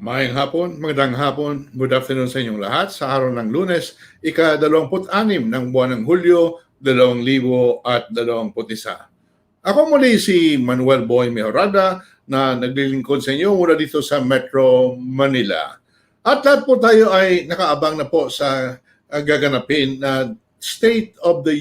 Maayong hapon, magandang hapon, good afternoon sa inyong lahat sa araw ng Lunes, ika-26 ng buwan ng Hulyo, 2021. Ako muli si Manuel Mejorada na naglilingkod sa inyo mula dito sa Metro Manila. At lahat po tayo ay nakaabang na po sa gaganapin na State of the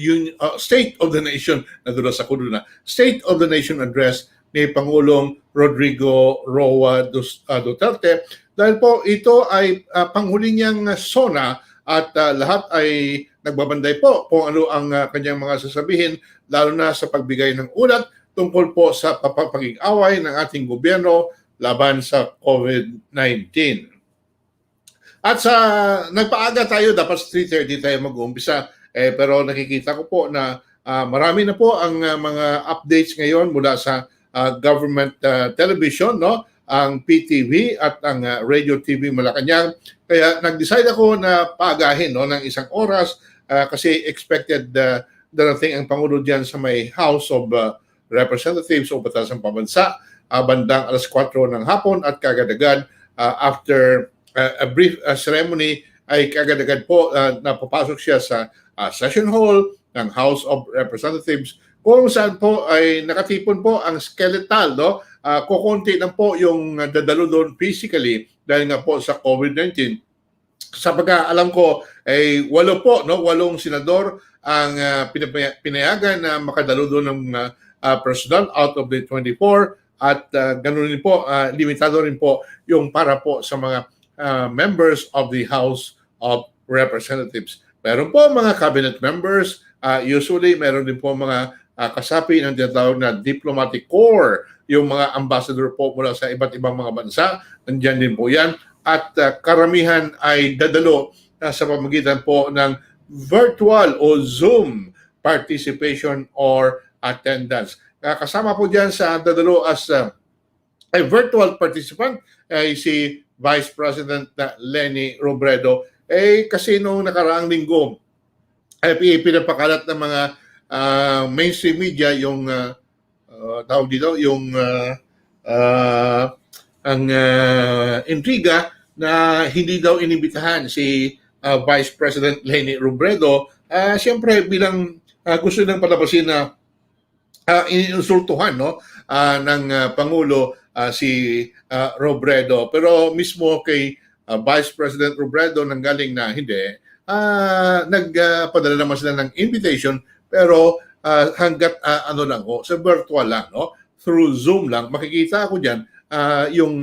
Nation, nadulas ako doon na, State of the Nation Address ni Pangulong Rodrigo Roa Duterte, dahil po ito ay panghuling niyang SONA at lahat ay nagbabanday po kung ano ang kanyang mga sasabihin, lalo na sa pagbigay ng ulat tungkol po sa pagpapag-away ng ating gobyerno laban sa COVID-19. At sa nagpaaga tayo, dapat 3:30 tayo mag-uumpisa, pero nakikita ko po na marami na po ang mga updates ngayon mula sa government television, no? Ang PTV at ang Radio TV Malacanang. Kaya nag-decide ako na paagahin, no, ng isang oras kasi expected darating ang Pangulo diyan sa may House of Representatives o Batasang Pambansa bandang alas 4 ng hapon at kagad-agad after a brief ceremony ay kagad-agad po napapasok siya sa session hall ng House of Representatives kung saan po ay nakatipon po ang skeletal, no? Kukunti lang po yung dadalo doon physically dahil nga po sa COVID-19. Sa pagkaalam ko ay 8 po, no? 8 senador ang pinayagan na makadalo doon ng personal out of the 24 at ganoon din po, limitado rin po yung para po sa mga members of the House of Representatives. Meron po mga cabinet members, usually meron din po mga kasapi ng tinatawag na diplomatic corps, yung mga ambassador po mula sa iba't ibang mga bansa, nandiyan din po yan. At karamihan ay dadalo sa pamamagitan po ng virtual o Zoom participation or attendance. Kasama po dyan sa dadalo as a virtual participant ay si Vice President Leni Robredo. Kasi noong nakaraang linggo ay pinapakalat ng mga mainstream media yung tawag dito, yung ang intriga na hindi daw inibitahan si Vice President Leni Robredo. Siyempre bilang gusto nang palabasin na ininsultuhan, no, ng Pangulo si Robredo. Pero mismo kay Vice President Robredo nanggaling na hindi, nagpadala naman sila ng invitation, pero hanggat ano lang ko, sa virtual lang, no? Through Zoom lang, makikita ako diyan yung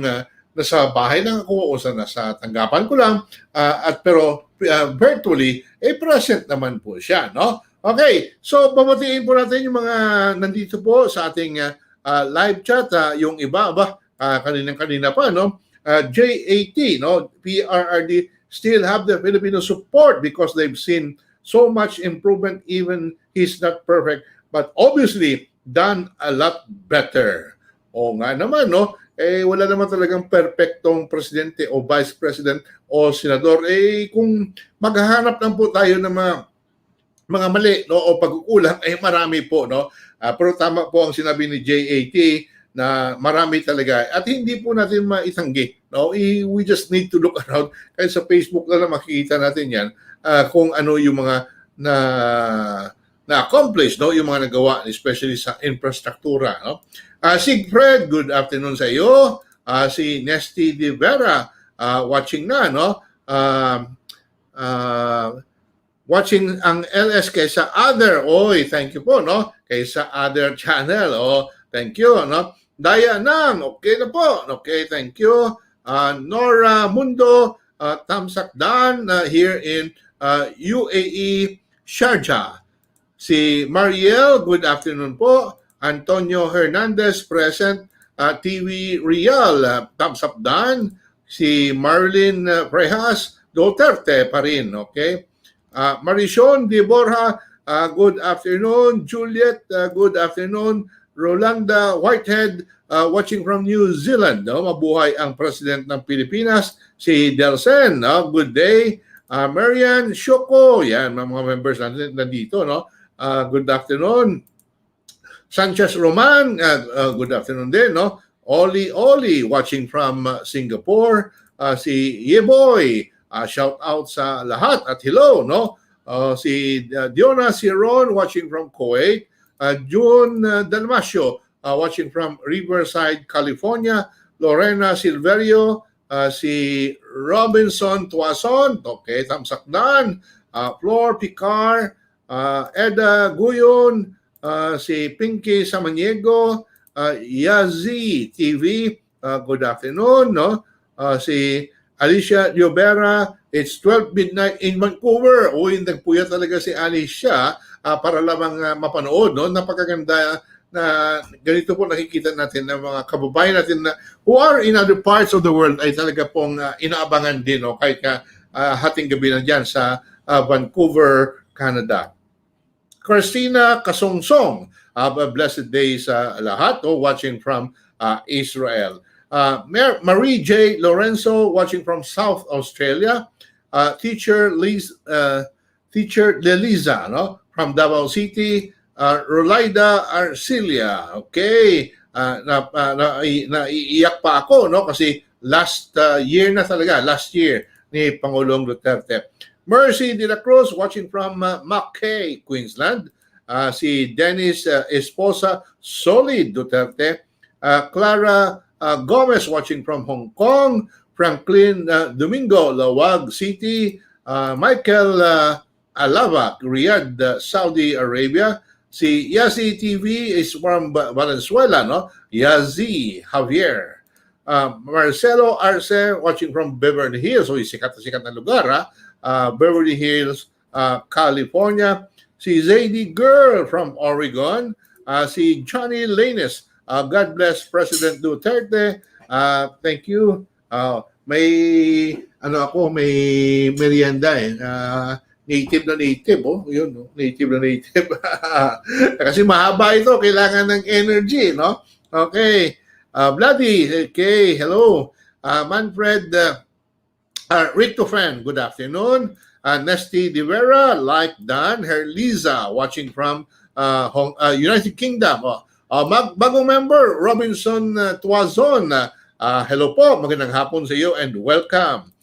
nasa bahay lang ako o nasa tanggapan ko lang, pero virtually present naman po siya, no? Okay, so babatiin po natin yung mga nandito po sa ating live chat, yung iba kanina pa, no? JAT, no? PRRD still have the Filipino support because they've seen so much improvement. Even he's not perfect, but obviously done a lot better. O nga naman, no? Wala naman talagang perfectong presidente o vice president o senador. Kung maghahanap lang po tayo ng mga mali, no, o pag-ukulang, marami po, no? Pero tama po ang sinabi ni JAT na marami talaga at hindi po natin maitanggi, no? We just need to look around. Kahit sa Facebook na makikita natin yan kung ano yung mga na-accomplish, no, yung mga nagawa, especially sa infrastruktura, no? Sigfred, good afternoon sa iyo. Si Nesty De Vera, watching na, no? Watching ang LS kaysa other. Oy, thank you po, no? Kaysa other channel. Thank you, no? Daya Nang, okay na po. Okay, thank you. Nora Mundo, thumbs up Dan here in UAE, Sharjah. Si Mariel, good afternoon po. Antonio Hernandez, present. TV Real, thumbs up Dan. Si Marlene Frejas, Duterte pa rin, okay? Marishon De Borja, good afternoon. Juliet, good afternoon. Rolanda Whitehead, watching from New Zealand. No? Mabuhay ang President ng Pilipinas, si Delsen. No? Good day. Marian Shoko, yan, mga members natin nandito. No? Good afternoon. Sanchez Roman, good afternoon din. No? Oli, watching from Singapore. si Yeboy, shout out sa lahat at hello, no? Si Diona Siron watching from Kuwait, June Dalmasio watching from Riverside, California, Lorena Silverio, si Robinson Tuason, okay, Tamsakdan, Flor Picar, Eda Guyon, si Pinky Samaniego, Yazi TV, good afternoon, no? Si Alicia Diobera, it's 12 midnight in Vancouver. Uy, nagpuya talaga si Alicia para lamang mapanood, no? Napakaganda na ganito po nakikita natin ng mga kababayan natin na who are in other parts of the world ay talaga pong inaabangan din, no? Kahit hating gabi na dyan sa Vancouver, Canada. Christina Kasungsong, a blessed day sa lahat, watching from Israel. Marie J. Lorenzo watching from South Australia. Teacher Leliza, no, from Davao City. Rolaida Arcilia, okay. Naiiyak pa ako, no, kasi last year ni Pangulong Duterte. Mercy de la Cruz watching from Mackay, Queensland. Si Dennis Esposa Solid Duterte. Clara Gomez watching from Hong Kong. Franklin Domingo, Lawag City. Michael Alava, Riyadh, Saudi Arabia. Si Yazi TV is from Valenzuela, no? Yazi Javier. Marcelo Arce watching from Beverly Hills. So, sikat na lugar, Beverly Hills, California. Si Zaidi Girl from Oregon. Si Johnny Lanes. God bless President Duterte. Thank you. May merienda native na native, yun, no? Native na native. Kasi mahaba ito, kailangan ng energy, no? Okay. Bloody, okay, hello. Manfred Richtofen, good afternoon. Nesty De Vera, like Dan, Herliza, watching from United Kingdom. Bagong member, Robinson Tuazon. Hello po, magandang hapon sa iyo and welcome.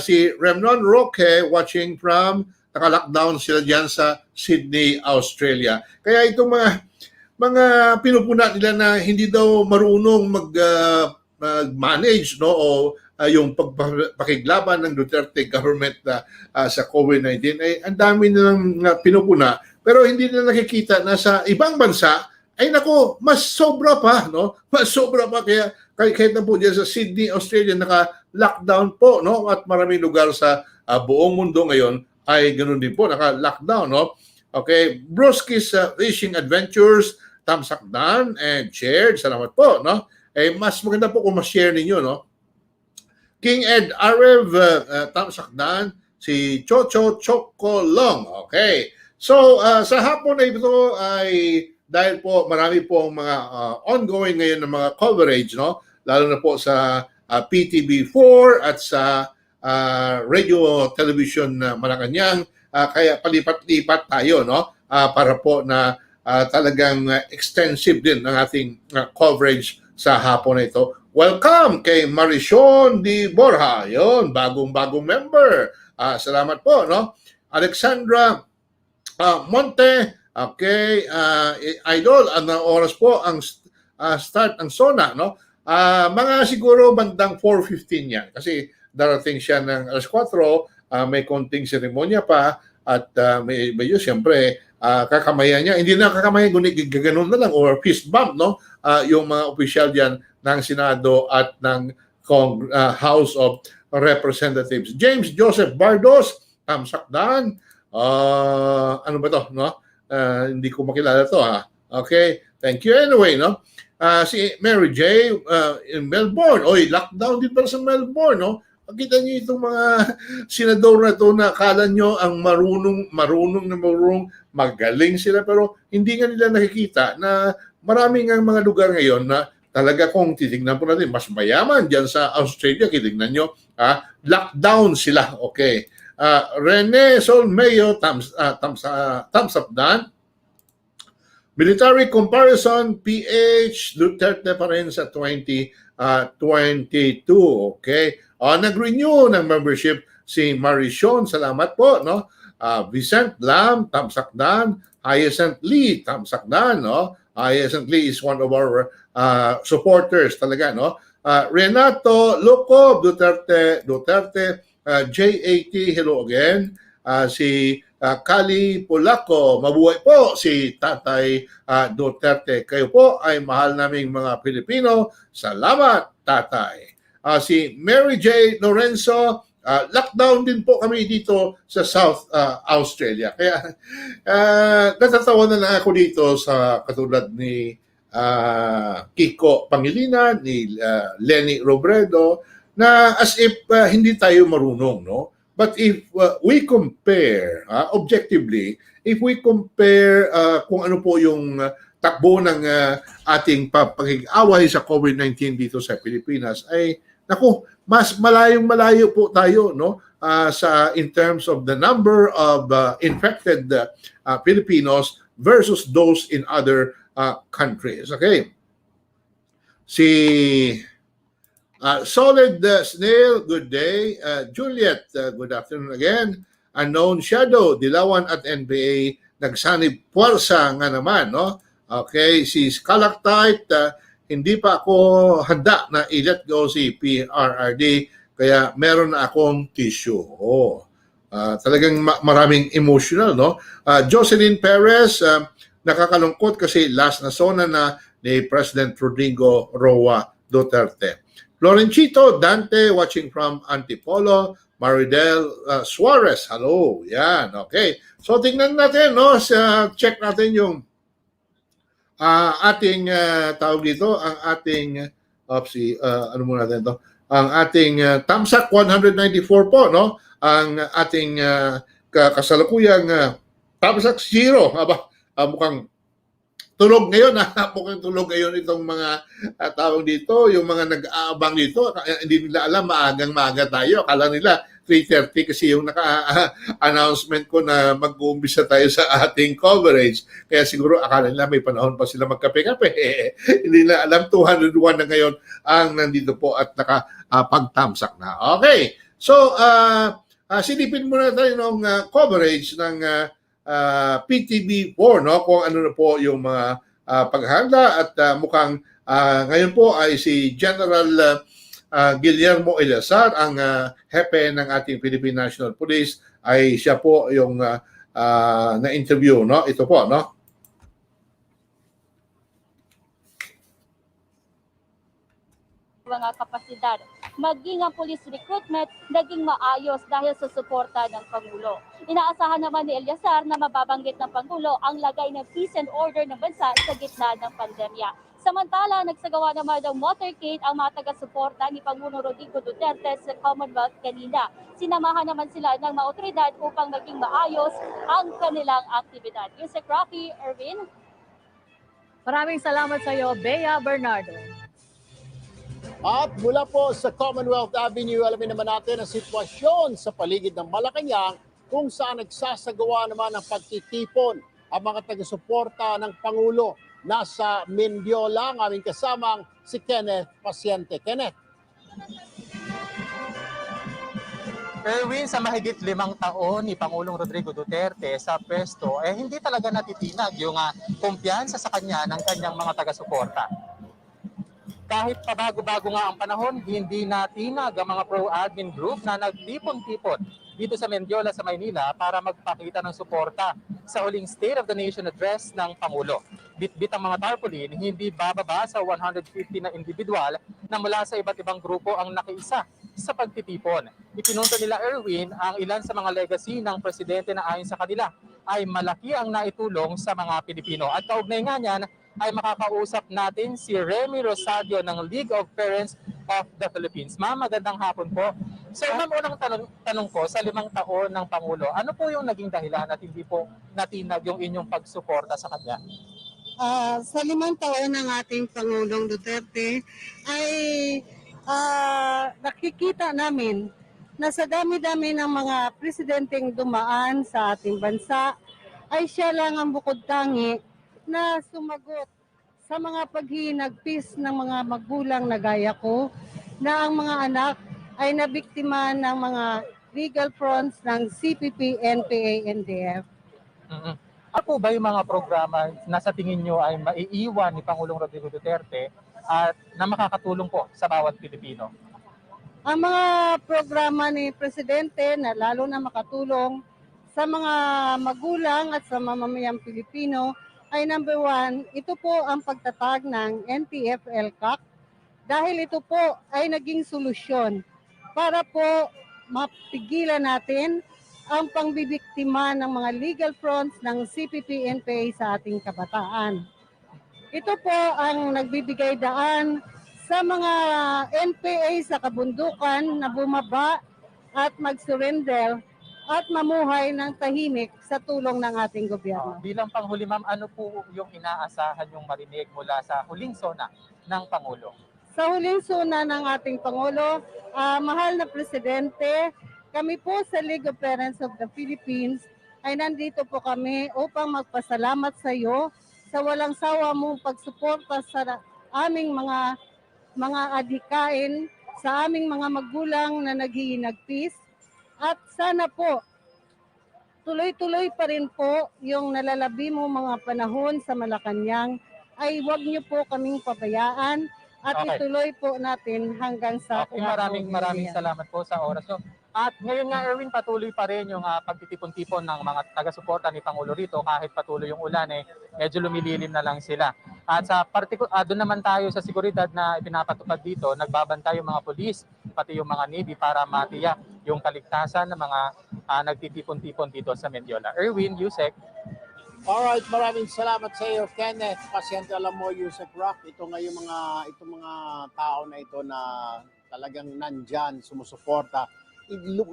Si Remnon Roque watching from, naka-lockdown sila dyan sa Sydney, Australia. Kaya itong mga pinupuna nila na hindi daw marunong mag-manage, no, o yung pagpakiglaban ng Duterte government sa COVID-19 ay ang dami nilang pinupuna, pero hindi nila nakikita na sa ibang bansa ay nako, mas sobra pa, no? Mas sobra pa, kaya kahit na po dyan sa Sydney, Australia, naka-lockdown po, no? At maraming lugar sa buong mundo ngayon ay ganoon din po, naka-lockdown, no? Okay, Brusky's Fishing Adventures, tamsakdan and shared. Salamat po, no? Mas maganda po kung ma-share ninyo, no? King Ed Arev, tamsakdan, si Chocho Chocolong. Okay. So, sa hapon na ito ay dahil po marami po mga ongoing ngayon ng mga coverage, no? Lalo na po sa PTV4 at sa radio television Malacanang, kaya palipat-lipat tayo, no? Para po na talagang extensive din ang ating coverage sa hapon na ito. Welcome kay Marishon Di Borja, yon, bagong member. Salamat po, no? Alexandra Monte, okay, idol, anong oras po ang start ang SONA, no? Mga siguro bandang 4:15 yan kasi darating siya ng alas 4, may konting seremonya pa at medyo siyempre kakamayan niya. Hindi na kakamayan, gaganon na lang or fist bump, no? Yung mga opisyal diyan ng Senado at ng House of Representatives. James Joseph Bardos, tamsakdan. Ano ba to, no? Hindi ko makilala to, ha. Okay, thank you anyway, no? Si Mary J. In Melbourne. Oy, lockdown din pala sa Melbourne, no? Pakita niyo itong mga senador na ito na akala nyo ang marunong, magaling sila, pero hindi nga nila nakikita na maraming ang mga lugar ngayon na talaga kung titignan po natin, mas mayaman dyan sa Australia, titignan nyo, lockdown sila, okay. Rene Solmeyo, thumbs up dan. Military comparison, PH, Duterte pa rin sa 2022, okay. Nag-renew ng membership si Marishon, salamat po, no? Vicent Lam, Tamsakdan, Hyacinth Lee, Tamsakdan, no? Hyacinth Lee is one of our supporters talaga, no? Renato Loco, Duterte, JAT, hello again. Si Kali Polaco, mabuhay po si Tatay Duterte. Kayo po ay mahal naming mga Pilipino. Salamat, Tatay. Si Mary J. Lorenzo, lockdown din po kami dito sa South Australia. Kaya natatawa na lang ako dito sa katulad ni Kiko Pangilinan, ni Lenny Robredo, na as if hindi tayo marunong, no? But if we compare, objectively, if we compare kung ano po yung takbo ng ating pag-away sa COVID-19 dito sa Pilipinas, ay naku, mas malayong-malayo po tayo, no? In terms of the number of infected Filipinos versus those in other countries. Okay. Si Solid Snail, good day. Juliet, good afternoon again. Unknown Shadow, Dilawan at NBA, nagsanib puwersa nga naman, no? Okay, si Stalactite, hindi pa ako handa na i-let go si PRRD, kaya meron na akong tissue. Talagang maraming emotional, no? Jocelyn Perez, nakakalungkot kasi last na SONA na ni President Rodrigo Roa Duterte. Florencito Dante, watching from Antipolo. Maridel Suarez, hello. Yan, okay. So tingnan natin, no? Check natin yung ating tawag dito, ang ating ano muna natin to? Ang ating Tamsak 194 po, no? Ang ating kasalukuyang Tamsak 0. Mukhang tulog ngayon, mukhang tulog ngayon itong mga tawag dito, yung mga nag-aabang dito, hindi nila alam, maagang-maaga tayo. Akala nila 3:30 kasi yung naka-announcement ko na mag-uumpisa tayo sa ating coverage. Kaya siguro akala nila may panahon pa sila magkape-kape. Hindi na alam, 201 na ngayon ang nandito po at nakapagtamsak na. Okay, so silipin muna tayo ng coverage ng PTB4, no? Kung ano na po yung mga paghahanda at mukhang ngayon po ay si General Guillermo Eleazar, ang hepe ng ating Philippine National Police, ay siya po yung na-interview, no? Ito po, no? Mga kapasidad. Maging ang police recruitment naging maayos dahil sa suporta ng Pangulo. Inaasahan naman ni Eleazar na mababanggit ng Pangulo ang lagay ng peace and order ng bansa sa gitna ng pandemya. Samantala, nagsagawa naman ng motorcade ang mga taga-suporta ni Pangulong Rodrigo Duterte sa Commonwealth kanina. Sinamahan naman sila ng mga otoridad upang maging maayos ang kanilang aktibidad. Yusek Rocky, Erwin. Maraming salamat sa iyo, Bea Bernardo. At mula po sa Commonwealth Avenue, alamin naman natin ang sitwasyon sa paligid ng Malacanang kung saan nagsasagawa naman ng pagtitipon ang mga taga-suporta ng Pangulo. Nasa Mendiola ang aming kasamang si Kenneth Paciente. Kenneth. Erwin, sa mahigit 5 taon ni Pangulong Rodrigo Duterte sa pwesto, hindi talaga natitinag yung kumpiyansa sa kanya ng kanyang mga taga-suporta. Kahit pabago-bago nga ang panahon, hindi natinag ang mga pro-admin group na nagtipon-tipon dito sa Mendiola sa Maynila para magpakita ng suporta sa huling State of the Nation address ng Pangulo. Bit-bit ang mga tarpaulin, hindi bababa sa 150 na individual na mula sa iba't ibang grupo ang nakiisa sa pagtitipon. Ipinunto nila, Erwin, ang ilan sa mga legacy ng presidente na ayon sa kanila ay malaki ang naitulong sa mga Pilipino. At kaugnay nga niyan, ay makakausap natin si Remy Rosario ng League of Parents of the Philippines. Ma'am, magandang hapon po. So, ma'am, unang tanong ko, sa 5 taon ng Pangulo, ano po yung naging dahilan at hindi po natinag yung inyong pagsuporta sa kanya? Sa 5 taon ng ating Pangulong Duterte ay nakikita namin na sa dami-dami ng mga presidenteng dumaan sa ating bansa ay siya lang ang bukod tangi na sumagot sa mga paghinagpis ng mga magulang na gaya ko na ang mga anak ay nabiktima ng mga legal fronts ng CPP, NPA, NDF. Mhm. Ano po ba yung mga programa na sa tingin nyo ay maiiwan ni Pangulong Rodrigo Duterte at na makakatulong po sa bawat Pilipino? Ang mga programa ni Presidente na lalo na makatulong sa mga magulang at sa mamamayang Pilipino ay number 1, ito po ang pagtatag ng NTF-ELCAC dahil ito po ay naging solusyon para po mapigilan natin ang pangbibiktima ng mga legal fronts ng CPP-NPA sa ating kabataan. Ito po ang nagbibigay daan sa mga NPA sa kabundukan na bumaba at mag-surrender at mamuhay ng tahimik sa tulong ng ating gobyerno. Bilang panghuli, ma'am, ano po yung inaasahan yung marinig mula sa huling SONA ng Pangulo? Sa huling SONA ng ating Pangulo, mahal na Presidente, kami po sa League of Parents of the Philippines ay nandito po kami upang magpasalamat sa iyo sa walang sawa mong pagsuporta sa aming mga adhikain, sa aming mga magulang na naghihinagpis. At sana po, tuloy-tuloy pa rin po yung nalalabi mo mga panahon sa Malacanang ay huwag niyo po kaming pabayaan at Okay. ituloy po natin hanggang sa Okay, maraming salamat po sa oras nyo. At ngayon nga, Erwin, patuloy pa rin yung pagtitipon-tipon ng mga taga-suporta ni Pangulo rito kahit patuloy yung ulan, medyo lumililim na lang sila. At sa doon naman tayo sa seguridad na ipinapatupad dito, nagbabantay yung mga polis, pati yung mga Navy para matiyak yung kaligtasan ng mga nagtitipon-tipon dito sa Mendiola. Erwin, Yusek. Alright, maraming salamat sa iyo, Kenneth. Pasyente, alam mo, Yusek Rock, itong mga tao na ito na talagang nandyan, sumusuporta.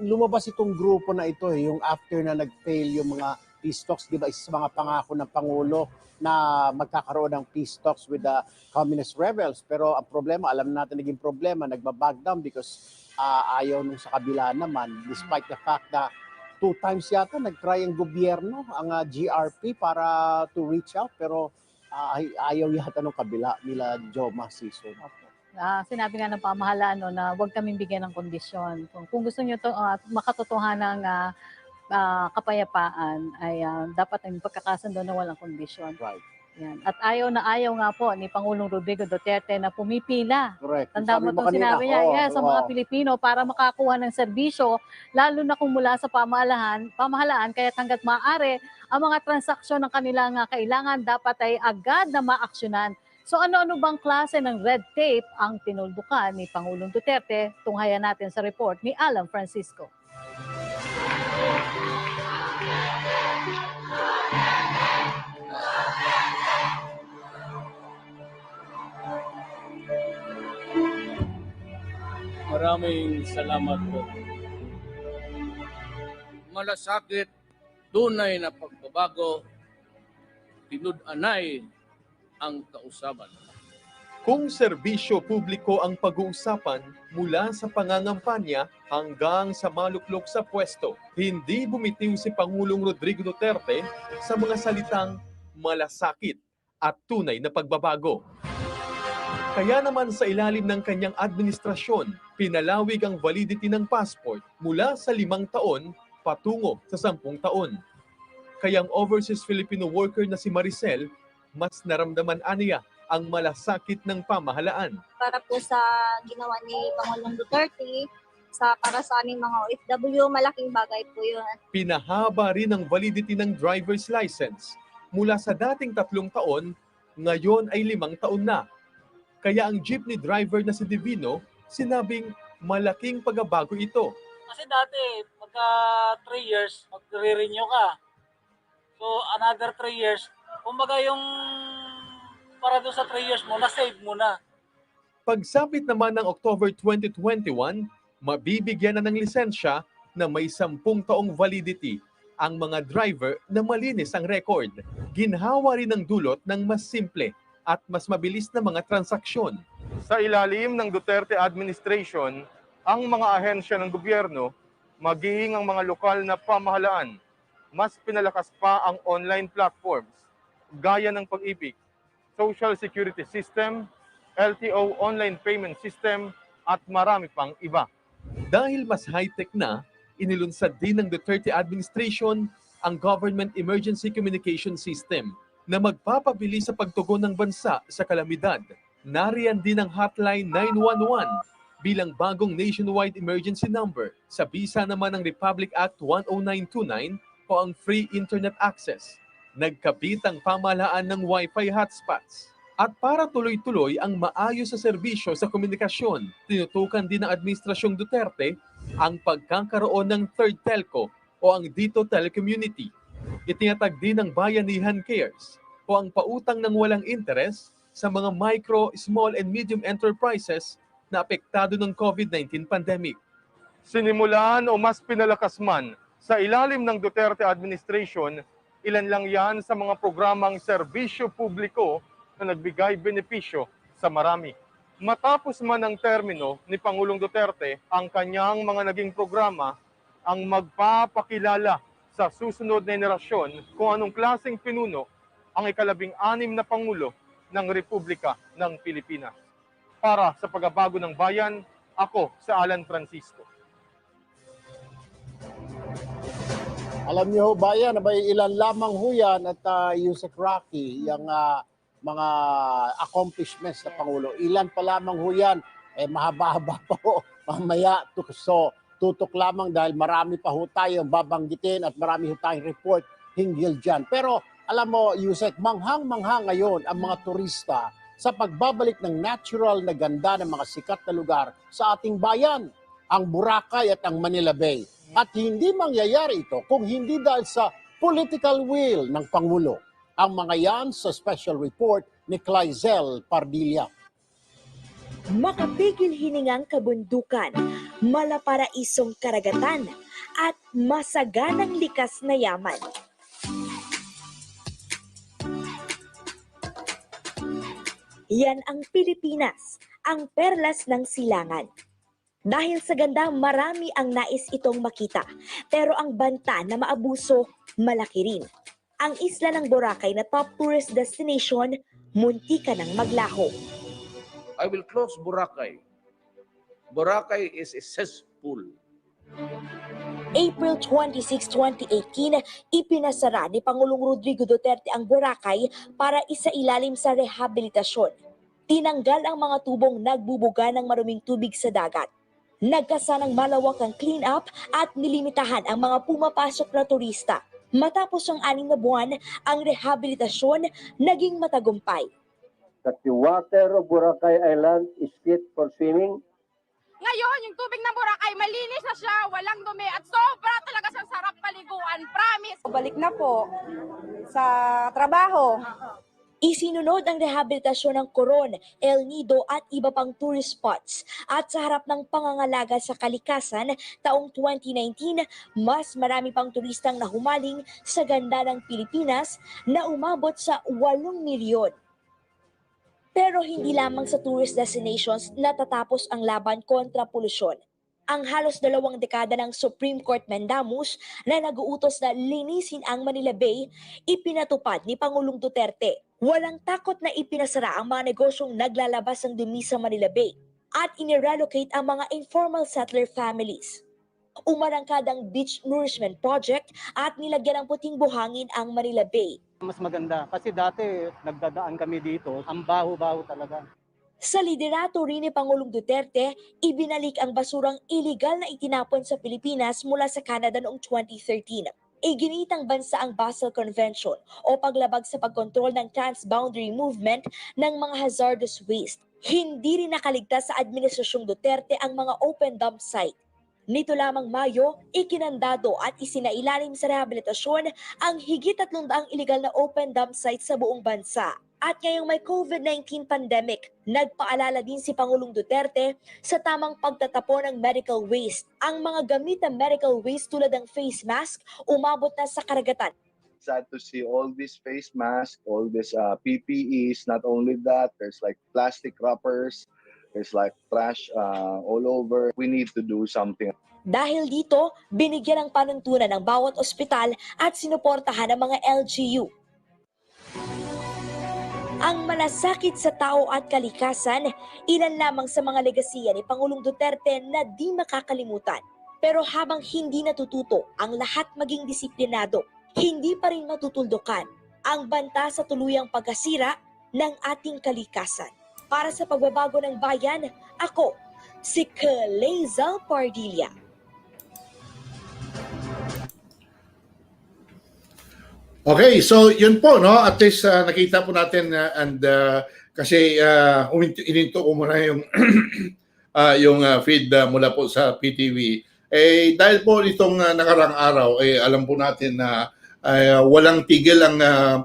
Lumabas itong grupo na ito, yung after na nag-fail yung mga peace talks, di ba, isa sa mga pangako ng Pangulo na magkakaroon ng peace talks with the communist rebels. Pero ang problema, alam natin naging problema, nagbabag down because ayaw nung sa kabila naman, despite the fact na 2 times yata nag-try ang gobyerno, ang GRP para to reach out, pero ayaw yata nung kabila nila Joma Season. Sinabi nga ng pamahalaan na huwag kaming bigyan ng kondisyon. Kung gusto niyo to makatotohanan ng kapayapaan ay dapat ang pagkakasundo na walang kondisyon. Right. Yan. At ayaw nga po ni Pangulong Rodrigo Duterte na pumipila. Correct. Tanda mo itong kanina, sinabi niya, sa mga Pilipino para makakuha ng serbisyo, lalo na kung mula sa pamahalaan, kaya hanggat maaari, ang mga transaksyon ng kanilang kailangan dapat ay agad na maaksyonan. So ano-ano bang klase ng red tape ang tinuldukan ni Pangulong Duterte? Tunghayan natin sa report ni Alan Francisco. Maraming salamat po. Malasakit, tunay na pagbabago, tinud-anay ang kausaban. Kung serbisyo publiko ang pag-uusapan mula sa pangangampanya hanggang sa maluklok sa pwesto, hindi bumitiw si Pangulong Rodrigo Duterte sa mga salitang malasakit at tunay na pagbabago. Kaya naman sa ilalim ng kanyang administrasyon, pinalawig ang validity ng passport mula sa 5 taon patungo sa 10 taon. Kaya ang overseas Filipino worker na si Maricel, mas naramdaman aniya ang malasakit ng pamahalaan. Para po sa ginawa ni Pangulong Duterte, para sa aming mga OFW, malaking bagay po yun. Pinahaba rin ang validity ng driver's license. Mula sa dating 3 taon, ngayon ay 5 taon na. Kaya ang jeepney driver na si Divino, sinabing malaking pagbabago ito. Kasi dati, pagka 3 years, magre-renew ka. So, another 3 years, kumbaga yung para doon sa 3 years mo, na-save mo na. Pagsapit naman ng October 2021, mabibigyan na ng lisensya na may 10 taong validity ang mga driver na malinis ang record. Ginhawa rin ang dulot ng mas simple at mas mabilis na mga transaksyon. Sa ilalim ng Duterte administration, ang mga ahensya ng gobyerno, maging ang mga lokal na pamahalaan, mas pinalakas pa ang online platforms, gaya ng Pag-ibig, Social Security System, LTO online payment system, at marami pang iba. Dahil mas high-tech na, inilunsad din ng Duterte administration ang Government Emergency Communication System na magpapabilis sa pagtugon ng bansa sa kalamidad. Nariyan din ang Hotline 911 bilang bagong nationwide emergency number sa bisa naman ng Republic Act 10929 o ang free internet access. Nagkabit ang pamahalaan ng Wi-Fi hotspots. At para tuloy-tuloy ang maayos sa serbisyo sa komunikasyon, tinutukan din ng Administrasyong Duterte ang pagkakaroon ng third telco o ang Dito Telecommunity. Itinatag din ng Bayanihan Cares o ang pautang ng walang interes sa mga micro, small and medium enterprises na apektado ng COVID-19 pandemic. Sinimulan o mas pinalakas man sa ilalim ng Duterte administration, ilan lang yan sa mga programang serbisyo publiko na nagbigay benepisyo sa marami. Matapos man ang termino ni Pangulong Duterte, ang kanyang mga naging programa ang magpapakilala sa susunod na henerasyon kung anong klaseng pinuno ang ika-16 na Pangulo ng Republika ng Pilipinas. Para sa pagbabago ng bayan, ako si Alan Francisco. Alam niyo ho bayan, abay ilan lamang ho yan at Yusek Rocky, yung mga accomplishments na Pangulo. Ilan pa lamang ho yan, mahaba-haba pa ho. Mamaya, so tutok lamang dahil marami pa ho tayong babanggitin at marami ho tayong report hinggil dyan. Pero alam mo, Yusek, manghang-mangha ngayon ang mga turista sa pagbabalik ng natural na ganda ng mga sikat na lugar sa ating bayan, ang Boracay at ang Manila Bay. At hindi mangyayari ito kung hindi dahil sa political will ng Pangulo. Ang mga yan sa special report ni Claizel Pardilla. Makapigil hiningang kabundukan, malaparaisong karagatan, at masaganang likas na yaman. Yan ang Pilipinas, ang perlas ng silangan. Dahil sa ganda, marami ang nais itong makita. Pero ang banta na maabuso, malaki rin. Ang isla ng Boracay na top tourist destination, munti ka ng maglaho. I will close Boracay. Boracay is a cesspool. April 26, 2018, ipinasara ni Pangulong Rodrigo Duterte ang Boracay para isailalim sa rehabilitasyon. Tinanggal ang mga tubong nagbubuga ng maruming tubig sa dagat. Nagkasanang malawakang clean-up at nilimitahan ang mga pumapasok na turista. Matapos ang 6 na buwan, ang rehabilitasyon naging matagumpay. That the water of Boracay Island is fit for swimming. Ngayon, yung tubig ng Boracay, malinis na siya, walang dumi, at sobra talaga sa sarap paliguan, promise! Balik na po sa trabaho. Isinunod ang rehabilitasyon ng Coron, El Nido at iba pang tourist spots. At sa harap ng pangangalaga sa kalikasan, taong 2019, mas marami pang turistang nahumaling sa ganda ng Pilipinas na umabot sa 8 milyon. Pero hindi lamang sa tourist destinations natatapos ang laban kontra polusyon. Ang halos 2 dekada ng Supreme Court mandamus na nag-uutos na linisin ang Manila Bay, ipinatupad ni Pangulong Duterte. Walang takot na ipinasara ang mga negosyong naglalabas ng dumi sa Manila Bay at inirelocate ang mga informal settler families. Umarangkad ang Beach Nourishment Project at nilagyan ng puting buhangin ang Manila Bay. Mas maganda kasi dati nagdadaan kami dito, ang baho-baho talaga. Sa liderato rin ni Pangulong Duterte, ibinalik ang basurang iligal na itinapon sa Pilipinas mula sa Canada noong 2013. Iginitang bansa ang Basel Convention o paglabag sa pagkontrol ng transboundary movement ng mga hazardous waste. Hindi rin nakaligtas sa Administrasyong Duterte ang mga open dump site. Nito lamang Mayo, ikinandado at isinailalim sa rehabilitasyon ang higit 300 iligal na open dump sites sa buong bansa. At ngayong may COVID-19 pandemic, nagpaalala din si Pangulong Duterte sa tamang pagtatapon ng medical waste. Ang mga gamit na medical waste tulad ng face mask, umabot na sa karagatan. Sad to see all these face masks, all these PPEs. Not only that, there's like plastic wrappers, there's like trash all over. We need to do something. Dahil dito, binigyan ng panuntunan ng bawat ospital at sinuportahan ng mga LGU. ang malasakit sa tao at kalikasan, ilan lamang sa mga legasiya ni Pangulong Duterte na di makakalimutan. Pero habang hindi natututo ang lahat maging disiplinado, hindi pa rin matutuldukan ang banta sa tuluyang pagkasira ng ating kalikasan. Para sa pagbabago ng bayan, ako, si Kaleza Pardilla. Okay, so yun po, no? At least nakita po natin kasi ininto ko muna yung yung feed mula po sa PTV. Dahil po itong nakarang araw, alam po natin na walang tigil ang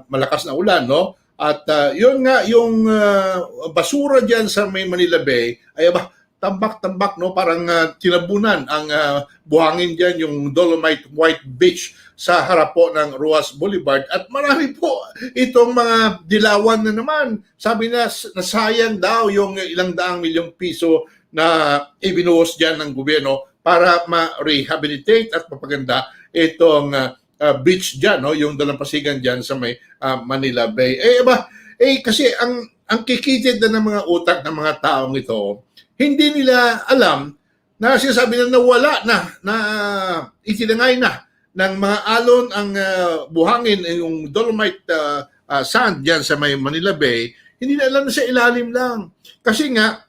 malakas na ulan, no? At yun nga, yung basura dyan sa may Manila Bay, ay tambak-tambak, no? Parang tinabunan ang buhangin dyan, yung Dolomite White Beach sa harap po ng Ruas Boulevard. At marami po itong mga dilawan na naman. Sabi na nasayang daw yung ilang daang milyong piso na ibinuhos dyan ng gobyerno para ma-rehabilitate at mapaganda itong beach dyan, no? Yung dalampasigan dyan sa may Manila Bay. Kasi ang kikitid na ng mga utak ng mga taong ito, hindi nila alam na sinasabi na nawala na itinangay na ng mga alon ang buhangin, yung Dolomite sand dyan sa may Manila Bay, hindi na alam na sa ilalim lang. Kasi nga,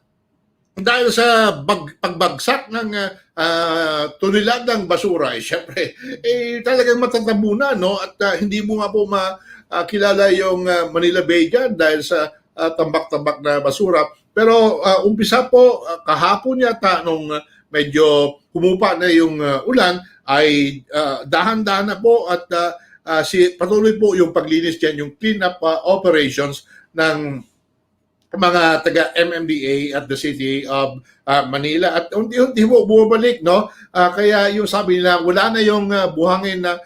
dahil sa pagbagsak ng toneladang basura, syempre, talagang matatabunan, no? At hindi mo nga po makilala yung Manila Bay dyan dahil sa tambak-tambak na basura. Pero umpisa po, kahapon yata, nung medyo humupa na yung ulan, ay dahan-dahan na po at patuloy po yung paglinis dyan, yung clean-up operations ng mga taga-MMDA at the City of Manila. At unti-unti po bumabalik, no? Kaya yung sabi nila, wala na yung buhangin na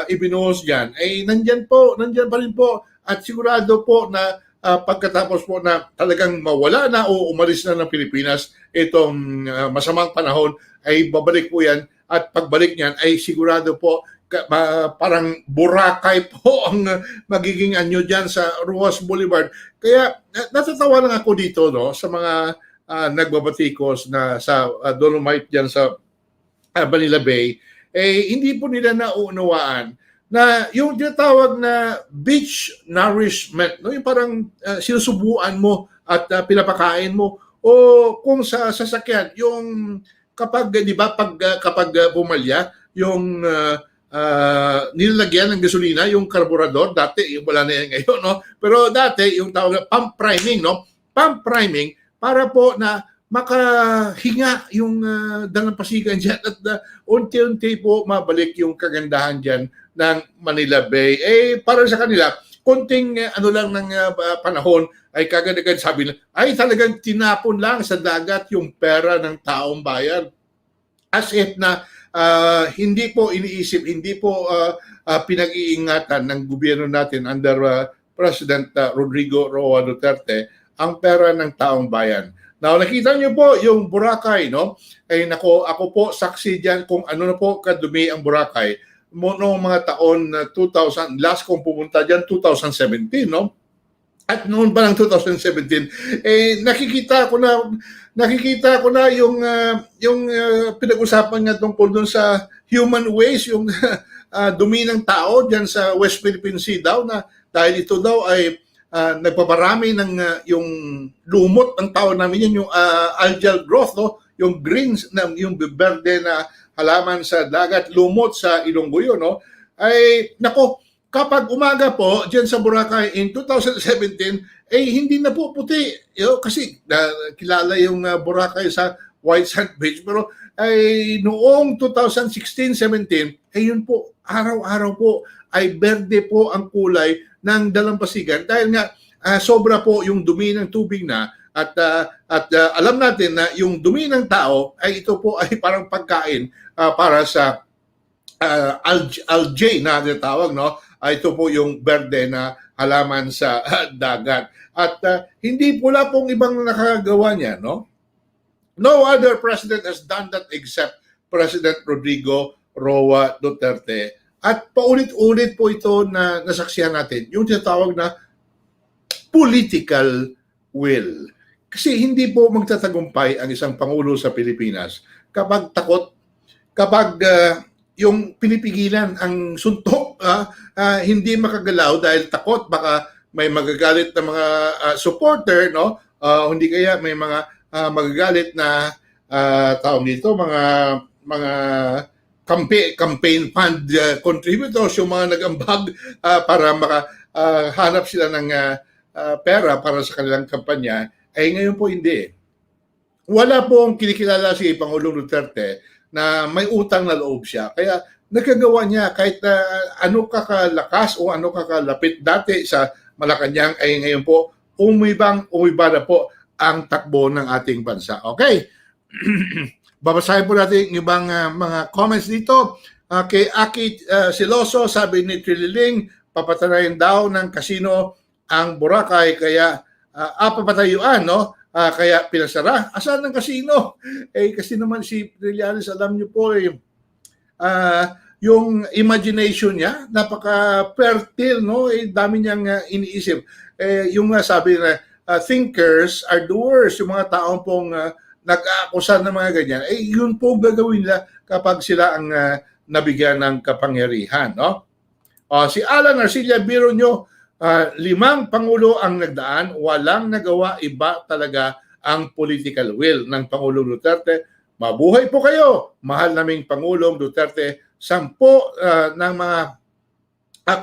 ibinuhos dyan. Nandyan pa rin po. At sigurado po na pagkatapos po na talagang mawala na o umalis na ng Pilipinas itong masamang panahon, ay babalik po yan. At pagbalik niyan ay sigurado po parang Boracay po ang magiging anyo dyan sa Ruas Boulevard. Kaya natatawa lang ako dito, no, sa mga nagbabatikos na sa Dolomite dyan sa Manila Bay. Hindi po nila nauunawaan na yung tinatawag na beach nourishment, no, yung parang sinusubuan mo at pinapakain mo, o kung sa sasakyan, yung kapag, di ba, kapag pumalya, yung nilalagyan ng gasolina, yung karburador, dati, wala na yan ngayon, no? Pero dati, yung tawag na pump priming, no? Pump priming, para po na makahinga yung dalampasigan dyan at unti-unti po mabalik yung kagandahan dyan ng Manila Bay. Para sa kanila, konting ano lang ng panahon, ay kagad-agad sabi na, ay talagang tinapon lang sa dagat yung pera ng taong bayan. As if na hindi po iniisip, hindi po pinag-iingatan ng gobyerno natin under President Rodrigo Roa Duterte ang pera ng taong bayan. Now, nakita niyo po yung Boracay, no? Ako po saksi diyan kung ano na po kadumi ang Boracay noong mga taon 2000, last kong pumunta diyan 2017, no? At noon pa lang 2017, nakikita ko na yung pinag-usapan nga tungkol doon sa human waste, yung dumi ng tao diyan sa West Philippine Sea daw, na dahil ito daw ay nagpaparami ng yung lumot ng tao namin yan, yung algal growth, no? Yung greens, yung berde na halaman sa dagat, lumot sa Ilonggo, no? Ay nako, kapag umaga po diyan sa Boracay in 2017, hindi na po puti, kasi kilala yung Boracay sa White Sand Beach, pero ay noong 2016-17, yun po, araw-araw po ay berde po ang kulay ng dalampasigan dahil nga sobra po yung dumi ng tubig na at alam natin na yung dumi ng tao ay ito po ay parang pagkain para sa algae na tinatawag, no? Ito po yung berde na halaman sa dagat. At hindi pula pong ibang nakagawa niya, no? No other president has done that except President Rodrigo Roa Duterte. At paulit-ulit po ito na nasaksihan natin, yung tinatawag na political will. Kasi hindi po magtatagumpay ang isang Pangulo sa Pilipinas kapag takot, kapag yung pinipigilan ang suntok, hindi makagalaw dahil takot, baka may magagalit na mga supporter, no? Hindi kaya may mga magagalit na tawag dito, mga campaign fund contributors, yung mga nag-ambag para makahanap sila ng pera para sa kanilang kampanya. Ay ngayon po hindi. Wala pong kinikilala si Pangulong Duterte na may utang na loob siya. Kaya nagkagawa niya kahit ano kakalakas o ano kakalapit dati sa Malacanang, ay ngayon po umiba na po ang takbo ng ating bansa. Okay. Babasahin po natin yung ibang mga comments dito. Kay Aki Siloso, sabi ni Trililing, papatanayin daw ng kasino ang Boracay, kaya papatayuan, no? Kaya pinasara. Asan ng kasino? Kasi naman si Trillanes, alam niyo po, yung imagination niya, napaka-fertile, no? Dami niyang iniisip. Yung sabi na, thinkers are doers, yung mga taong pong nag-aakusan ng mga ganyan, yun po gagawin nila kapag sila ang nabigyan ng kapangyarihan, no? Si Alan Arcilla, biro nyo, 5 Pangulo ang nagdaan, walang nagawa, iba talaga ang political will ng Pangulong Duterte. Mabuhay po kayo, mahal naming Pangulong Duterte. 10 ng mga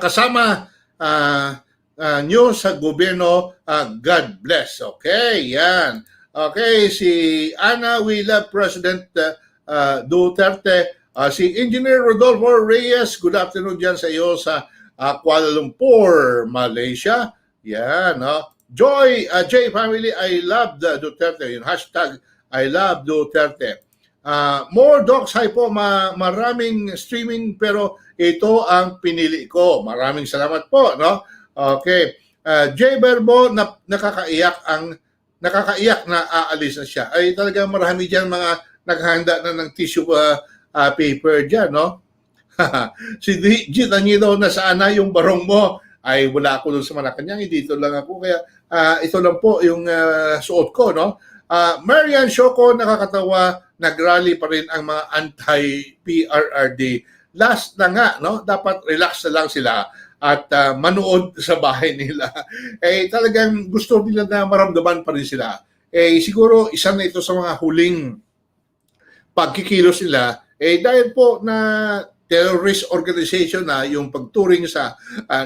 kasama nyo sa gobyerno, God bless. Okay, yan. Okay, si Ana, we love President Duterte. Si Engineer Rodolfo Reyes, good afternoon dyan sa iyo sa Kuala Lumpur, Malaysia. Yan, no? Joy, J family, I love the Duterte. Yung hashtag, I love Duterte. More docs, hi po, maraming streaming pero ito ang pinili ko. Maraming salamat po, no? Okay. J Verbo, nakakaiyak na aalis na siya. Ay talagang marami diyan mga naghahanda na ng tissue paper diyan, no? Si Gita daw na sana yung barong mo, ay wala ako doon sa Malacanang, dito lang ako, kaya ito lang po yung suot ko, no? Marian Shoko, nakakatawa, nagrally pa rin ang mga anti-PRRD. Last na nga, no? Dapat relax na lang sila at manood sa bahay nila. Talagang gusto nila na maramdaman pa rin sila. Siguro isa na ito sa mga huling pagkikilos nila, dahil po na terrorist organization na yung pagturing sa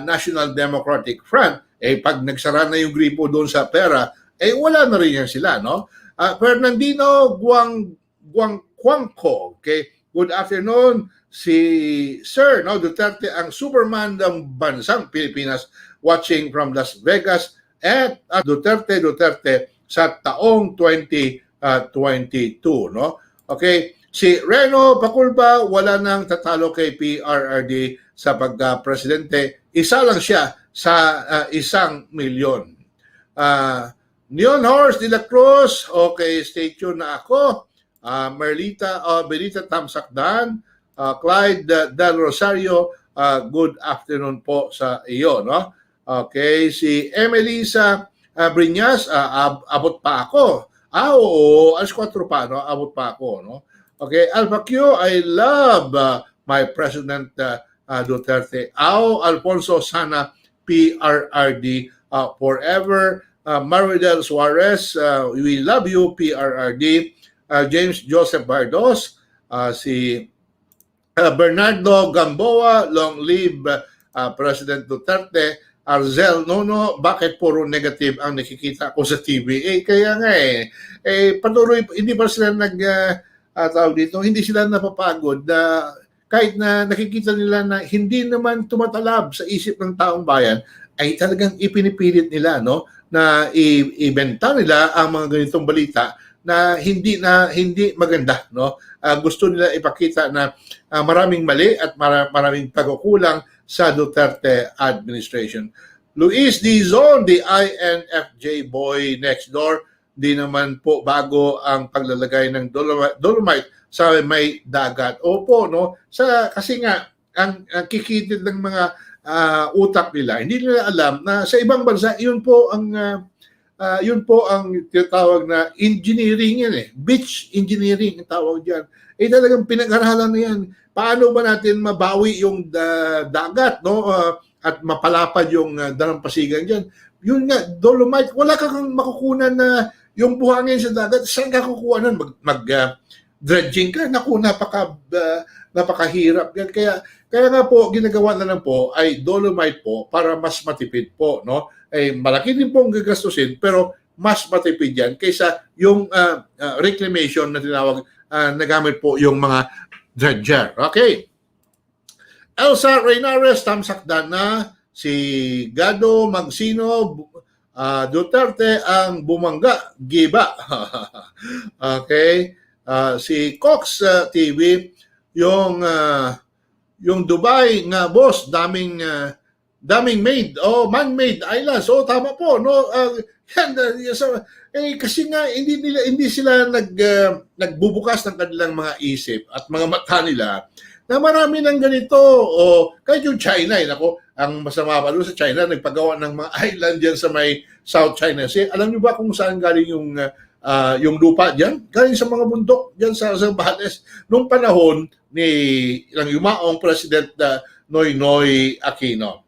National Democratic Front, pag nagsara na yung gripo doon sa pera, wala na rin yan sila, no? Fernandino Guangquangco, okay? Good afternoon, si Sir, no, Duterte ang Superman ng bansang Pilipinas, watching from Las Vegas, at Duterte sa taong 2022, no? Okay, si Reno Paculba, wala nang tatalo kay PRRD sa pagka-presidente. Isa lang siya sa 1 milyon. Neon Horse de la Cruz, okay, stay tuned na ako. Benita Tamsakdan, Clyde Del Rosario, good afternoon po sa iyo, no? Okay, si Emelisa Briñas, abot pa ako. Oo, alas 4 pa, no? Abot pa ako, no? Okay, Alpha Q, I love my President Duterte. Alfonso Sana, PRRD forever. Maridel Suarez, we love you, PRRD. James Joseph Bardos, si Bernardo Gamboa, long live President Duterte. Arzel Nono, bakit puro negative ang nakikita ko sa TV? Kaya nga patuloy, hindi pa sila tawag dito, hindi sila napapagod na kahit na nakikita nila na hindi naman tumatalab sa isip ng taong bayan, ay talagang ipinipilit nila, no, na ibenta nila ang mga ganitong balita na hindi maganda, no? Gusto nila ipakita na maraming mali at maraming pagkukulang sa Duterte administration. Luis Dizon, the INFJ boy next door, di naman po bago ang paglalagay ng dolomite sa may dagat. Opo, no? Kasi nga ang kikitid ng mga utak nila. Hindi nila alam na sa ibang bansa, yun po ang tinatawag na engineering yan eh. Beach engineering ang tawag dyan. Talagang pinag-aralan na yan. Paano ba natin mabawi yung dagat, no? At mapalapad yung dalampasigan dyan. Yun nga, dolomite, wala kang makukunan na yung buhangin sa dagat. Saan ka kukuha nun? Dredging ka? Naku, napakahirap yan. Kaya nga po, ginagawa na lang po ay dolomite po para mas matipid po, no? Malaki din po ang gagastusin pero mas matipid yan kaysa yung reclamation na tinawag nagamit po yung mga dredger. Okay. Elsa Reynares, tamsakdan na si Gado Magsino Duterte ang bumangga, giba. Okay. Si Cox TV, yung Dubai nga boss, daming made man-made islands. Tama po, no? Kasi nga hindi sila nagbubukas ng kanilang mga isip at mga mata nila na marami ng ganito. Kahit yung China, nako, ang masama pa doon sa China, nagpagawa ng mga island diyan sa may South China Sea. Alam niyo ba kung saan galing yung lupa diyan? Galing sa mga bundok diyan sa Bales nung panahon ni ilang yumaong President Noynoy Aquino.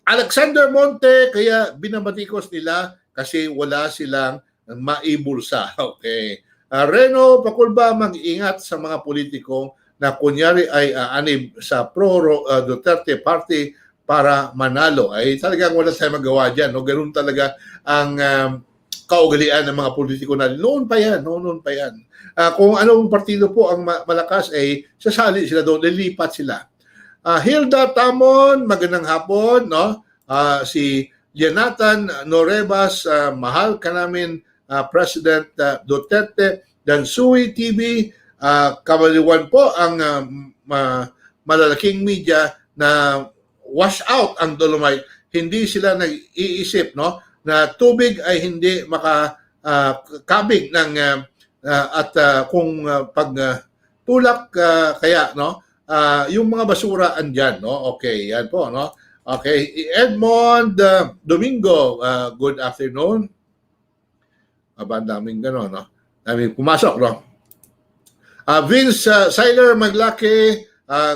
Alexander Monte, kaya binabatikos nila kasi wala silang maibulsa. Okay. Reno Pakulba, mag-ingat sa mga politiko na kunyari ay aanib sa pro-Duterte party para manalo. Talagang wala tayong magawa dyan. No? Ganun talaga ang kaugalian ng mga politiko na noon pa yan. Kung anong partido po ang malakas, sasali sila doon, lilipat sila. Hilda Tamon, magandang hapon, no? Si Lianatan Norebas, mahal ka namin, President Duterte. Dan Sui TV, kamaliwan po ang malalaking media na wash out ang dolomite. Hindi sila nag-iisip, no? Na tubig ay hindi makakabig ng kung pag tulak kaya, no? Yung mga basura andyan, no? Okay, yan po, no? Okay, Edmond Domingo, good afternoon. Daming gano'n, no? Daming pumasok, no? Vince Seiler Maglaki,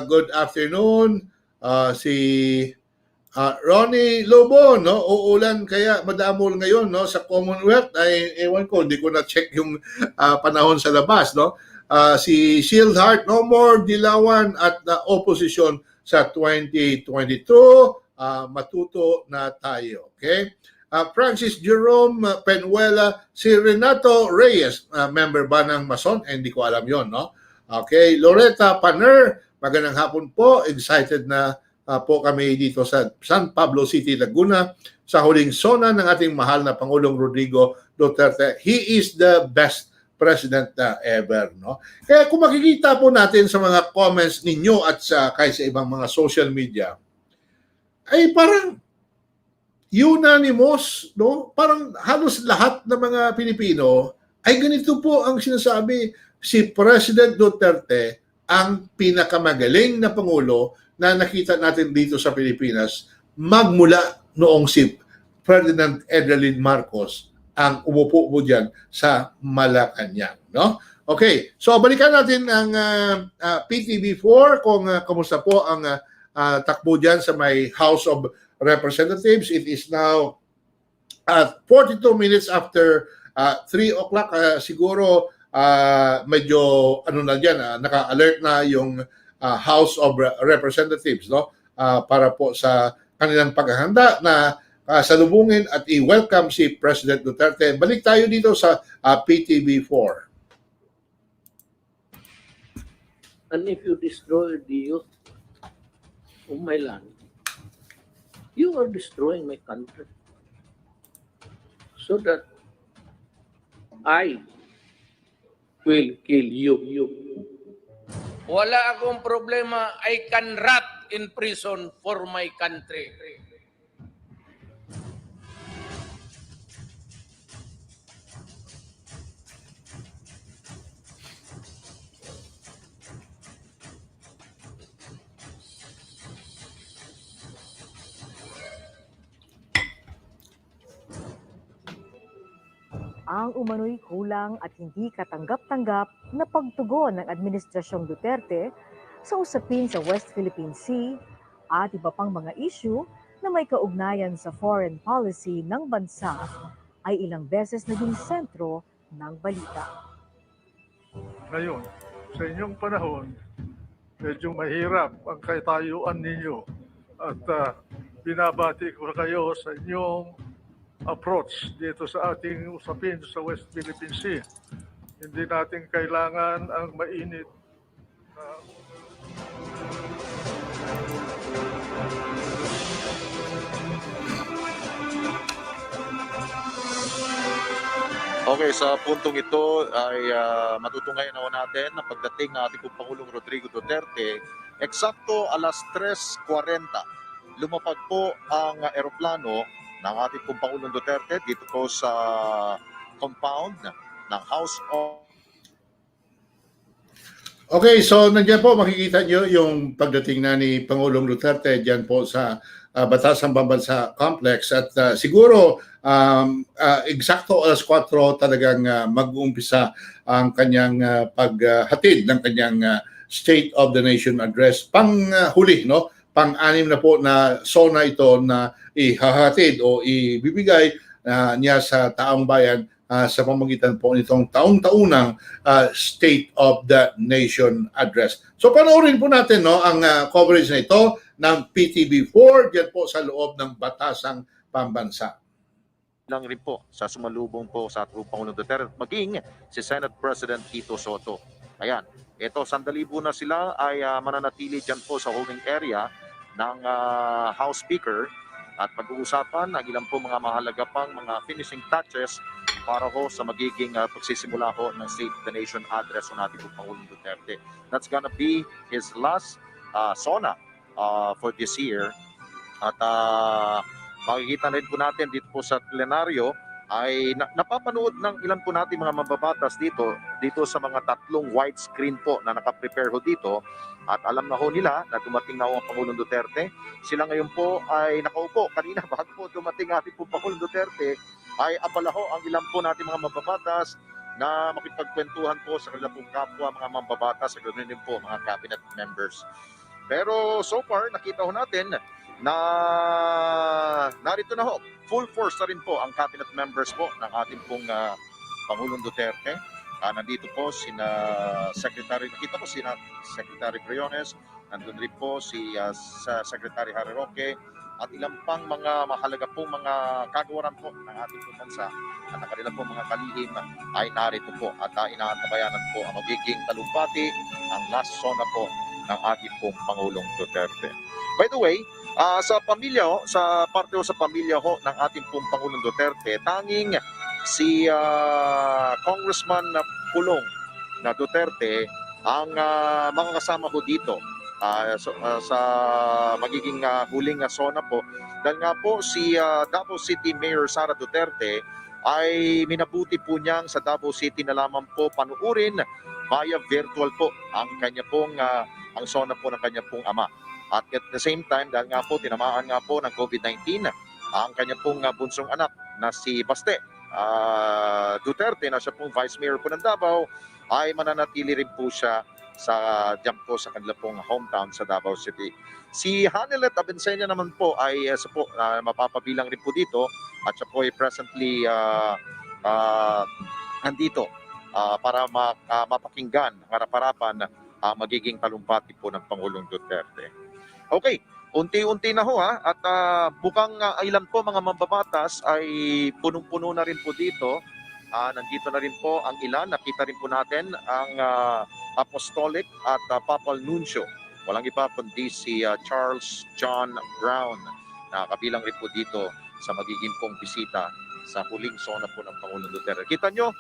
good afternoon. Si Ronnie Lobo, no? Uulan kaya madamol ngayon, no? Sa Commonwealth, ewan ko, hindi ko na-check yung panahon sa labas, no? Si Shieldheart, no more dilawan at opposition sa 2022. Matuto na tayo. Okay? Francis Jerome Penuela, si Renato Reyes, member ba ng Mason? Hindi ko alam yon, no? Okay, Loretta Paner, magandang hapon po. Excited na po kami dito sa San Pablo City, Laguna sa huling SONA ng ating mahal na Pangulong Rodrigo Duterte. He is the best president ever, no? Kaya kung makikita po natin sa mga comments ninyo at kahit sa ibang mga social media, parang unanimous, no? Parang halos lahat ng mga Pilipino ay ganito po ang sinasabi, si President Duterte ang pinakamagaling na Pangulo na nakita natin dito sa Pilipinas magmula noong si Ferdinand Edelin Marcos ang umupo po dyan sa Malacanang, no? Okay, so balikan natin ang PTV4 kung kamusta po ang takbo dyan sa may House of Representatives. It is now 42 minutes after 3 o'clock. Siguro medyo na dyan, naka-alert na yung House of Representatives, no? Para po sa kanilang paghahanda na salubungin at i-welcome si President Duterte. Balik tayo dito sa PTV4. And if you destroy the youth of my land, you are destroying my country. So that I will kill you. Wala akong problema. I can rot in prison for my country. ang umano'y kulang at hindi katanggap-tanggap na pagtugon ng Administrasyong Duterte sa usapin sa West Philippine Sea at iba pang mga issue na may kaugnayan sa foreign policy ng bansa ay ilang beses naging sentro ng balita. Ngayon, sa inyong panahon, medyo mahirap ang katayuan ninyo at binabati ko kayo sa inyong approach dito sa ating usapin sa West Philippine Sea. Hindi natin kailangan ang mainit na Okay, sa puntong ito ay matutunghayan na natin na pagdating ng ating Pangulong Rodrigo Duterte, eksakto alas 3:40, lumapag po ang eroplano ng ating Pangulong Duterte dito po sa compound ng House of... Okay, so nandiyan po makikita nyo yung pagdating na ni Pangulong Duterte dyan po sa Batasang Pambansa Complex at siguro eksakto alas 4 talagang mag-uumpisa ang kanyang paghatid ng kanyang State of the Nation Address. Panghuli, no? Pang-anim na po na SONA ito na ihahatid o ibibigay niya sa taong bayan sa pamamagitan po nitong taung-taunang State of the Nation Address. So panoorin po natin, no, ang coverage na ito ng PTV4 diyan po sa loob ng Batasang Pambansa. Lang rin po sa sumalubong po sa ating Pangulong Duterte maging si Senate President Tito Soto. Ayan, ito sandali po na sila ay mananatili dyan po sa holding area ng House Speaker at pag-uusapan ang ilang po mga mahalaga pang mga finishing touches para ho sa magiging pagsisimula ho ng State of the Nation Address ng ating Pangulong Duterte. That's gonna be his last SONA for this year. At makikita rin po natin dito po sa plenaryo ay napapanood ng ilan po natin mga mababatas dito sa mga tatlong widescreen po na nakaprepare ho dito at alam na ho nila na dumating na ho ang Pangulong Duterte. Sila ngayon po ay nakaupo kanina bago po dumating ating po Pangulong Duterte ay abala ho ang ilan po natin mga mababatas na makipagkwentuhan po sa kanila pong kapwa mga mababatas at ganoon din po mga cabinet members. Pero so far nakita ho natin na narito na ho, full force na rin po ang cabinet members po ng ating pong Pangulong Duterte. Nandito po sina Secretary, nakita ko sina Secretary Briones, nandun rin po si Secretary Harry Roque at ilang pang mga mahalaga pong mga kagawaran po ng ating pong bansa at ang kanilang pong mga kalihim ay narito po at inaantabayanan po ang magiging talumpati ang last SONA po ng ating pong Pangulong Duterte. By the way, sa pamilya ho, sa parte ho sa pamilya ho ng ating pong Pangulong Duterte, tanging si Congressman Pulong na Duterte ang mga kasama ho dito sa magiging huling SONA po. Dahil nga po si Davao City Mayor Sara Duterte ay minabuti po niyang sa Davao City na lamang po panuurin via virtual po ang kanya pong ang SONA po ng kanya pong ama. At at the same time, dahil nga po tinamaan nga po ng COVID-19 ang kanya pong bunsong anak na si Baste Duterte na siya pong Vice Mayor po ng Davao ay mananatili rin po siya diyan po sa kanila pong hometown sa Davao City. Si Hanelet Abencena naman po ay mapapabilang rin po dito at siya po ay presently nandito para mapakinggan ang harap-harapan magiging talumpati po ng Pangulong Duterte. Okay, unti-unti na ho at bukang ilan po mga mambabatas ay punong-puno na rin po dito. Nandito na rin po ang ilan, nakita rin po natin ang Apostolic at Papal Nuncio. Walang iba kundi si Charles John Brown na kabilang rin po dito sa magiging pong bisita sa huling SONA po ng Pangulong Duterte. Kita nyo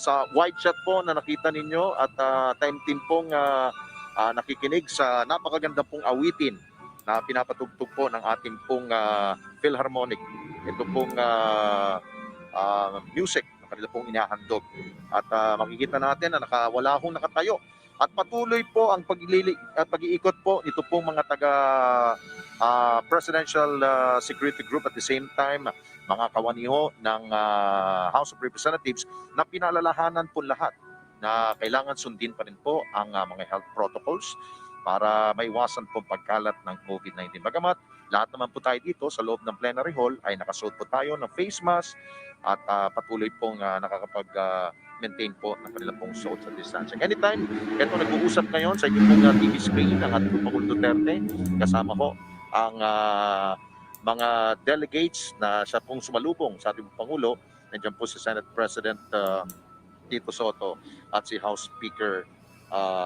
sa wide shot po na nakita ninyo at time team pong nakikinig sa napakaganda pong awitin na pinapatugtog po ng ating pong Philharmonic. Ito pong music na kanila pong inahandog. At makikita natin na wala hong nakatayo. At patuloy po ang pag-iikot po nito pong mga taga Presidential Security Group at the same time mga kawaniho ng House of Representatives na pinalalahanan po lahat na kailangan sundin pa rin po ang mga health protocols para maiwasan po pagkalat ng COVID-19. Bagamat lahat naman po tayo dito sa loob ng plenary hall ay nakasuot po tayo ng face mask at patuloy pong nakakapag-maintain po ng kanilang pong social distancing. Anytime, ito nag-uusap ngayon sa inyong pong TV screen ang ating Pangulong Duterte. Kasama ko ang mga delegates na siya pong sumalubong sa ating Pangulo. Nandiyan po si Senate President Tito Soto at si House Speaker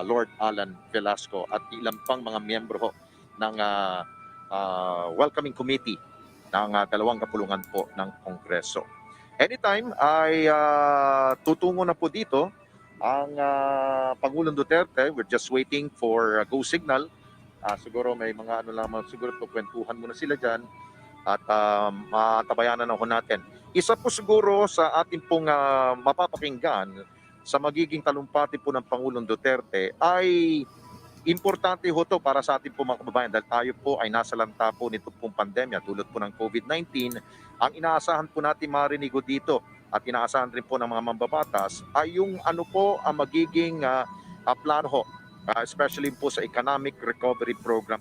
Lord Alan Velasco at ilang pang mga miyembro ng welcoming committee ng dalawang kapulungan po ng Kongreso. Anytime ay tutungo na po dito ang Pangulong Duterte. We're just waiting for go signal. Siguro may mga ano lamang, siguro kwentuhan muna sila dyan at matabayanan ako natin. Isa po siguro sa ating pong mapapakinggan sa magiging talumpati po ng Pangulong Duterte ay importante ho to para sa ating po mga kababayan dahil tayo po ay nasa lanta po nito pong pandemya tulad po ng COVID-19. Ang inaasahan po natin marinig dito at inaasahan rin po ng mga mambabatas ay yung ano po ang magiging plano ho, especially po sa economic recovery program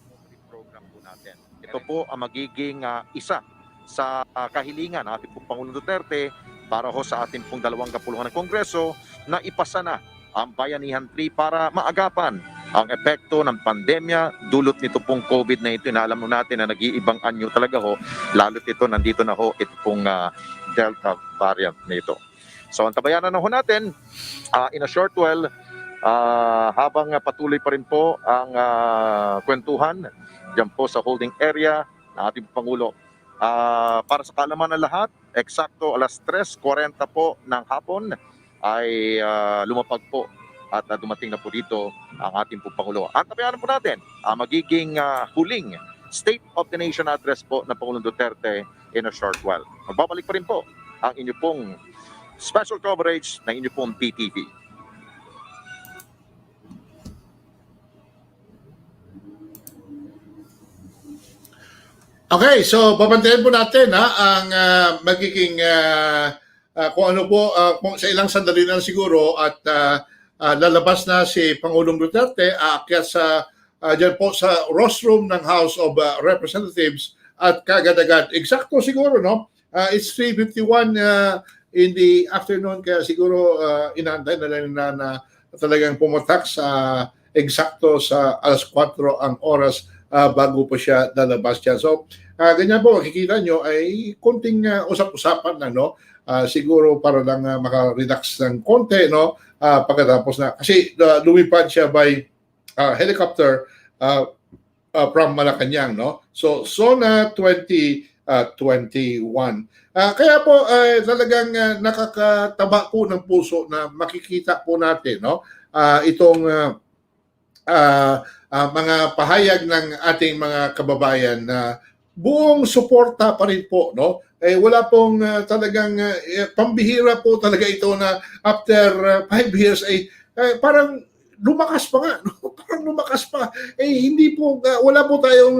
po natin. Ito po ang magiging isa sa kahilingan ng ating pong Pangulong Duterte para ho sa ating pong dalawang kapulungan ng Kongreso na ipasa na ang Bayanihan 3 para maagapan ang epekto ng pandemya dulot nito pong COVID-19 na alam mo natin na nag-iibang anyo talaga ho, lalo't ito nandito na ho ito pong Delta variant nito. So antabayanan na ho natin in a short while habang patuloy pa rin po ang kwentuhan dyan po sa holding area ng ating Pangulo. Para sa kaalaman ng lahat, eksakto alas 3:40 po ng hapon ay lumapag po at dumating na po dito ang ating po Pangulo. At tabayanan po natin ang magiging huling State of the Nation address po ng Pangulong Duterte in a short while. Magbabalik pa rin po ang inyo pong special coverage ng inyo pong PTV. Okay, so babantayan po natin ang magiging kung ano po, kung sa ilang sandali na siguro at lalabas na si Pangulong Duterte, aakyat sa dyan po sa rostrum ng House of Representatives at kagad-agad. Eksakto siguro, no? It's 3:51 in the afternoon, kaya siguro inaantay na lang na talagang pumatak sa eksakto sa alas 4 ang oras bago po siya lalabas dyan. So, ganyan po, makikita nyo ay konting usap-usapan na, no? Siguro para lang maka-relax ng konti, no? Pagkatapos na. Kasi lumipad siya by helicopter from Malacanang, no? So, SONA 2021. Kaya po, talagang nakakataba po ng puso na makikita po natin, no? Itong mga pahayag ng ating mga kababayan na buong suporta pa rin po, no? Wala pong talagang pambihira po talaga ito na after 5 years ay parang lumakas pa nga, no? Parang lumakas pa. Hindi po, wala po tayong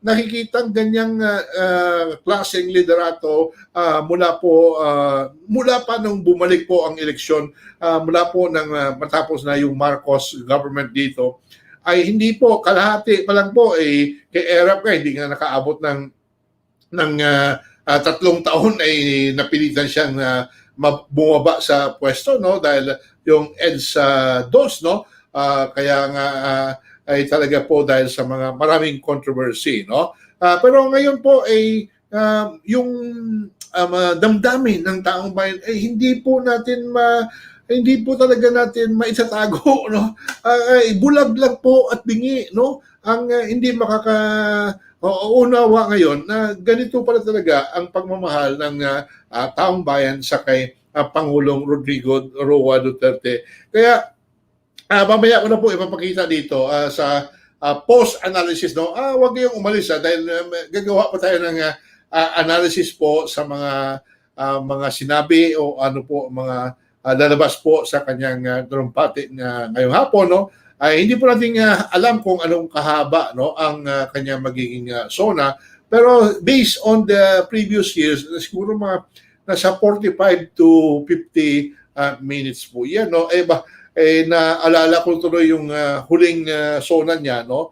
nakikitang ganyang klaseng liderato mula pa nung bumalik po ang eleksyon, mula po nang matapos na yung Marcos government dito, ay hindi po, kalahati pa lang po, kay Erap ka, hindi nga nakaabot ng 3 taon ay napilitan siyang bumaba sa pwesto, no? Dahil yung EDSA 2, no? Kaya nga ay talaga po dahil sa mga maraming controversy, no? Pero ngayon po ay yung damdamin ng taong bayan ay hindi po talaga natin maitatago, no? Bulag lang po at bingi, no? Ang hindi makakaunawa ngayon na ganito pala talaga ang pagmamahal ng taong bayan sa kay Pangulong Rodrigo Roa Duterte. Kaya mamaya ko na po ipapakita dito sa post-analysis, no? Huwag kayong umalis dahil gagawa pa tayo ng analysis po sa mga sinabi o ano po mga lalabas po sa kanyang talumpati ngayong hapon, no? Ay hindi po natin alam kung anong kahaba, no, ang kanyang magiging SONA, Pero based on the previous years, siguro mga nasa 45 to 50 minutes po yan, no? Naalala ko tuloy yung huling SONA niya, no?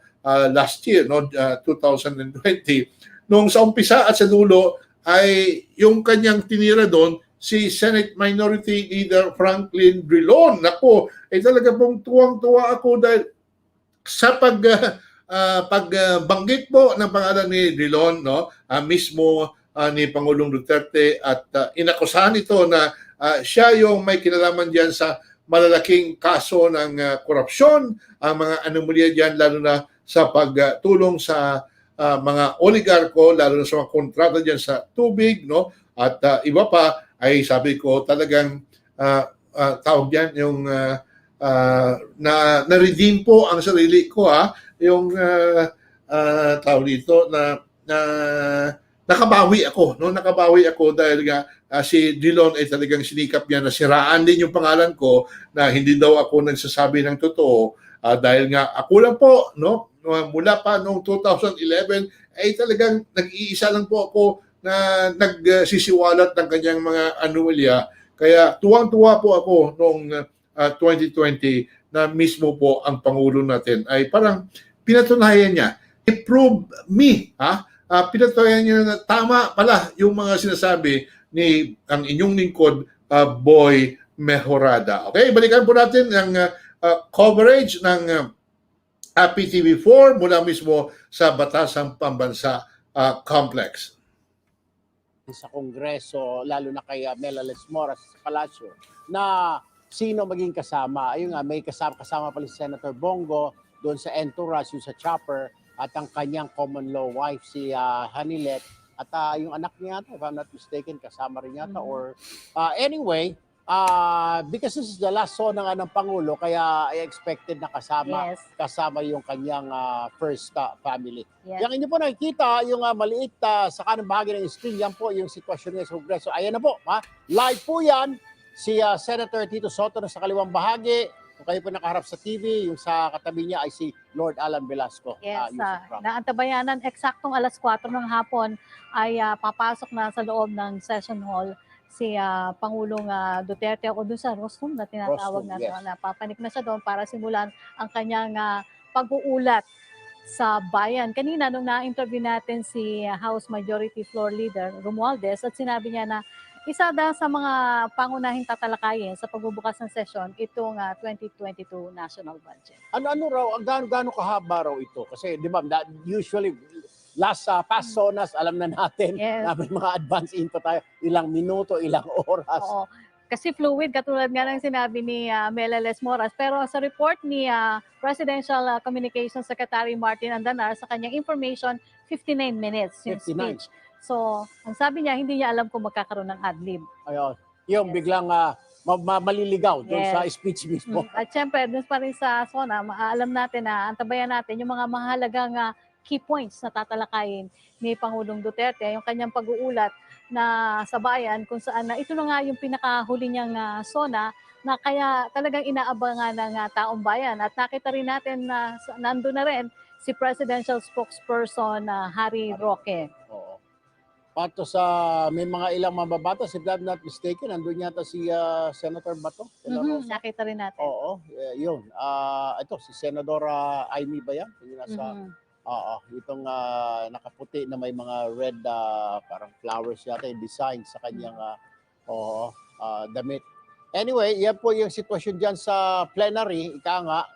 Last year, no? 2020. Nung sa umpisa at sa dulo ay yung kanyang tinira doon si Senate Minority Leader Franklin Drilon. Ako, talaga pong tuwang-tuwa ako dahil sa pagbanggit po ng pangalan ni Drilon, no, mismo ni Pangulong Duterte at inakusahan ito na siya yung may kinalaman diyan sa malalaking kaso ng korupsyon, ang mga anomalya diyan lalo na sa pagtulong sa mga oligarko, lalo na sa mga kontrata diyan sa tubig, no, at iba pa ay sabi ko talagang tawag diyan yung na-redeem po ang sarili ko yung tawag dito na nakabawi ako, no? Nakabawi ako dahil nga si Dillon ay talagang sinikap niya na siraan din yung pangalan ko na hindi daw ako nagsasabi ng totoo dahil nga ako lang po, no? Mula pa noong 2011 ay talagang nag-iisa lang po ako na nagsisiwalat ng kanyang mga anomalya. Kaya tuwang-tuwa po ako noong 2020 na mismo po ang Pangulo natin ay parang pinatunayan niya, i-prove me, pinatunayan niya na tama pala yung mga sinasabi ni ang inyong lingkod, Boy Mejorada. Okay, balikan po natin ang coverage ng PTV4 mula mismo sa Batasang Pambansa Complex. Sa Kongreso, lalo na kay Melales Moras sa Palasyo, na sino maging kasama. Ayun nga, may kasama pala si Senator Bongo doon sa entourage, yung sa chopper, at ang kanyang common law wife, si Hanilet, at yung anak niya, if I'm not mistaken, kasama rin yata. Or anyway, because this is the last SONA nga ng Pangulo, kaya I expected na kasama yung kanyang first family. Yes. Yang inyo po nakikita, yung maliit sa kanang bahagi ng screen, yan po yung sitwasyon ngayon sa Kongreso. Ayan na po, live po yan. Si Senator Tito Soto na sa kaliwang bahagi. Kung kayo po nakaharap sa TV, yung sa katabi niya ay si Lord Alan Velasco. Yes, naantabayanan, eksaktong alas 4 ng hapon ay papasok na sa loob ng session hall si Pangulong Duterte o doon sa rostrum na tinatawag na napapanik na siya doon para simulan ang kanyang pag-uulat sa bayan. Kanina nung na-interview natin si House Majority Floor Leader Romualdez at sinabi niya na isa daw sa mga pangunahing tatalakayin sa pagbubukas ng sesyon itong 2022 national budget. Ano raw, gaano kahaba raw ito? Kasi di ba, usually past SONAs, alam na natin na may mga advance info tayo, ilang minuto, ilang oras. Oo. Kasi fluid, katulad nga ng sinabi ni Melales Moras. Pero sa report ni Presidential Communications Secretary Martin Andanar sa kanyang information, 59 minutes yung speech. So, ang sabi niya, hindi niya alam kung magkakaroon ng ad-lib. Ayun. Yung biglang maliligaw doon sa speech mismo. At syempre, doon pa rin sa SONA, alam natin na antabayan natin yung mga mahalagang key points na tatalakayin ni Pangulong Duterte, yung kanyang pag-uulat na sa bayan kung saan na ito na nga yung pinakahuli niyang SONA na kaya talagang inaabangan ng taong bayan. At nakita rin natin na nandun na rin si Presidential Spokesperson Harry Roque. Oo. Pato sa may mga ilang mababatas, if I'm not mistaken, nandun yata si Senator Bato. Nakita rin natin. Oo, yun. Ito, si Senadora Amy ba yan? Yung nasa, itong nakaputi na may mga red parang flowers yata yung design sa kanyang damit. Anyway, yan po yung sitwasyon dyan sa plenary. Ika nga,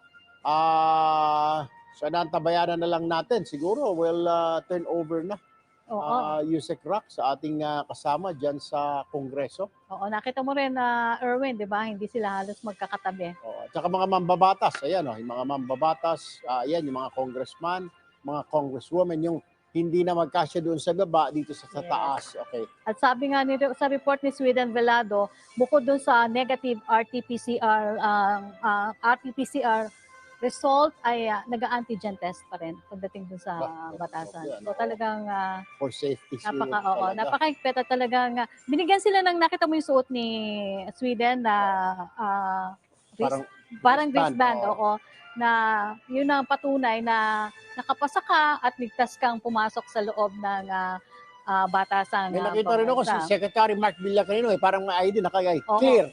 so nantabayanan na lang natin. Siguro we'll turn over na. Yusek Rock sa ating kasama dyan sa Kongreso. Oo, nakita mo rin na Erwin, di ba? Hindi sila halos magkakatabi. At saka mga mambabatas, ayan yung mga mambabatas, ayan yung mga congressman, mga congresswomen, yung hindi na magkasya doon sa baba, dito sa taas. Okay. At sabi nga sa report ni Sweden Velado, bukod doon sa negative RT-PCR result ay nag-antigen test pa rin pagdating dun sa batasan. So talagang for safety napaka-higpit at talagang binigyan sila ng nakita mo yung suot ni Sweden na parang wristband. na yun ang patunay na nakapasa ka at ligtas kang pumasok sa loob ng batasang May nakita rin ako si pambansa. Secretary Mark Villacanino para may ID nakagay. Oo. Clear.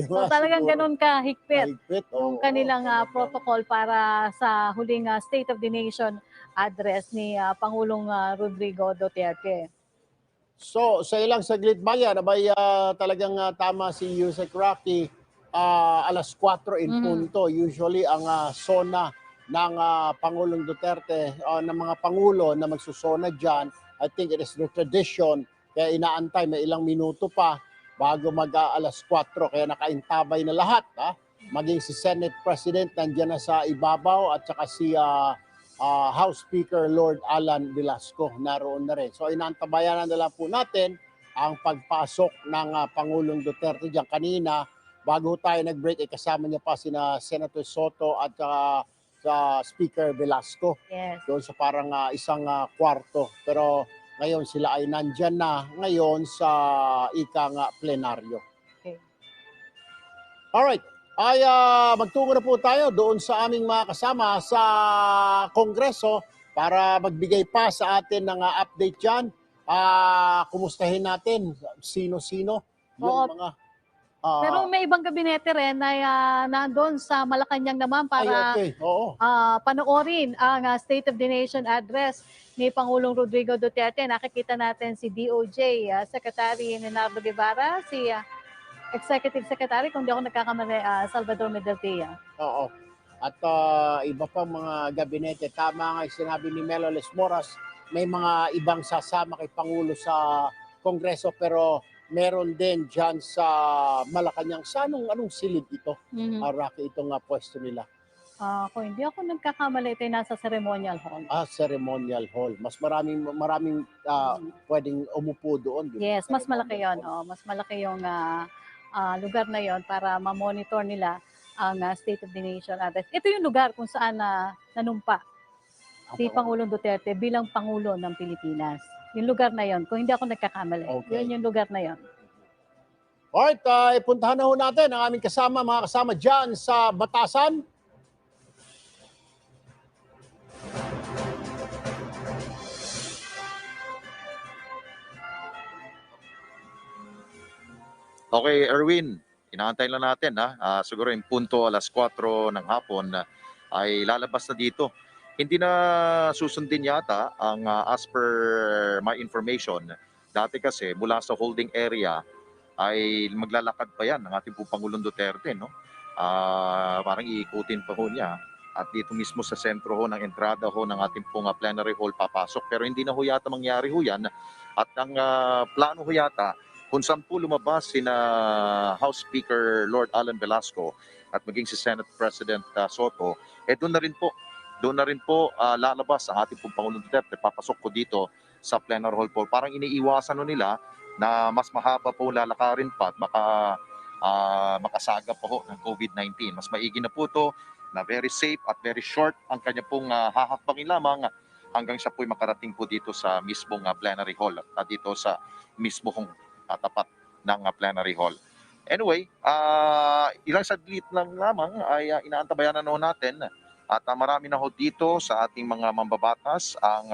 So talagang ganun ka higpit yung Oo, kanilang protocol para sa huling State of the Nation address ni Pangulong Rodrigo Duterte. So, sa ilang saglit Maya, nabay talagang tama si Yusek Rocky, alas 4 in punto. Usually, ang SONA ng Pangulong Duterte, ng mga Pangulo na magsusona dyan, I think it is the tradition, kaya inaantay, may ilang minuto pa bago mag-alas 4, kaya nakaintabay na lahat. Maging si Senate President nandiyan na sa ibabaw at saka si House Speaker Lord Alan Velasco naroon na rin. So inaantabayanan na lang po natin ang pagpasok ng Pangulong Duterte diyan kanina. Bago tayo nag-break, kasama niya pa sina Senator Soto at sa Speaker Velasco. Yes. Doon sa parang isang kwarto. Pero ngayon sila ay nandyan na ngayon sa ikang plenaryo. Okay. Alright. Ay magtungo na po tayo doon sa aming mga kasama sa Kongreso para magbigay pa sa atin ng update dyan. Kumustahin natin sino-sino yung mga... Pero may ibang gabinete rin na nandun sa Malacanang naman para panoorin ang State of the Nation address ni Pangulong Rodrigo Duterte. Nakikita natin si DOJ Secretary Leonardo Guevara, si Executive Secretary, kung di ako nagkakamali, Salvador Medaltea. Oo. At iba pang mga gabinete. Tama nga sinabi ni Melo Lesmoras, may mga ibang sasama kay Pangulo sa Kongreso pero meron din dyan sa Malacanang. Sa anong silid ito? Rocky, itong pwesto nila. Kung hindi ako nagkakamali, ito nasa ceremonial hall. Ceremonial hall. Mas maraming pwedeng umupo doon. Yes, mas malaki yon. Mas malaki yung lugar na yon para ma-monitor nila ang State of the Nation address. Ito yung lugar kung saan nanumpa si Pangulong Duterte bilang Pangulo ng Pilipinas. Yung lugar na yon, kung hindi ako nagkakamali. Okay. Yun yung lugar na yon. Alright, ipuntahan na ho natin ang aming mga kasama dyan sa Batasan. Okay, Erwin, inaantay lang natin siguro yung punto alas 4 ng hapon ay lalabas na dito. Hindi na susundin yata ang as per my information. Dati kasi mula sa holding area ay maglalakad pa yan ng ating po Pangulong Duterte, no? Parang iikutin pa ho niya. At dito mismo sa sentro ho ng entrada ho ng ating pong plenary hall papasok. Pero hindi na ho yata mangyari ho yan. At ang plano ho yata kung saan po lumabas sina House Speaker Lord Alan Velasco at maging si Senate President Soto, doon na rin po lalabas ang ating pong Pangulong Duterte. Papasok ko dito sa plenary hall po. Parang iniiwasan nila na mas mahaba po lalakarin pa at baka makasaga pa ho ng COVID-19. Mas maigi na po to na very safe at very short ang kanya pong hahakbangin lamang hanggang siya po'y makarating po dito sa mismong plenary hall at dito sa mismong tapat ng plenary hall. Anyway, ilang saglit lang lamang ay inaantabayan na natin at marami na ho dito sa ating mga mambabatas ang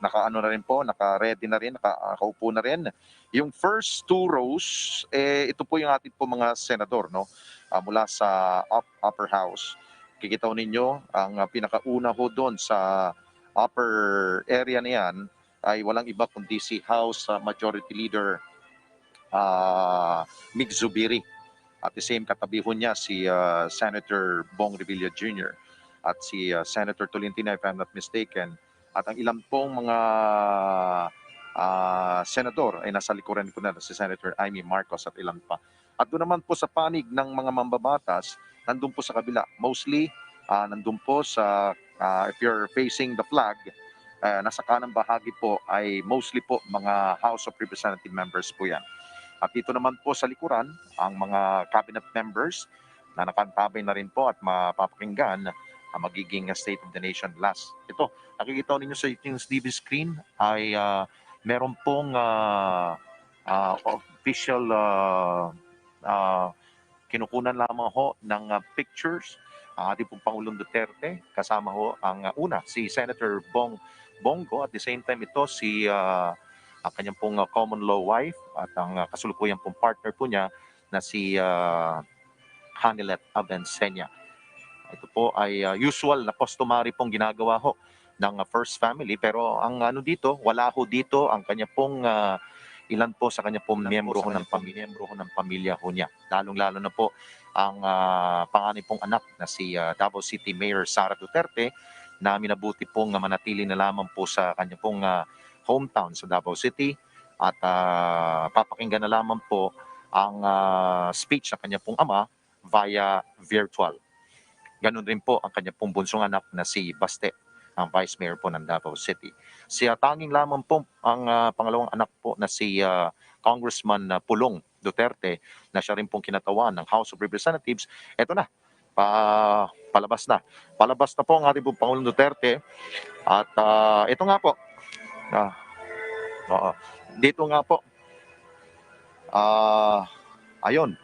naka-ready na rin, nakaupo na rin. Yung first two rows, ito po yung ating po mga senador, no? Mula sa upper house. Kikita ninyo, ang pinakauna ho doon sa upper area na yan ay walang iba kundi si House Majority Leader Mig Zubiri. At the same katabi ho niya si Senator Bong Revilla Jr. at si Senator Tolentino, if I'm not mistaken. At ang ilang pong mga senador ay nasa likuran ko na si Senator Amy Marcos at ilan pa. At doon naman po sa panig ng mga mambabatas, nandun po sa kabila. Mostly, nandun po sa, if you're facing the flag, nasa kanang bahagi po ay mostly po mga House of Representative members po yan. At dito naman po sa likuran, ang mga cabinet members na nakantabay na rin po at mapapakinggan ang magiging State of the Nation last. Ito, nakikita ninyo sa yung TV screen ay meron pong official kinukunan lamang ho ng pictures ang ating pong Pangulong Duterte, kasama ho ang una, si Senator Bongo, at the same time ito si ang kanyang pong common law wife at ang kasalukuyan pong partner po niya na si Hanilet Abencena. Ito po ay usual na customary pong ginagawa ho ng first family, pero ang ano dito, wala ho dito ang kanya pong ilan po sa kanya pong miyembro ho ng pamilya ho niya. Lalong-lalo na po ang panganay pong anak na si Davao City Mayor Sara Duterte na minabuti pong manatili na lamang po sa kanya pong hometown sa Davao City at papakinggan na lamang po ang speech ng kanya pong ama via virtual. Ganon rin po ang kanya pong bunsong anak na si Baste, ang Vice Mayor po ng Davao City. Siya tanging lamang po ang pangalawang anak po na si Congressman Pulong Duterte na siya rin pong kinatawan ng House of Representatives. Ito na, palabas na. Palabas na po ang ating pong Pangulong Duterte at ito nga po. Dito nga po. Ayun.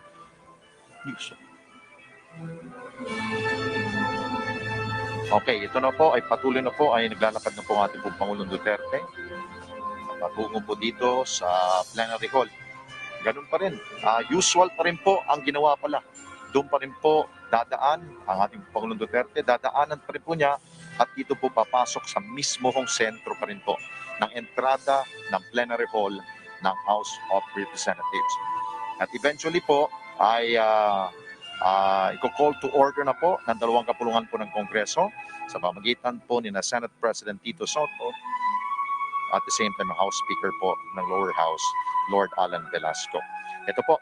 Okay, ito na po ay patuloy na po ay naglalakad na po ang ating pong Pangulong Duterte. Patungo po dito sa plenary hall. Ganun pa rin. Usual pa rin po ang ginawa pala. Doon pa rin po dadaan ang ating Pangulong Duterte. Dadaanan pa rin po niya at dito po papasok sa mismo hong sentro pa rin po ng entrada ng plenary hall ng House of Representatives. At eventually po ay i-call to order na po ng dalawang kapulungan po ng Kongreso sa pamagitan po ni na Senate President Tito Soto at the same time House Speaker po ng Lower House, Lord Alan Velasco. Ito po,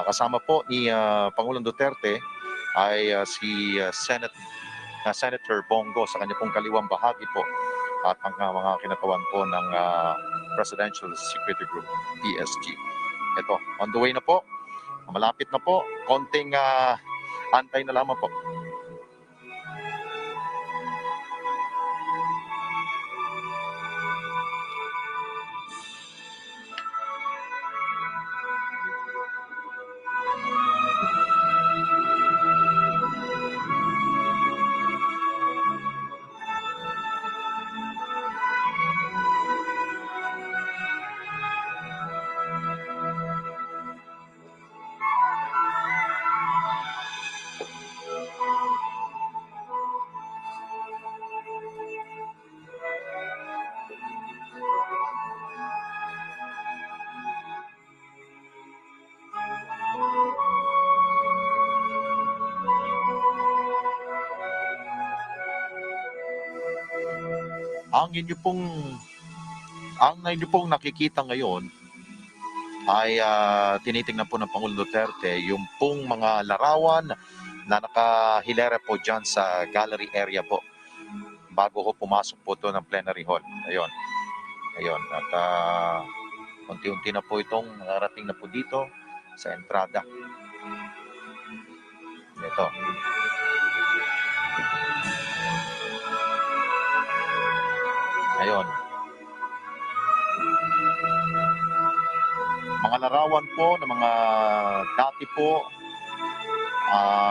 kasama po ni Pangulong Duterte ay si Senator Bongo sa kanya pong kaliwang bahagi po at ang mga kinatawan po ng Presidential Security Group, PSG. Ito, on the way na po. Malapit na po, konting antay na lamang po. Ang inyo pong nakikita ngayon ay tinitingnan po ng Pangulong Duterte yung pong mga larawan na nakahilera po dyan sa gallery area po bago ho pumasok po ito ng plenary hall. Ayun. At unti-unti na po itong nakarating na po dito sa entrada. Ito. Ayun. Mga larawan po ng mga dati po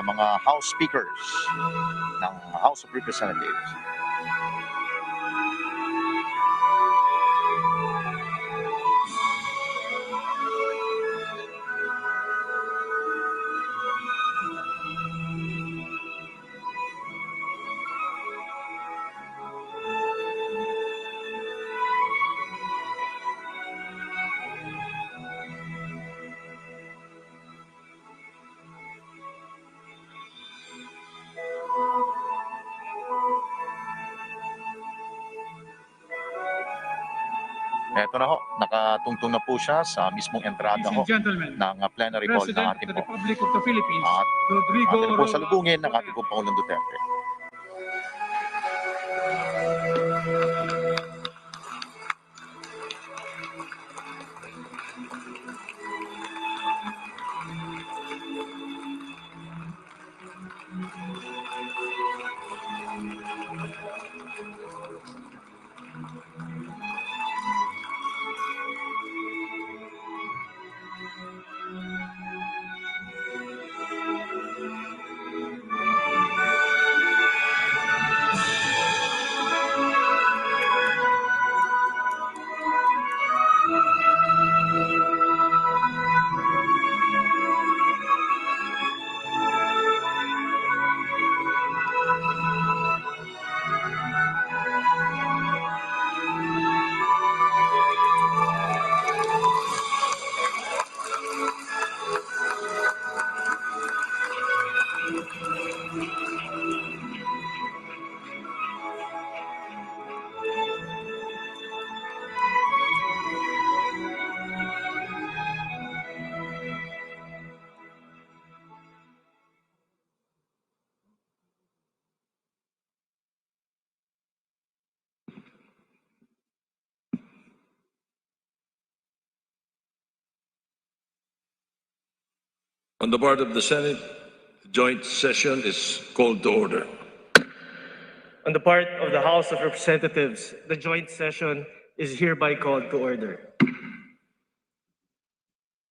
mga House Speakers ng House of Representatives. Eto na ho, nakatungtong na po siya sa mismong entrada ho ng plenary hall ng ating po. At atin po salubungin ng ating po Pangulong Duterte. On the part of the Senate, the joint session is called to order. On the part of the House of Representatives, the joint session is hereby called to order.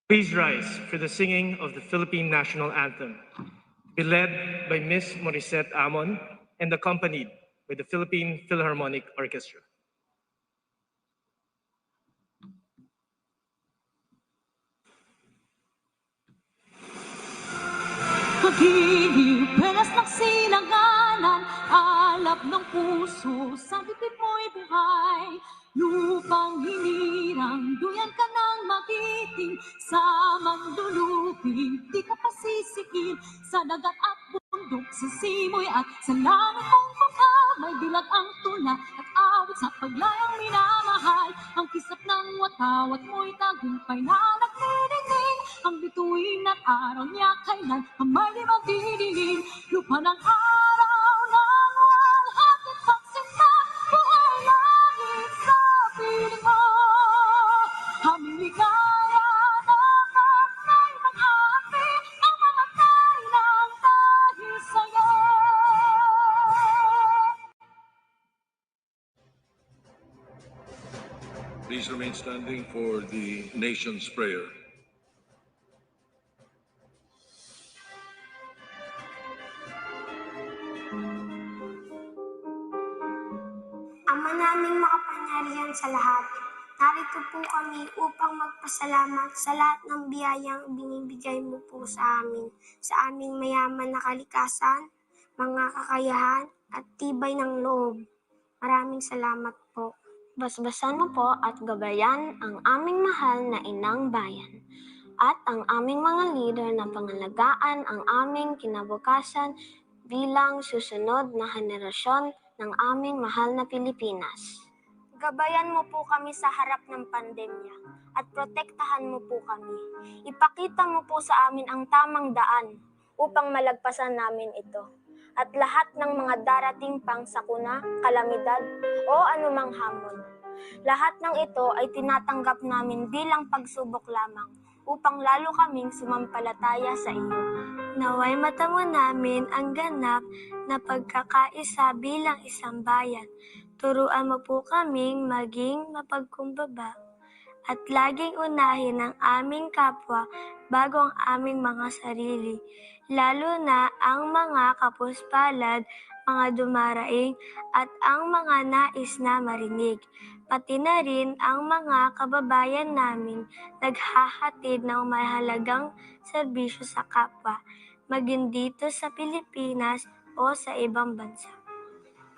Please rise for the singing of the Philippine National Anthem, to be led by Ms. Morissette Amon and accompanied by the Philippine Philharmonic Orchestra. Pag-ibig, penas ng sinangalan, alap ng puso, sa dibdib mo'y buhay. Lupang hinirang, duyan ka ng magiting, sa mandulupin, di ka pasisikin, sa dagat at bundok, sa simoy at sa langit mong baka, may dilag ang tula at awit sa paglayang minamahal. Ang kisap ng watawat mo'y tagumpay na nagdidingding, ang bituin at araw niya kailan kamay di magdidingin. Lupa ng araw ng walhati pagsinta, buhay langit sa piling mo. Aming ligaya na kapnay ng api, ang mamatay ng dahil sa'yo. Please remain standing for the nation's prayer. Ama naming makapangyarihan sa lahat, narito po kami upang magpasalamat sa lahat ng biyayang binibigay mo po sa aming mayaman na kalikasan, mga kakayahan at tibay ng loob. Maraming salamat po. Basbasan mo po at gabayan ang aming mahal na inang bayan at ang aming mga leader na pangalagaan ang aming kinabukasan bilang susunod na henerasyon ng aming mahal na Pilipinas. Gabayan mo po kami sa harap ng pandemya at protektahan mo po kami. Ipakita mo po sa amin ang tamang daan upang malagpasan namin ito at lahat ng mga darating pang sakuna, kalamidad o anumang hamon. Lahat ng ito ay tinatanggap namin bilang pagsubok lamang upang lalo kaming sumampalataya sa iyo. Naway matamo namin ang ganap na pagkakaisa bilang isang bayan. Turuan mo po kaming maging mapagkumbaba at laging unahin ang aming kapwa bago ang aming mga sarili, lalo na ang mga kapuspalad, mga dumaraing at ang mga nais na marinig, pati na rin ang mga kababayan namin naghahatid ng mahalagang serbisyo sa kapwa, maging dito sa Pilipinas o sa ibang bansa.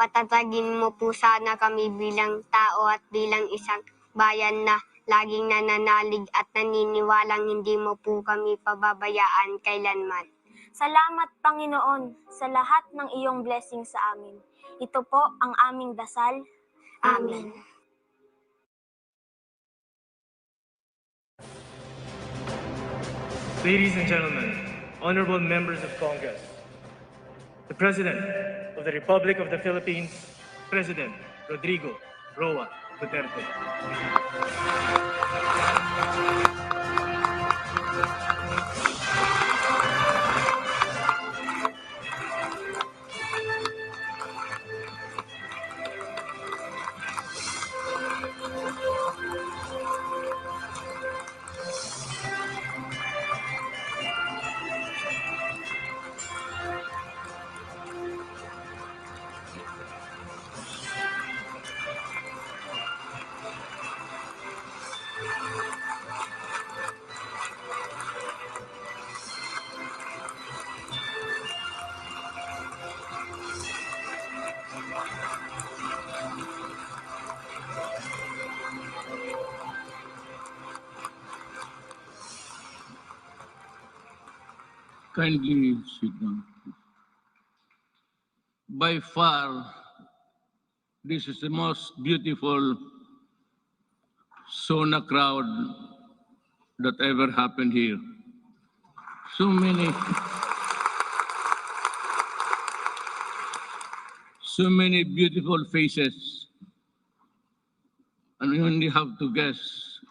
Patatagin mo po sana kami bilang tao at bilang isang bayan na laging nananalig at naniniwalang hindi mo po kami pababayaan kailanman. Salamat Panginoon sa lahat ng iyong blessing sa amin. Ito po ang aming dasal. Amen. Ladies and gentlemen, honorable members of Congress, the President of the Republic of the Philippines, President Rodrigo Roa Duterte. Kindly sit down. By far, this is the most beautiful SONA crowd that ever happened here. So many beautiful faces. And you only have to guess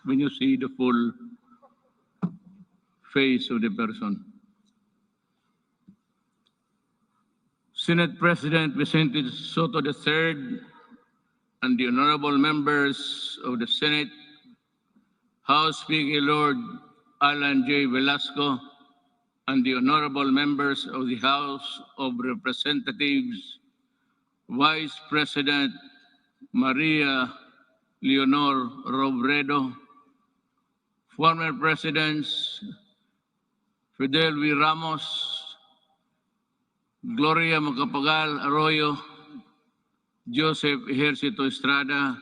when you see the full face of the person. Senate President Vicente Soto III and the honorable members of the Senate, House Speaker Lord Alan J. Velasco, and the honorable members of the House of Representatives, Vice President Maria Leonor Robredo, former Presidents Fidel V. Ramos, Gloria Macapagal Arroyo, Joseph Ejercito Estrada,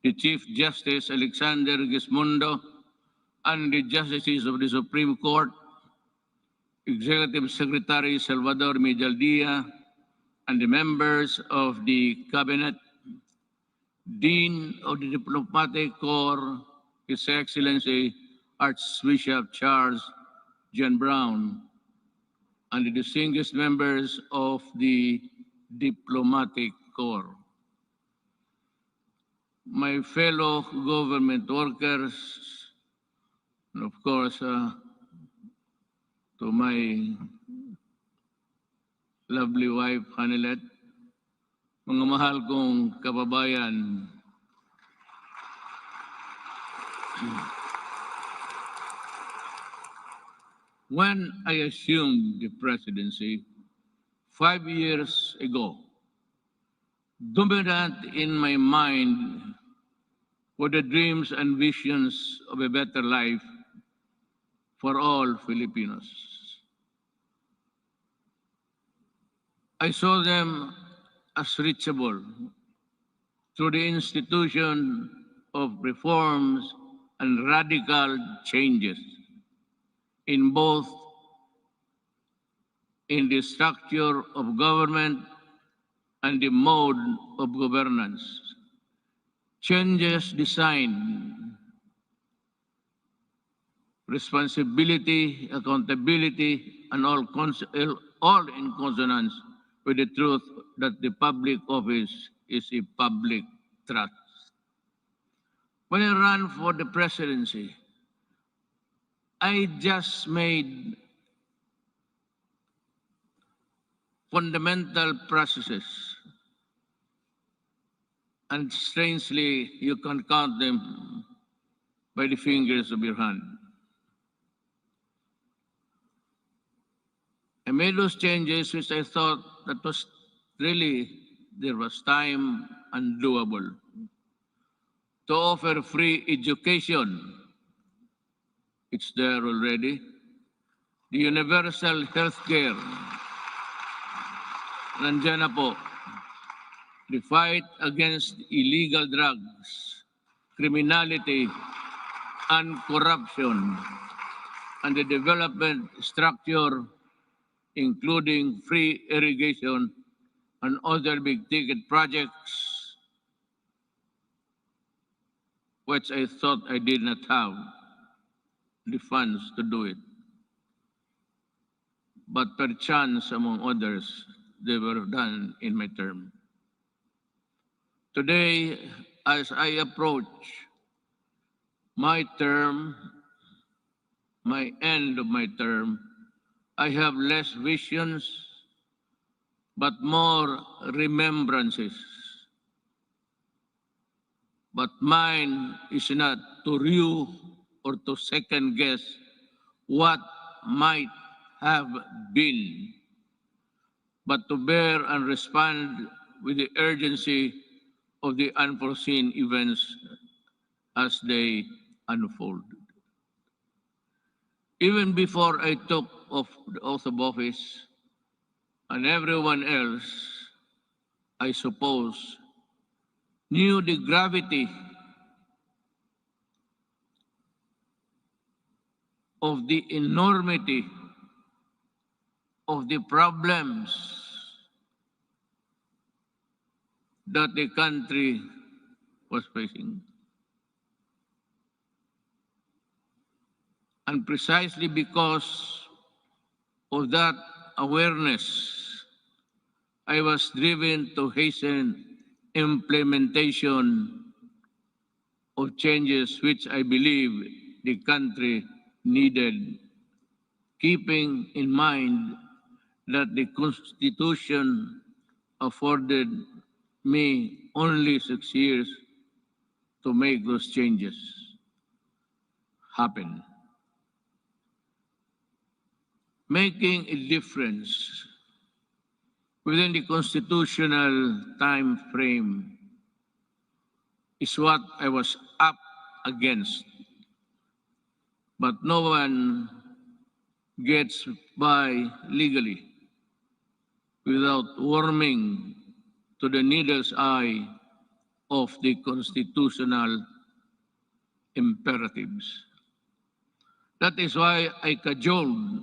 the Chief Justice Alexander Gismondo, and the Justices of the Supreme Court, Executive Secretary Salvador Medialdia, and the members of the Cabinet, Dean of the Diplomatic Corps, His Excellency Archbishop Charles John Brown, and the distinguished members of the Diplomatic Corps. My fellow government workers, and of course, to my lovely wife, Hanilet, mga mahal kong kababayan, when I assumed the presidency 5 years ago, dominant in my mind were the dreams and visions of a better life for all Filipinos. I saw them as reachable through the institution of reforms and radical changes in both in the structure of government and the mode of governance. Changes designed responsibility, accountability, and all in consonance with the truth that the public office is a public trust. When I ran for the presidency, I just made fundamental processes, and strangely, you can count them by the fingers of your hand. I made those changes which I thought that was really, there was time and doable. To offer free education, it's there already. The universal health care, nandiyan na po. The fight against illegal drugs, criminality, and corruption, and the development structure, including free irrigation and other big-ticket projects, which I thought I did not have the funds to do it. But perchance, among others, they were done in my term. Today, as I approach my term, my end of my term, I have less visions, but more remembrances. But mine is not to review or to second guess what might have been, but to bear and respond with the urgency of the unforeseen events as they unfold. Even before I took the oath of office, and everyone else, I suppose, knew the gravity of the enormity of the problems that the country was facing. And precisely because of that awareness, I was driven to hasten implementation of changes which I believe the country needed, keeping in mind that the Constitution afforded me only 6 years to make those changes happen. Making a difference within the constitutional time frame is what I was up against. But no one gets by legally without warming to the needle's eye of the constitutional imperatives. That is why I cajoled,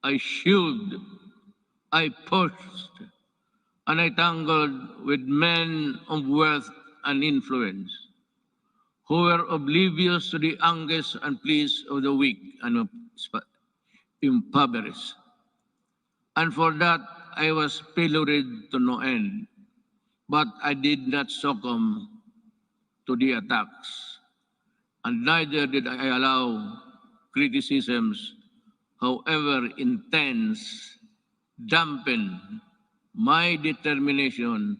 I shielded, I pushed, and I tangled with men of wealth and influence who were oblivious to the anguish and pleas of the weak and impoverished. And for that, I was pilloried to no end. But I did not succumb to the attacks, and neither did I allow criticisms, however intense, dampen my determination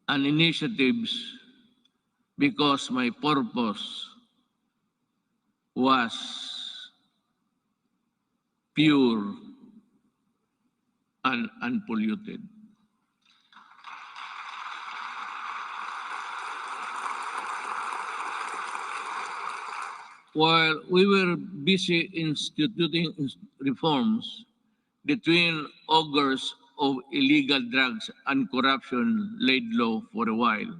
and initiatives, because my purpose was pure and unpolluted. While we were busy instituting reforms, the twin augurs of illegal drugs and corruption laid low for a while,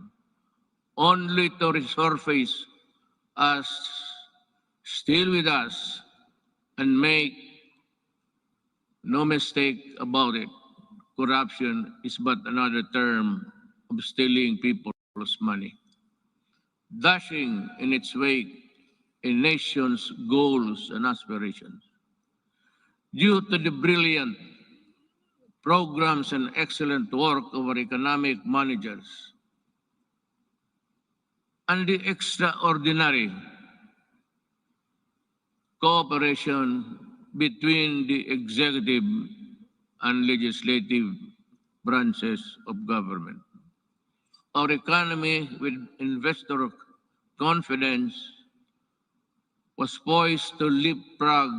only to resurface as still with us. And make no mistake about it, corruption is but another term of stealing people's money, dashing in its wake a nation's goals and aspirations. Due to the brilliant programs and excellent work of our economic managers and the extraordinary cooperation between the executive and legislative branches of government, our economy, with investor confidence, was poised to leapfrog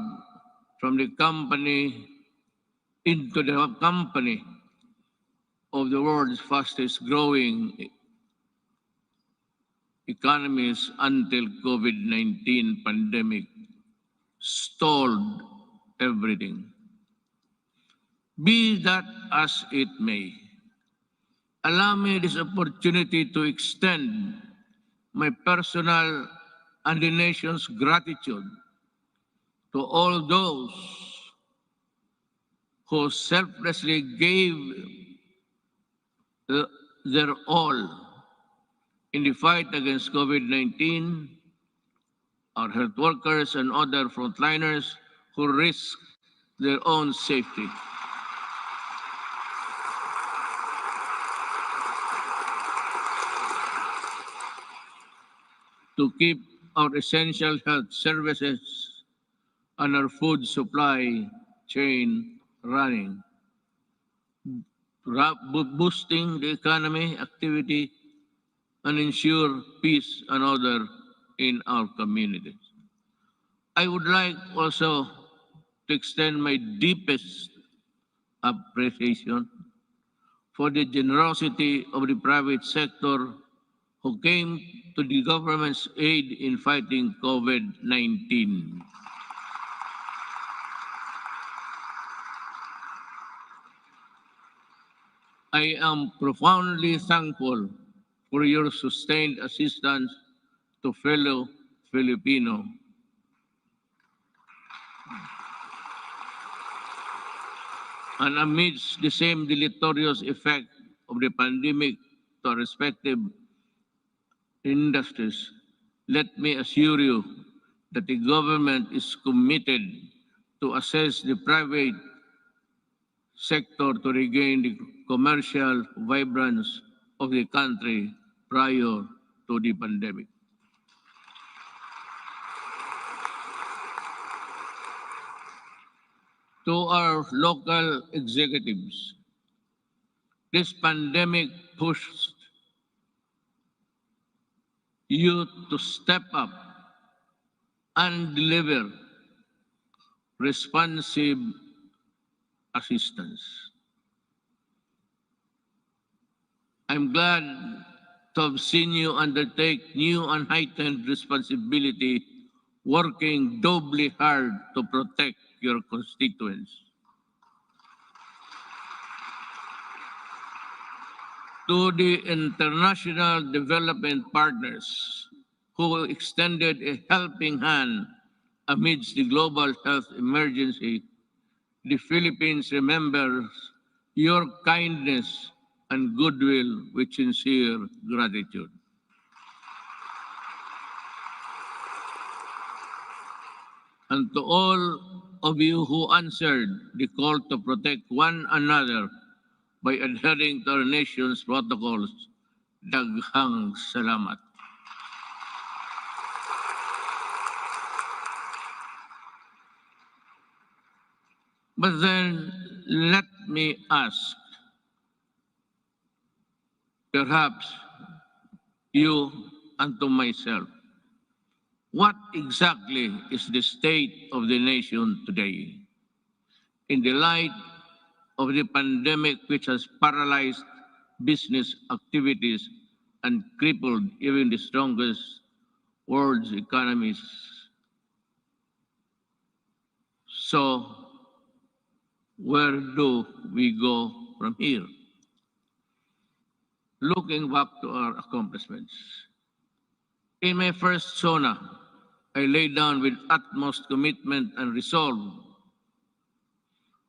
from the company into the company of the world's fastest growing economies until COVID-19 pandemic stalled everything. Be that as it may, allow me this opportunity to extend my personal and the nation's gratitude to all those who selflessly gave their all in the fight against COVID-19, our health workers and other frontliners who risk their own safety. To keep our essential health services and our food supply chain running, boosting the economy activity and ensure peace and order in our communities. I would like also to extend my deepest appreciation for the generosity of the private sector who came to the government's aid in fighting COVID-19. I am profoundly thankful for your sustained assistance to fellow Filipino. And amidst the same deleterious effect of the pandemic to our respective industries, let me assure you that the government is committed to assess the private sector to regain the commercial vibrance of the country prior to the pandemic. To our local executives, this pandemic pushed you to step up and deliver responsive assistance. I'm glad to have seen you undertake new and heightened responsibility, working doubly hard to protect your constituents. To the international development partners who extended a helping hand amidst the global health emergency, the Philippines remembers your kindness and goodwill with sincere gratitude. And to all of you who answered the call to protect one another by adhering to our nation's protocols, daghang salamat. But then let me ask, perhaps you and to myself, what exactly is the state of the nation today? In the light of the pandemic which has paralyzed business activities and crippled even the strongest world's economies. So, where do we go from here? Looking back to our accomplishments. In my first SONA, I laid down with utmost commitment and resolve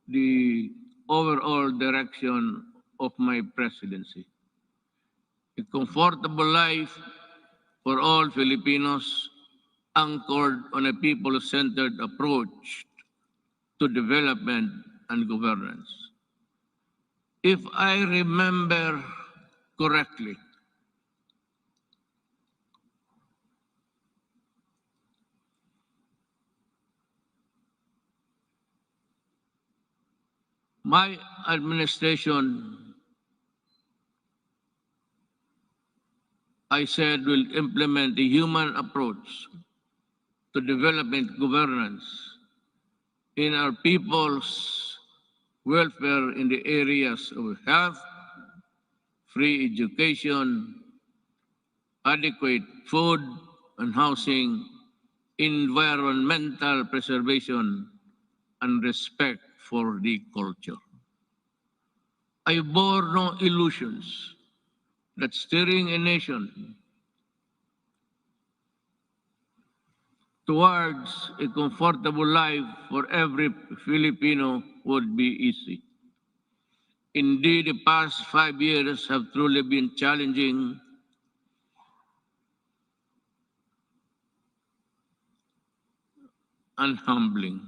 the overall direction of my presidency. A comfortable life for all Filipinos anchored on a people-centered approach to development and governance. If I remember correctly, my administration, I said, will implement a human approach to development governance in our people's welfare in the areas of health, free education, adequate food and housing, environmental preservation, and respect for the culture. I bore no illusions that steering a nation towards a comfortable life for every Filipino would be easy. Indeed, the past 5 years have truly been challenging and humbling.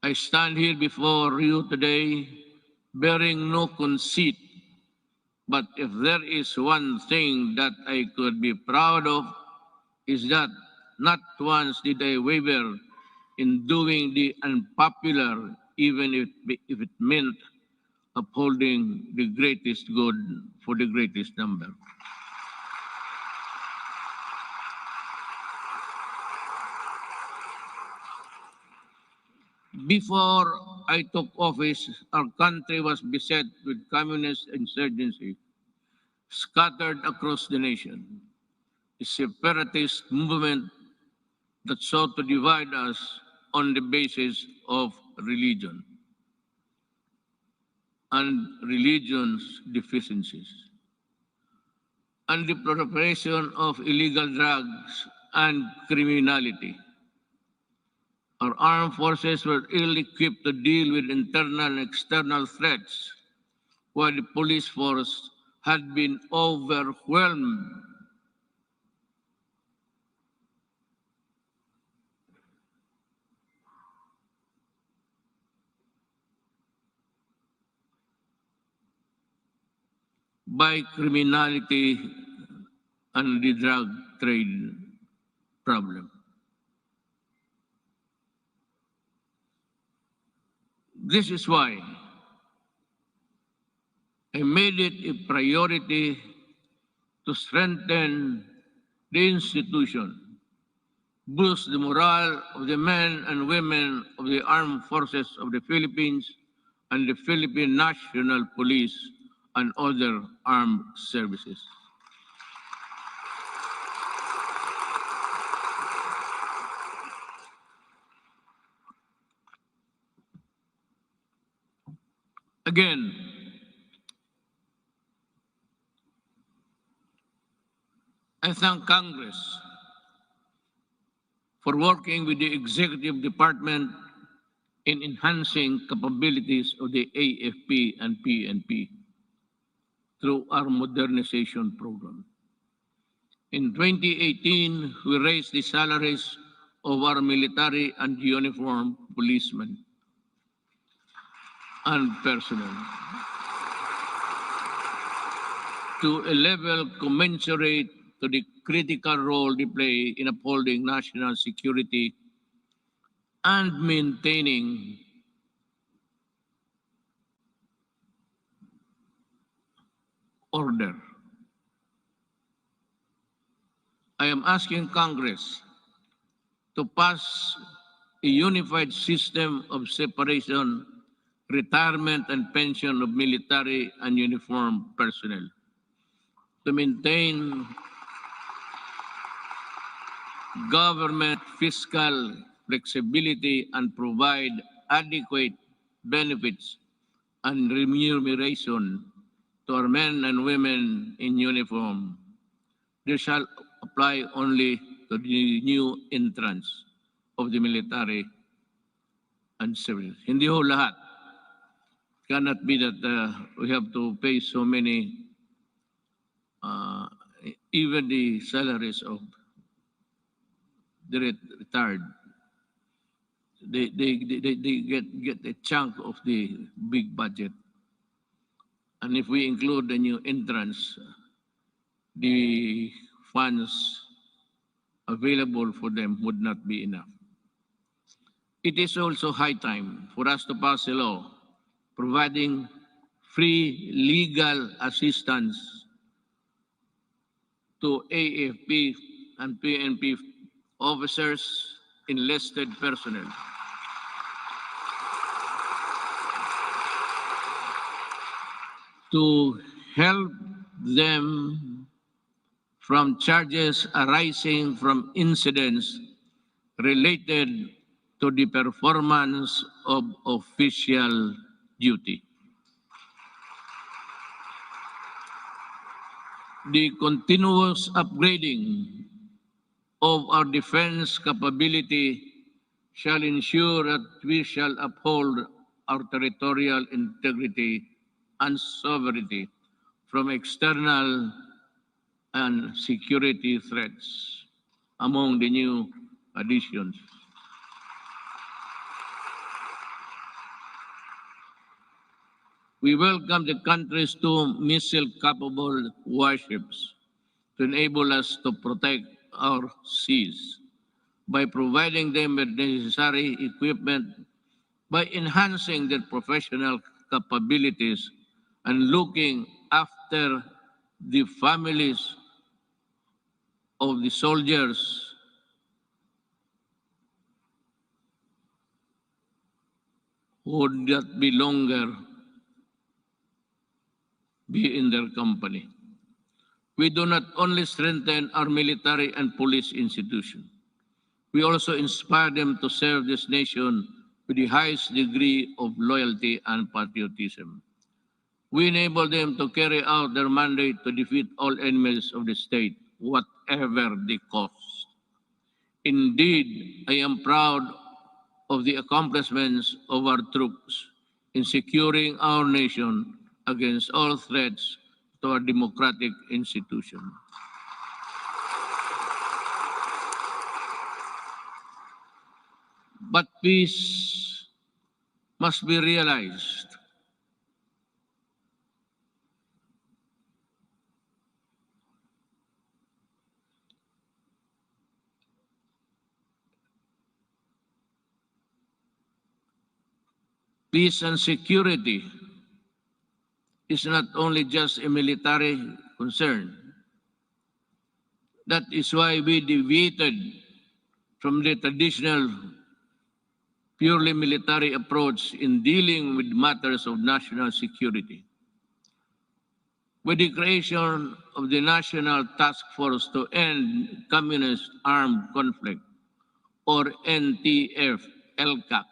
I stand here before you today bearing no conceit, but if there is one thing that I could be proud of, is that not once did I waver in doing the unpopular, even if it meant upholding the greatest good for the greatest number. Before I took office, our country was beset with communist insurgency scattered across the nation. A separatist movement that sought to divide us on the basis of religion and religion's deficiencies, and the proliferation of illegal drugs and criminality. Our armed forces were ill-equipped to deal with internal and external threats, while the police force had been overwhelmed by criminality and the drug trade problem. This is why I made it a priority to strengthen the institution, boost the morale of the men and women of the armed forces of the Philippines and the Philippine National Police and other armed services. Again, I thank Congress for working with the Executive Department in enhancing capabilities of the AFP and PNP through our modernization program. In 2018, we raised the salaries of our military and uniformed policemen and personnel to a level commensurate to the critical role they play in upholding national security and maintaining order. I am asking Congress to pass a unified system of separation, retirement, and pension of military and uniformed personnel to maintain government fiscal flexibility and provide adequate benefits and remuneration to our men and women in uniform. This shall apply only to the new entrants of the military and civil. Hindi ho lahat. Cannot be that we have to pay so many, even the salaries of the retired. They get a chunk of the big budget. And if we include the new entrants, the funds available for them would not be enough. It is also high time for us to pass a law providing free legal assistance to AFP and PNP officers, enlisted personnel. To help them from charges arising from incidents related to the performance of official duty. The continuous upgrading of our defense capability shall ensure that we shall uphold our territorial integrity and sovereignty from external and security threats among the new additions. We welcome the country's 2 missile-capable warships to enable us to protect our seas by providing them with necessary equipment, by enhancing their professional capabilities, and looking after the families of the soldiers who would not be longer be in their company. We do not only strengthen our military and police institution, we also inspire them to serve this nation with the highest degree of loyalty and patriotism. We enable them to carry out their mandate to defeat all enemies of the state, whatever the cost. Indeed, I am proud of the accomplishments of our troops in securing our nation against all threats to our democratic institution. But peace must be realized. Peace and security is not only just a military concern. That is why we deviated from the traditional purely military approach in dealing with matters of national security. With the creation of the National Task Force to End Communist Armed Conflict, or NTF-LCAC,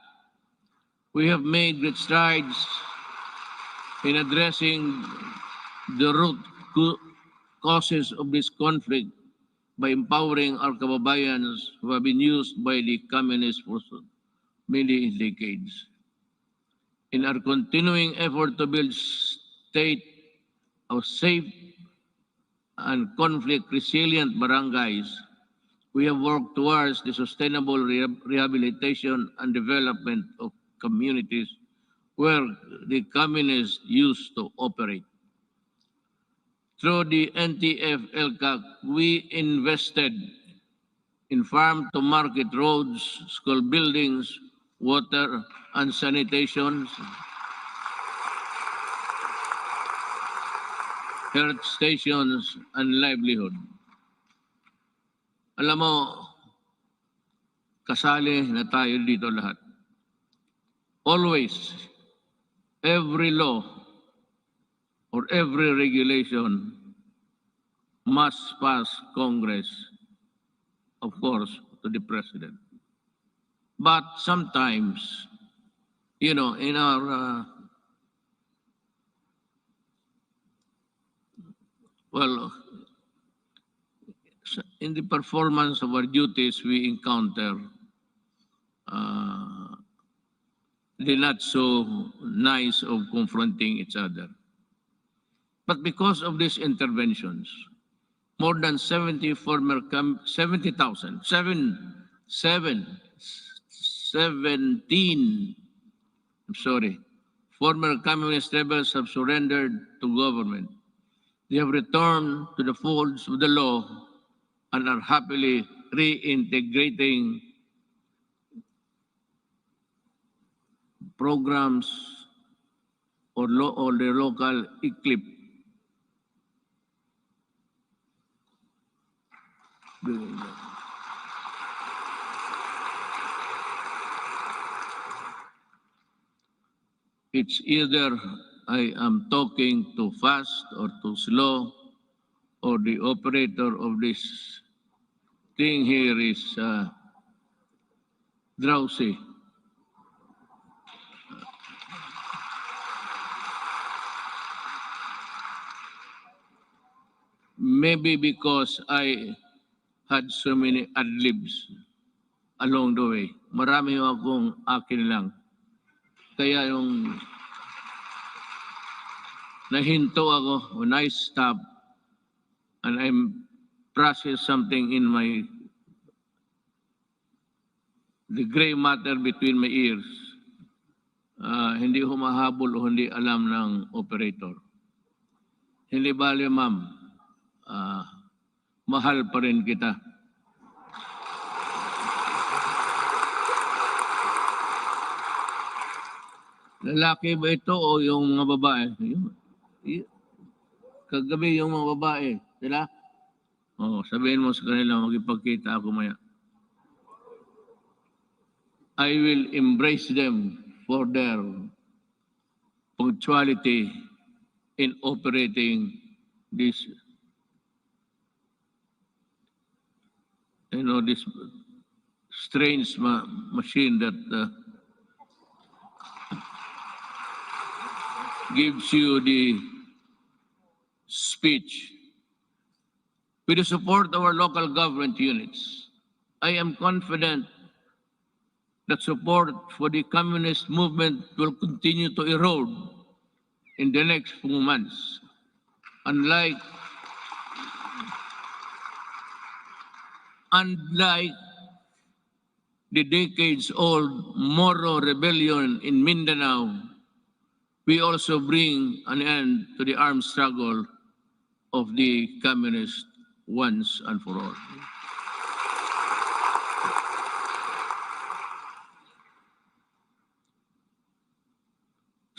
we have made great strides in addressing the root causes of this conflict by empowering our kababayans who have been used by the communists for many decades. In our continuing effort to build state of safe and conflict-resilient barangays, we have worked towards the sustainable rehabilitation and development of communities where the communists used to operate. Through the NTF-LCAC, we invested in farm-to-market roads, school buildings, water and sanitation, health stations, and livelihood. Alam mo, kasali na tayo dito lahat. Always, every law or every regulation must pass Congress, of course, to the President. But sometimes, in our, in the performance of our duties, we encounter the not so nice of confronting each other. But because of these interventions, more than 17 former communist rebels have surrendered to government. They have returned to the folds of the law and are happily reintegrating programs or the local eclipse. It's either I am talking too fast or too slow, or the operator of this thing here is drowsy. Maybe because I had so many ad-libs along the way. Marami akong akin lang. Kaya yung nahinto ako when I stop and I process something in the gray matter between my ears, hindi humahabol o hindi alam ng operator. Hindi bale, ma'am. Mahal pa rin kita. Lalaki ba ito o yung mga babae? Kagabi yung mga babae, sila? Sabihin mo sa kanila, magipagkita ako maya. I will embrace them for their punctuality in operating this this strange machine that gives you the speech. With the support of our local government units, I am confident that support for the communist movement will continue to erode in the next few months. Unlike the decades-old Moro rebellion in Mindanao, we also bring an end to the armed struggle of the communists once and for all.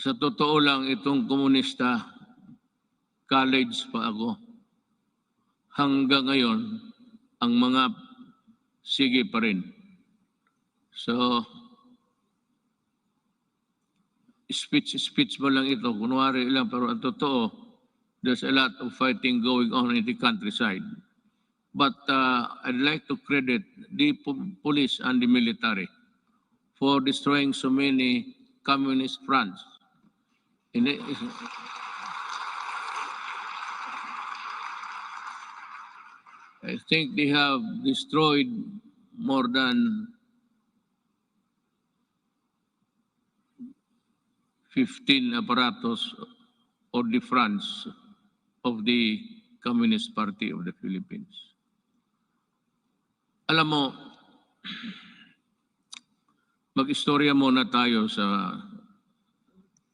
Sa totoo lang, itong komunista, college pa ako. Hanggang ngayon, ang mga sige pa rin. So, speech mo lang ito, kunwari lang, pero ang totoo, there's a lot of fighting going on in the countryside. But I'd like to credit the police and the military for destroying so many communist fronts. I think they have destroyed more than 15 apparatus or the fronts of the Communist Party of the Philippines. Alam mo, mag-istorya muna tayo sa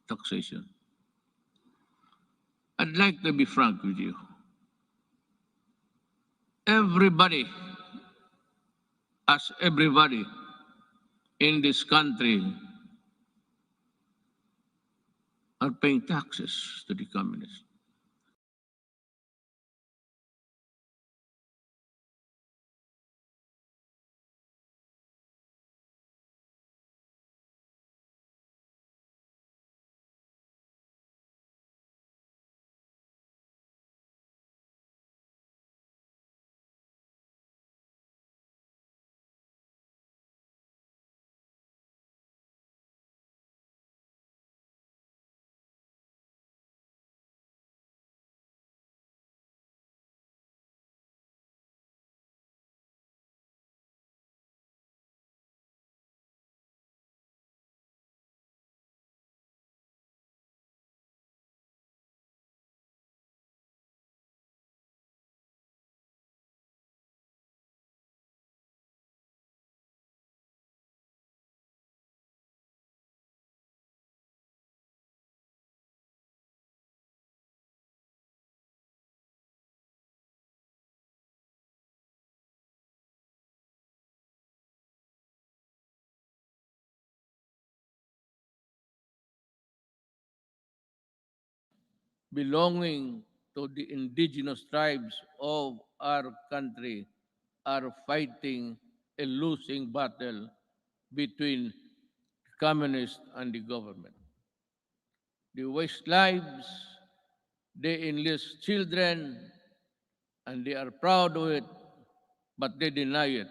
taxation. I'd like to be frank with you. Everybody in this country are paying taxes to the communists. Belonging to the indigenous tribes of our country are fighting a losing battle between the communists and the government. They waste lives, they enlist children, and they are proud of it, but they deny it.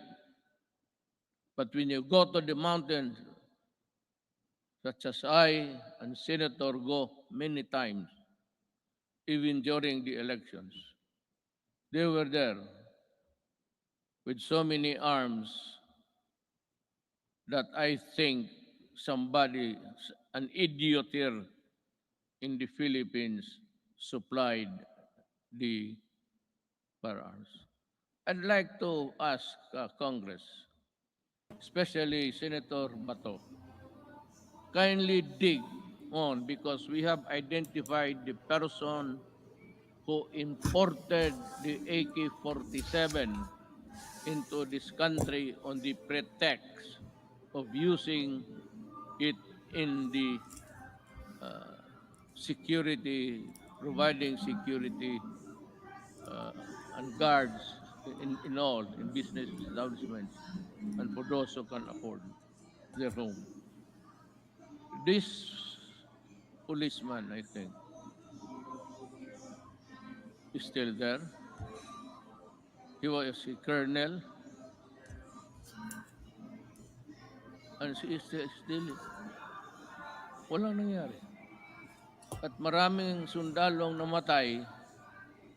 But when you go to the mountains, such as I and Senator go many times, even during the elections, they were there with so many arms that I think somebody, an idiot here in the Philippines, supplied the firearms. I'd like to ask Congress, especially Senator Bato, kindly dig on because we have identified the person who imported the AK-47 into this country on the pretext of using it in the security, providing security uh, and guards in business establishments and for those who can afford their home. This policeman, I think, is still there. He was a colonel and she is still walang nangyari. At maraming sundalong namatay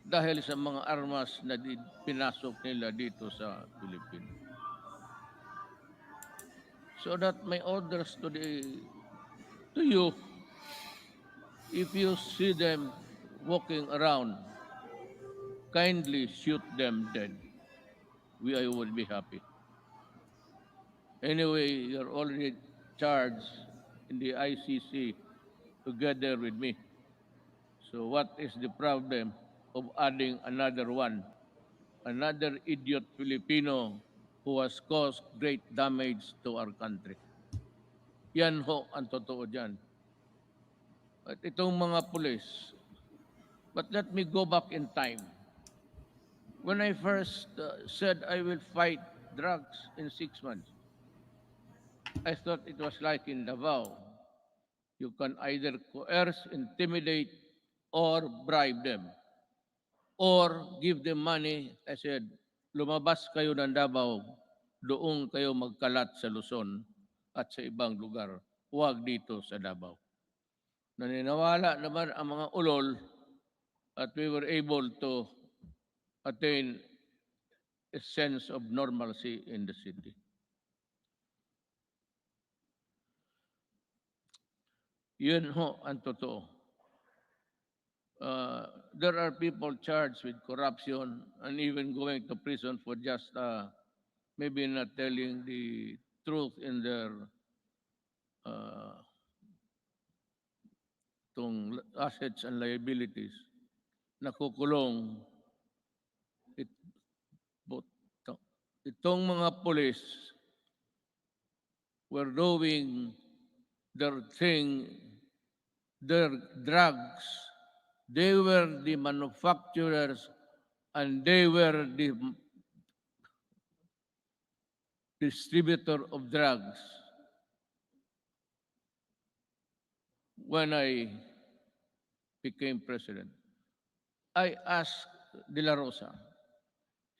dahil sa mga armas na pinasok nila dito sa Pilipinas. So that my orders to you, if you see them walking around, kindly shoot them dead. I would be happy. Anyway, you're already charged in the ICC together with me. So what is the problem of adding another one? Another idiot Filipino who has caused great damage to our country. Yan ho ang totoo dyan. at itong mga pulis. But let me go back in time. When I first said I will fight drugs in 6 months, I thought it was like in Davao. You can either coerce, intimidate, or bribe them, or give them money. I said, lumabas kayo ng Davao, doon kayo magkalat sa Luzon at sa ibang lugar. Huwag dito sa Davao. Naniniwala naman ang mga ulol at we were able to attain a sense of normalcy in the city. Yun ho ang totoo. There are people charged with corruption and even going to prison for just maybe not telling the truth in their assets and liabilities. Nakukulong. Itong mga police were doing their thing, their drugs. They were the manufacturers and they were the distributor of drugs. When I became president, I asked De La Rosa,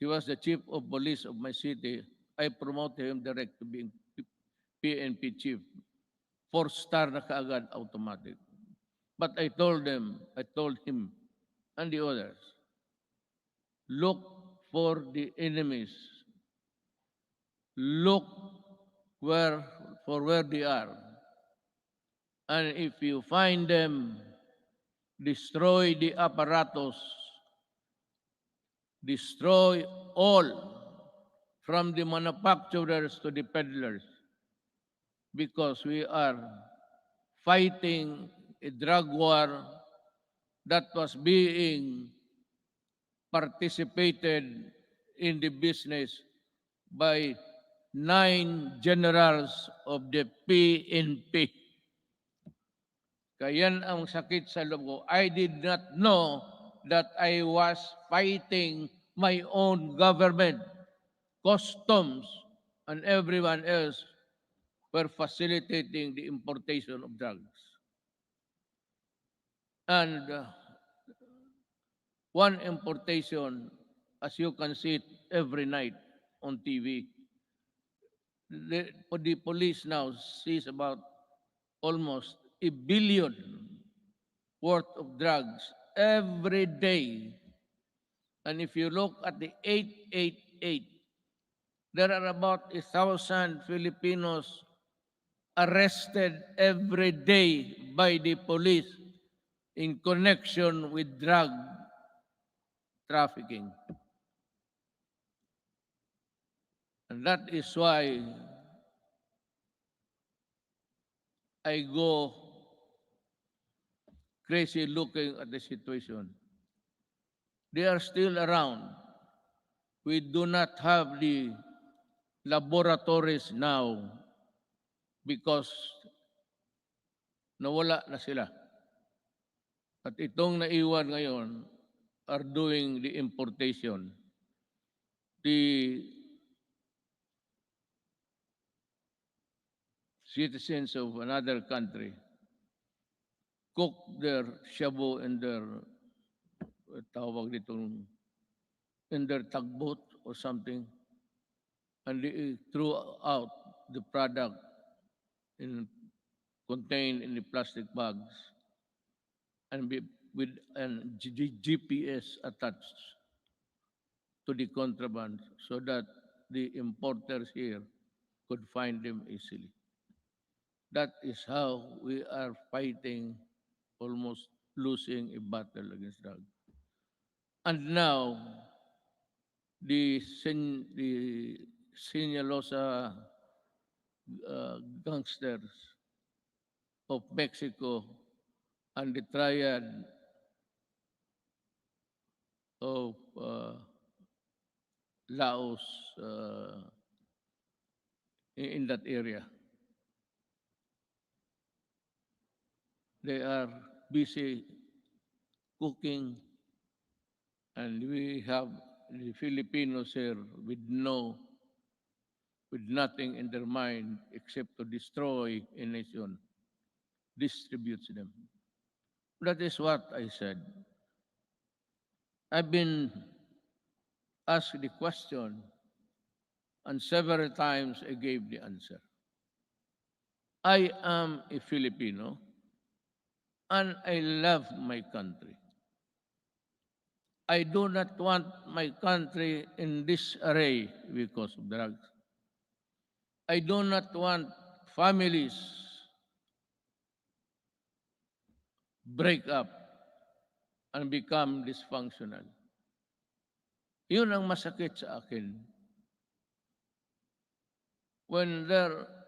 he was the chief of police of my city. I promoted him direct to being PNP chief. 4-star na kaagad automatic. But I told him and the others, look for the enemies. Look for where they are. And if you find them, destroy the apparatus. Destroy all, from the manufacturers to the peddlers, because we are fighting a drug war that was being participated in the business by 9 generals of the PNP. Kaya ang sakit sa loob ko. I did not know that I was fighting my own government. Customs and everyone else were facilitating the importation of drugs. And one importation, as you can see it every night on TV, the police now sees about almost $1 billion worth of drugs every day. And if you look at the 888, there are about 1,000 Filipinos arrested every day by the police in connection with drug trafficking. And that is why I go crazy looking at the situation. They are still around. We do not have the laboratories now because nawala na sila. At itong naiwan ngayon are doing the importation. The citizens of another country cook their shabu in their in their tugboat or something, and they threw out the product contained in the plastic bags and with GPS attached to the contraband so that the importers here could find them easily. That is how we are fighting, almost losing a battle against drugs. And now, the Sinaloa gangsters of Mexico and the triad of Laos in that area. They are busy cooking, and we have the Filipinos here with nothing in their mind except to destroy a nation, distributes them. That is what I said. I've been asked the question, and several times I gave the answer. I am a Filipino, and I love my country. I do not want my country in disarray because of drugs. I do not want families break up and become dysfunctional. Yun ang masakit sa akin.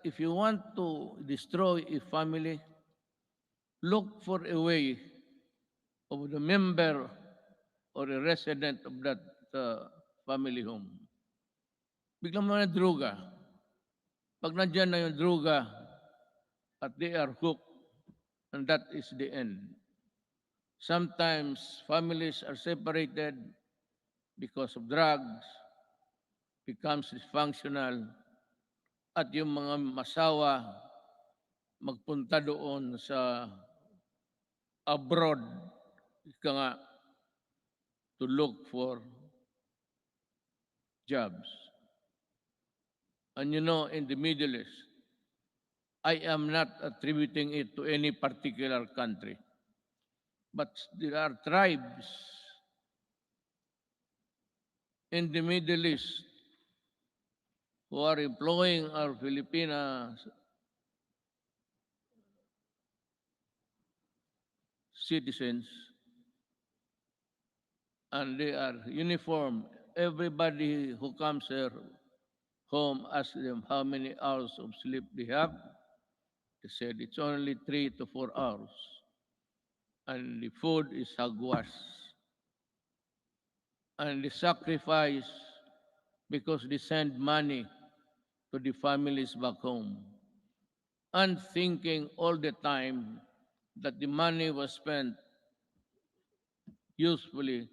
If you want to destroy a family, look for a way of the member or a resident of that family home. Biglang mga droga. Pag nandyan na yung droga at they are hooked, and that is the end. Sometimes families are separated because of drugs, becomes dysfunctional, at yung mga masawa magpunta doon sa abroad, ika nga, to look for jobs. And you know, in the Middle East, I am not attributing it to any particular country, but there are tribes in the Middle East who are employing our Filipina citizens, and they are uniform. Everybody who comes here home asks them how many hours of sleep they have. They said it's only 3 to 4 hours. And the food is hagwas. And the sacrifice because they send money to the families back home. And thinking all the time that the money was spent usefully,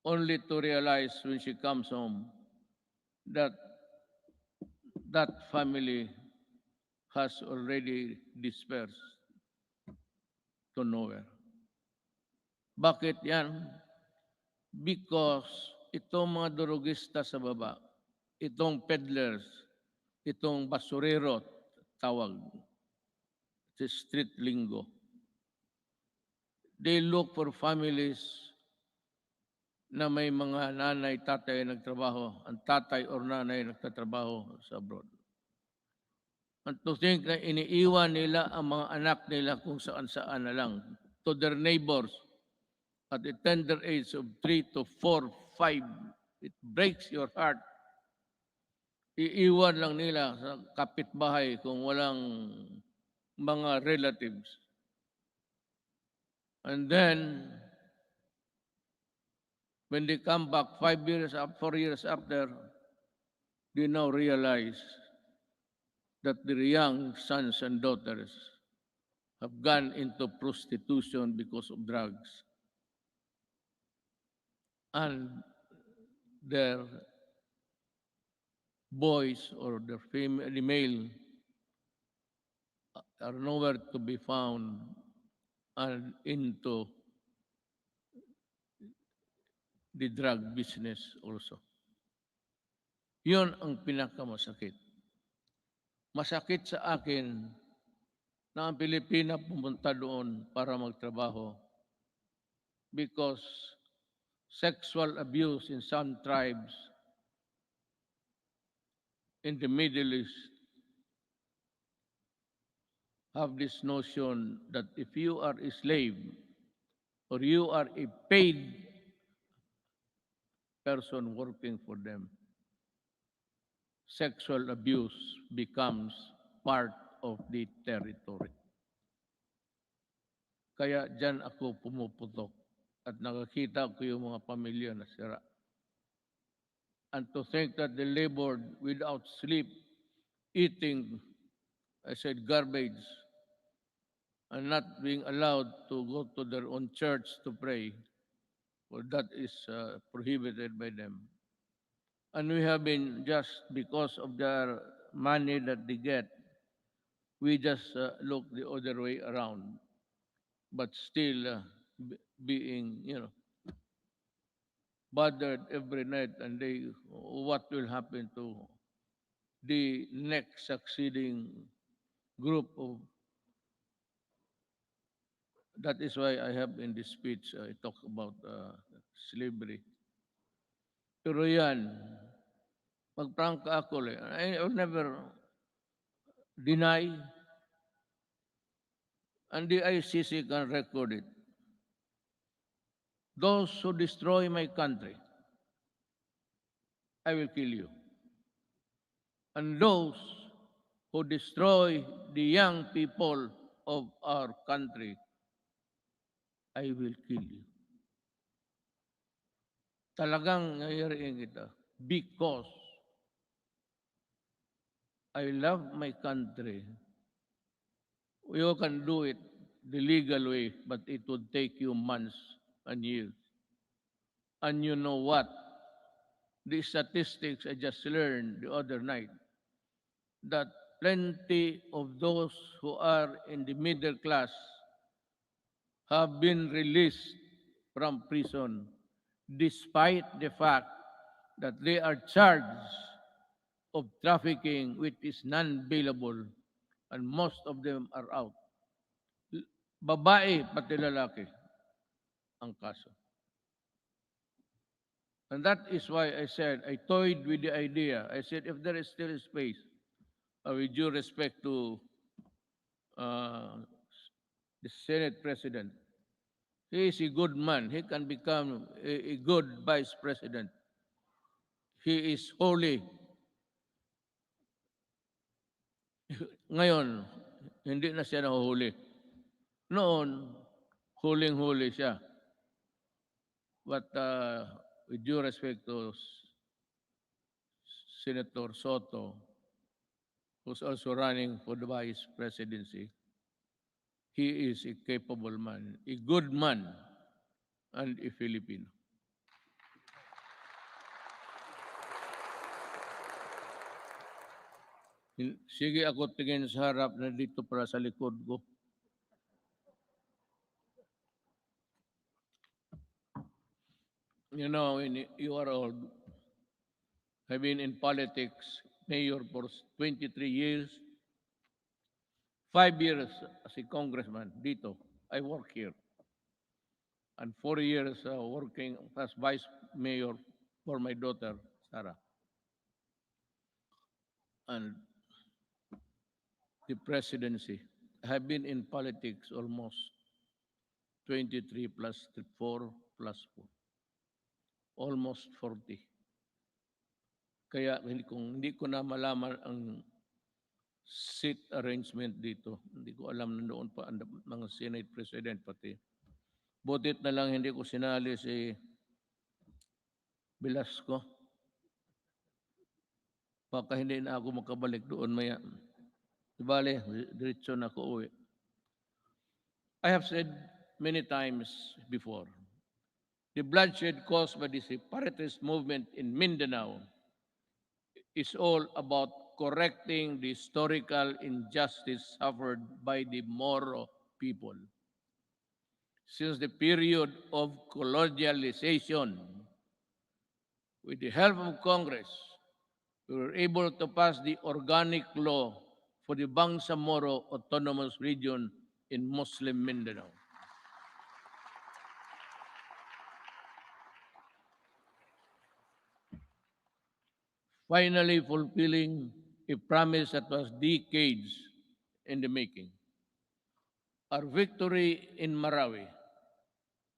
only to realize when she comes home that that family has already dispersed to nowhere. Bakit yan? Because itong mga durugista sa baba, itong peddlers, itong basurero, tawag, sa street lingo, they look for families na may mga nanay, tatay nagtrabaho, ang tatay or nanay nagtatrabaho sa abroad. And to think na iniiwan nila ang mga anak nila kung saan-saan na lang to their neighbors at the tender age of 3 to 4, 5. It breaks your heart. Iiwan lang nila sa kapitbahay kung walang mga relatives. And then, when they come back 4 years after, they now realize that their young sons and daughters have gone into prostitution because of drugs. And their boys or their the male are nowhere to be found and into the drug business also. Yun ang pinakamasakit. Masakit sa akin na ang Pilipina pumunta doon para magtrabaho because sexual abuse in some tribes in the Middle East have this notion that if you are a slave or you are a paid person working for them, sexual abuse becomes part of the territory. Kaya dyan ako pumuputok at nakakita ko yung mga pamilya na sira. And to think that they labored without sleep, eating, I said, garbage, and not being allowed to go to their own church to pray, well, that is prohibited by them. And we have been, just because of their money that they get, we just look the other way around, but still being, bothered every night and day. What will happen to the next succeeding group of. That is why I have in this speech, I talk about slavery. Pero yan, magprangka ako I will never deny, and the ICC can record it. Those who destroy my country, I will kill you. And those who destroy the young people of our country, I will kill you. Talagang nangyariin kita because I love my country. You can do it the legal way, but it would take you months and years. And you know what? The statistics I just learned the other night, that plenty of those who are in the middle class have been released from prison despite the fact that they are charged of trafficking which is non-bailable, and most of them are out. Babae pati lalaki ang kaso. And that is why I said, I toyed with the idea. I said, if there is still space, with due respect to the Senate President, he is a good man. He can become a good Vice President. He is holy. Ngayon, hindi na siya nahuhuli. Noon, huling-huli siya. But with due respect to Senator Soto, who's also running for the vice presidency, he is a capable man, a good man, and a Filipino. Sige ako tingin sa harap na dito para sa likod ko. You know, when you are old, I've been in politics, mayor for 23 years, 5 years as a congressman dito. I work here. And 4 years working as vice mayor for my daughter, Sarah. And the presidency. I have been in politics almost 23 plus 4 plus 4. Almost 40. Kaya hindi ko na malaman ang seat arrangement dito. Hindi ko alam na noon pa ang mga Senate President pati. Butit na lang hindi ko sinali si Velasco. Baka hindi na ako makabalik doon maya. Bale, diretso na ako uwi. I have said many times before, the bloodshed caused by the separatist movement in Mindanao is all about correcting the historical injustice suffered by the Moro people. Since the period of colonialization, with the help of Congress, we were able to pass the organic law for the Bangsamoro Autonomous Region in Muslim Mindanao. Finally fulfilling a promise that was decades in the making. Our victory in Marawi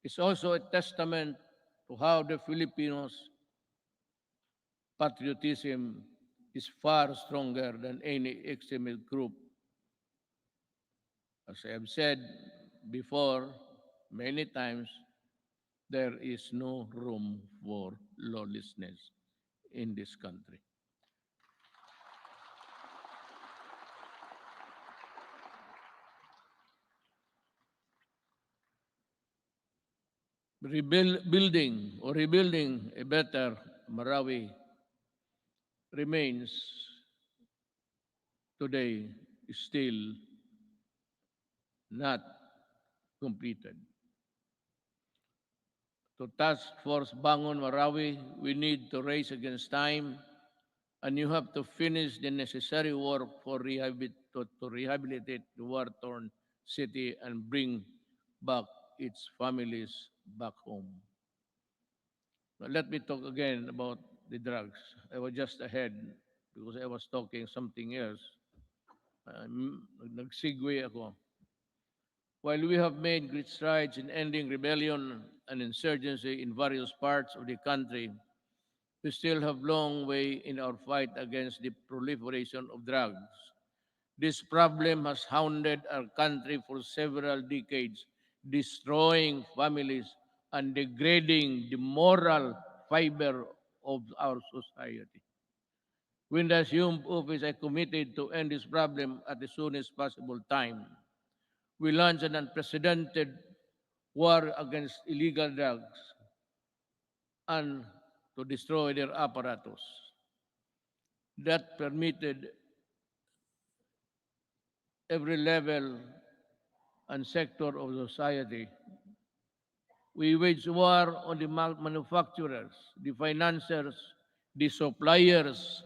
is also a testament to how the Filipinos' patriotism is far stronger than any extremist group. As I have said before many times, there is no room for lawlessness in this country. rebuilding a better Marawi remains today still not completed. To Task Force Bangon Marawi, we need to race against time, and you have to finish the necessary work for to rehabilitate the war-torn city and bring back its families back home. But let me talk again about the drugs. I was just ahead because I was talking something else. Nag-segue ako. While we have made great strides in ending rebellion and insurgency in various parts of the country, we still have long way in our fight against the proliferation of drugs. This problem has hounded our country for several decades, destroying families and degrading the moral fiber of our society. When the assumed office, I committed to end this problem at the soonest possible time. We launched an unprecedented war against illegal drugs and to destroy their apparatus. That permitted every level and sector of society. We wage war on the manufacturers, the financiers, the suppliers,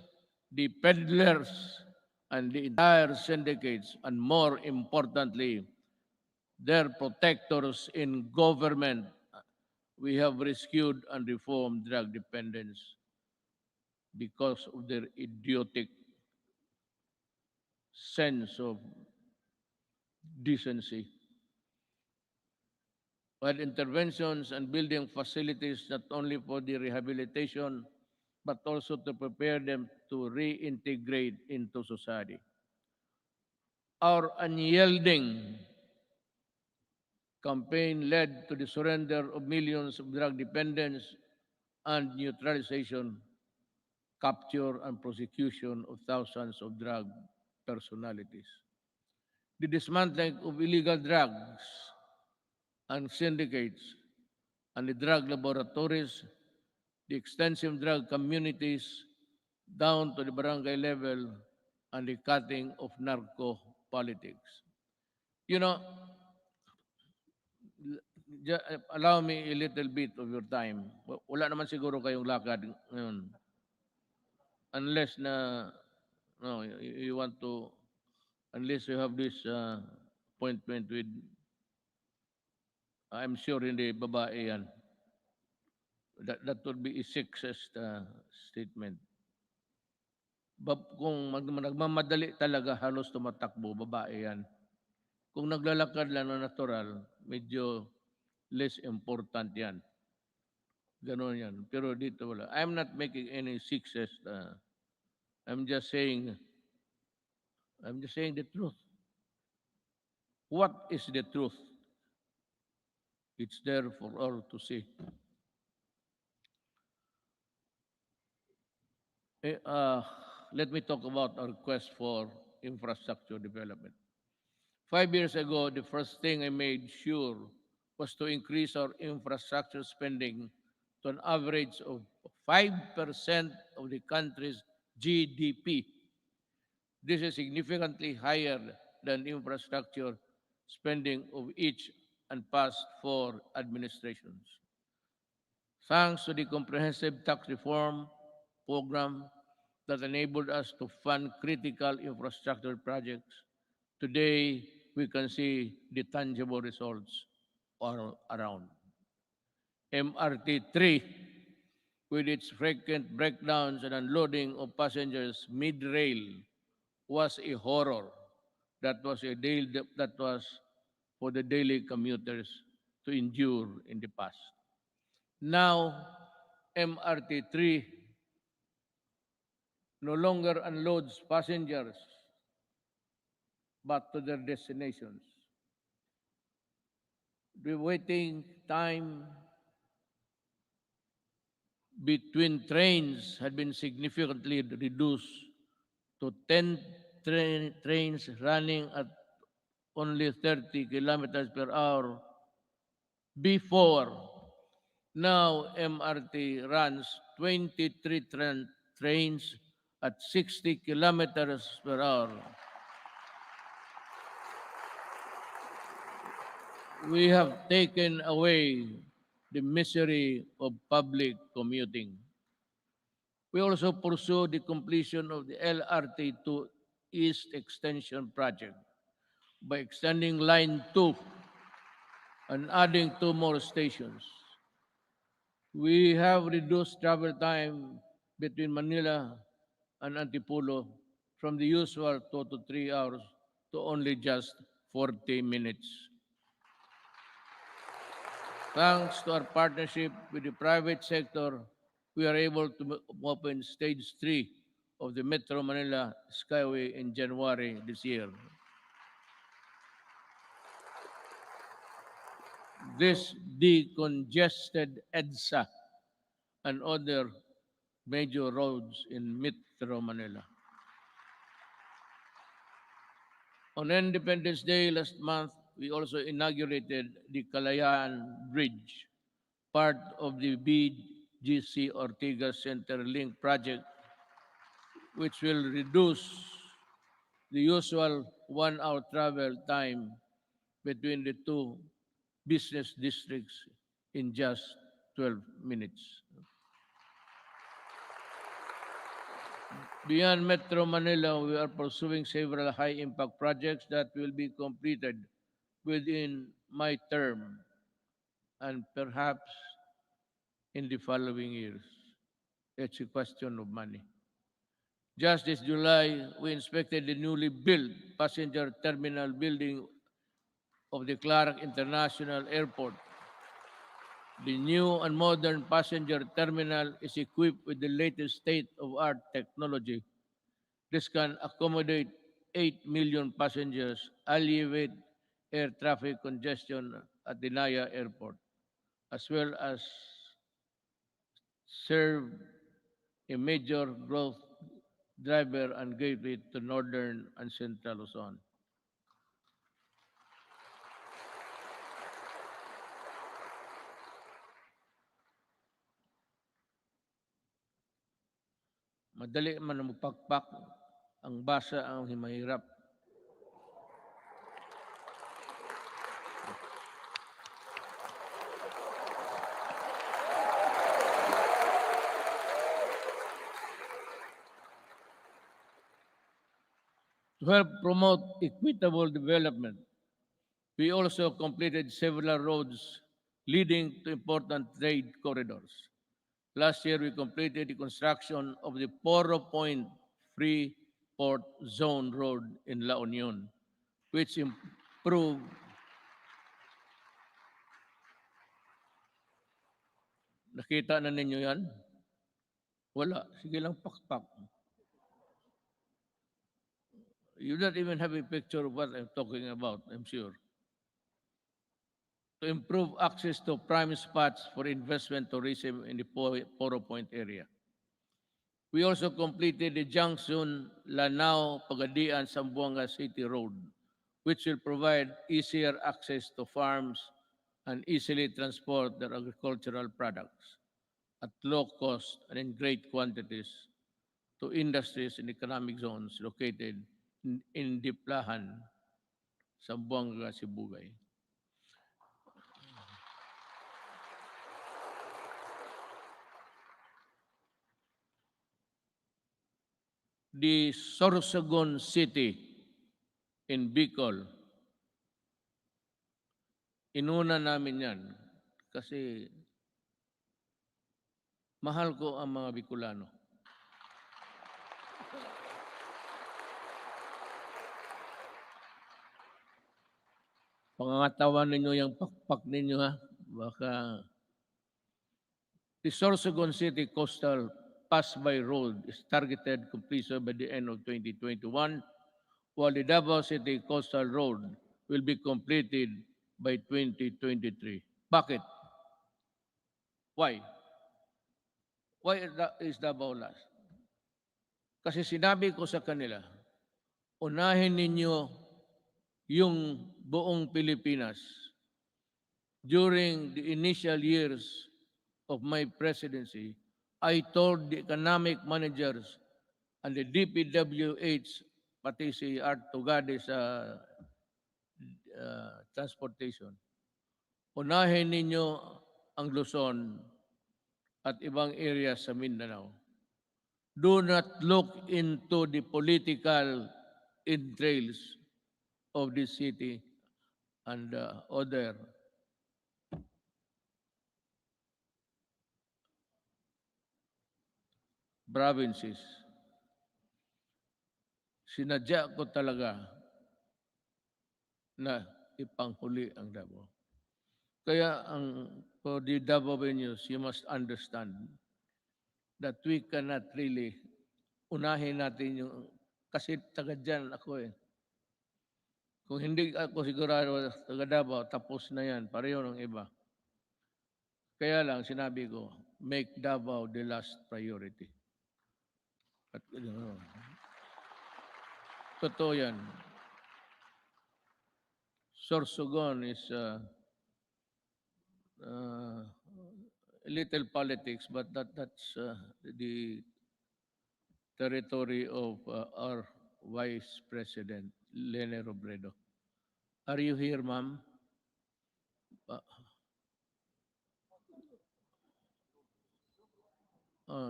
the peddlers, and the entire syndicates, and more importantly, their protectors in government. We have rescued and reformed drug dependence because of their idiotic sense of decency. While interventions and building facilities not only for the rehabilitation, but also to prepare them to reintegrate into society. Our unyielding campaign led to the surrender of millions of drug dependents and neutralization, capture, and prosecution of thousands of drug personalities. The dismantling of illegal drugs and syndicates and the drug laboratories, the extensive drug communities down to the barangay level, and the cutting of narco politics. You know, allow me a little bit of your time. Wala naman siguro kayong lakad ngayon. Unless na, no, you want to, unless you have this appointment with, I'm sure hindi babae yan. That would be a sexist statement. Kung nagmamadali talaga, halos tumatakbo, babae yan. Kung naglalakad lang na natural, medyo less important yan. Ganon yan. Pero dito wala. I'm not making any sexist. I'm just saying the truth. What is the truth? It's there for all to see. Let me talk about our quest for infrastructure development. 5 years ago, the first thing I made sure was to increase our infrastructure spending to an average of 5% of the country's GDP. This is significantly higher than infrastructure spending of each and past 4 administrations. Thanks to the comprehensive tax reform program that enabled us to fund critical infrastructure projects, today we can see the tangible results all around. MRT-3, with its frequent breakdowns and unloading of passengers mid-rail, was a horror. That was for the daily commuters to endure in the past. Now, MRT-3 no longer unloads passengers but to their destinations. The waiting time between trains had been significantly reduced to 10 trains running at only 30 kilometers per hour before Now MRT runs 23 trains at 60 kilometers per hour. We have taken away the misery of public commuting. We also pursue the completion of the LRT to East Extension project by extending Line 2 and adding 2 more stations. We have reduced travel time between Manila and Antipolo from the usual 2 to 3 hours to only just 40 minutes. Thanks to our partnership with the private sector, we are able to open stage 3 of the Metro Manila Skyway in January this year. This decongested EDSA and other major roads in Metro Manila. On Independence Day last month, we also inaugurated the Kalayaan Bridge, part of the BGC Ortigas Center Link project, which will reduce the usual 1-hour travel time between the two business districts in just 12 minutes. Beyond Metro Manila, we are pursuing several high-impact projects that will be completed within my term and perhaps in the following years. It's a question of money. Just this July, we inspected the newly built passenger terminal building of the Clark International Airport. The new and modern passenger terminal is equipped with the latest state-of-art technology. This can accommodate 8 million passengers, alleviate air traffic congestion at the Naya Airport, as well as serve a major growth driver and gateway to northern and central Luzon. Madali man ang magpakpak, ang basa ang mahirap. To help promote equitable development, we also completed several roads leading to important trade corridors. Last year, we completed the construction of the Poro Point Free Port Zone Road in La Union, which improved Nakita na ninyo yan? Wala. Sige lang pakpak. You don't even have a picture of what I'm talking about, I'm sure. To improve access to prime spots for investment tourism in the Poro Point area. We also completed the Junction Lanao Pagadian Zamboanga City Road, which will provide easier access to farms and easily transport their agricultural products at low cost and in great quantities to industries and economic zones located in Diplahan, Zamboanga, Sibugay. The Sorsogon City in Bicol, inuna namin yan kasi mahal ko ang mga Bicolano. Pangangatawan ninyo yung pakpak ninyo ha. Baka the Sorsogon City Coastal Pass-by Road is targeted completion by the end of 2021, while the Davao City Coastal Road will be completed by 2023. Bakit? Why? Why is Davao last? Kasi sinabi ko sa kanila, unahin ninyo yung buong Pilipinas during the initial years of my presidency, I told the economic managers and the DPWH, pati si Art Tugade sa transportation, unahin ninyo ang Luzon at ibang areas sa Mindanao. Do not look into the political entrails of this city and other provinces. Sinadya ko talaga na ipanghuli ang Davao. Kaya for the Davao venues, you must understand that we cannot really unahin natin yung, kasi taga dyan ako eh. Kung hindi ako sigurado taga Davao, tapos na yan, pareho ng iba. Kaya lang sinabi ko, make Davao the last priority. At, totoo yan. Sorsogon is little politics, but that's the territory of our Vice President, Lene Robredo. Are you here, ma'am?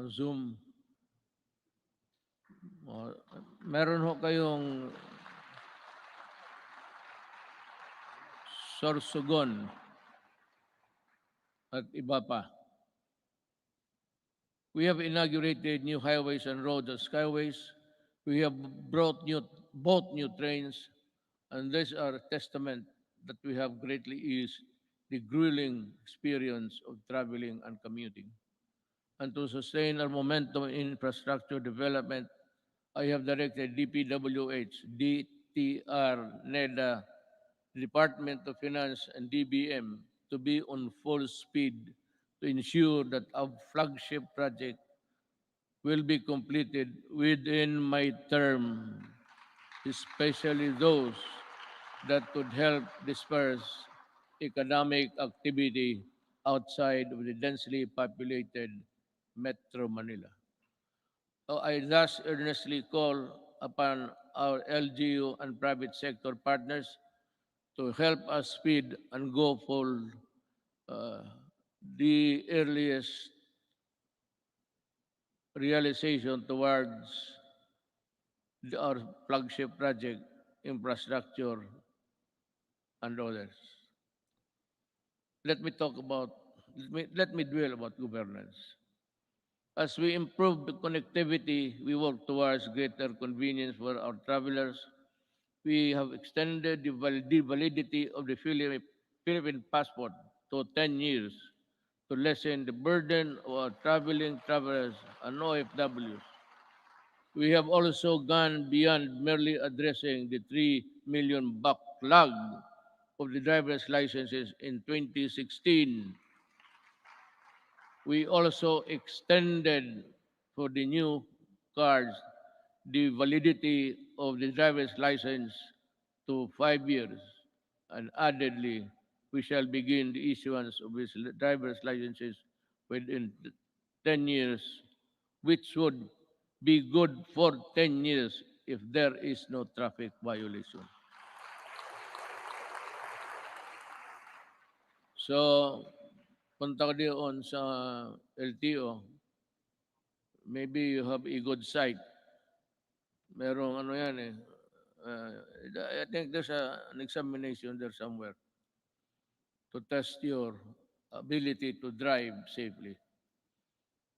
Zoom. Meron ho kayong Sorsogon at iba pa. We have inaugurated new highways and roads and skyways. We have bought new trains, and these are a testament that we have greatly eased the grueling experience of traveling and commuting. And to sustain our momentum in infrastructure development, I have directed DPWH, DTR, NEDA, Department of Finance, and DBM to be on full speed to ensure that our flagship project will be completed within my term, especially those that could help disperse economic activity outside of the densely populated Metro Manila. So I thus earnestly call upon our LGU and private sector partners to help us speed and go for the earliest realization towards our flagship project, infrastructure, and others. Let me dwell about governance. As we improve the connectivity, we work towards greater convenience for our travelers. We have extended the validity of the Philippine passport to 10 years to lessen the burden of our traveling travelers and OFWs. We have also gone beyond merely addressing the 3 million backlog of the driver's licenses in 2016. We also extended for the new cars the validity of the driver's license to 5 years. And addedly, we shall begin the issuance of these driver's licenses within 10 years, which would be good for 10 years if there is no traffic violation. So, punta ka doon sa LTO, maybe you have a good sight. Merong ano yan eh. I think there's an examination there somewhere to test your ability to drive safely.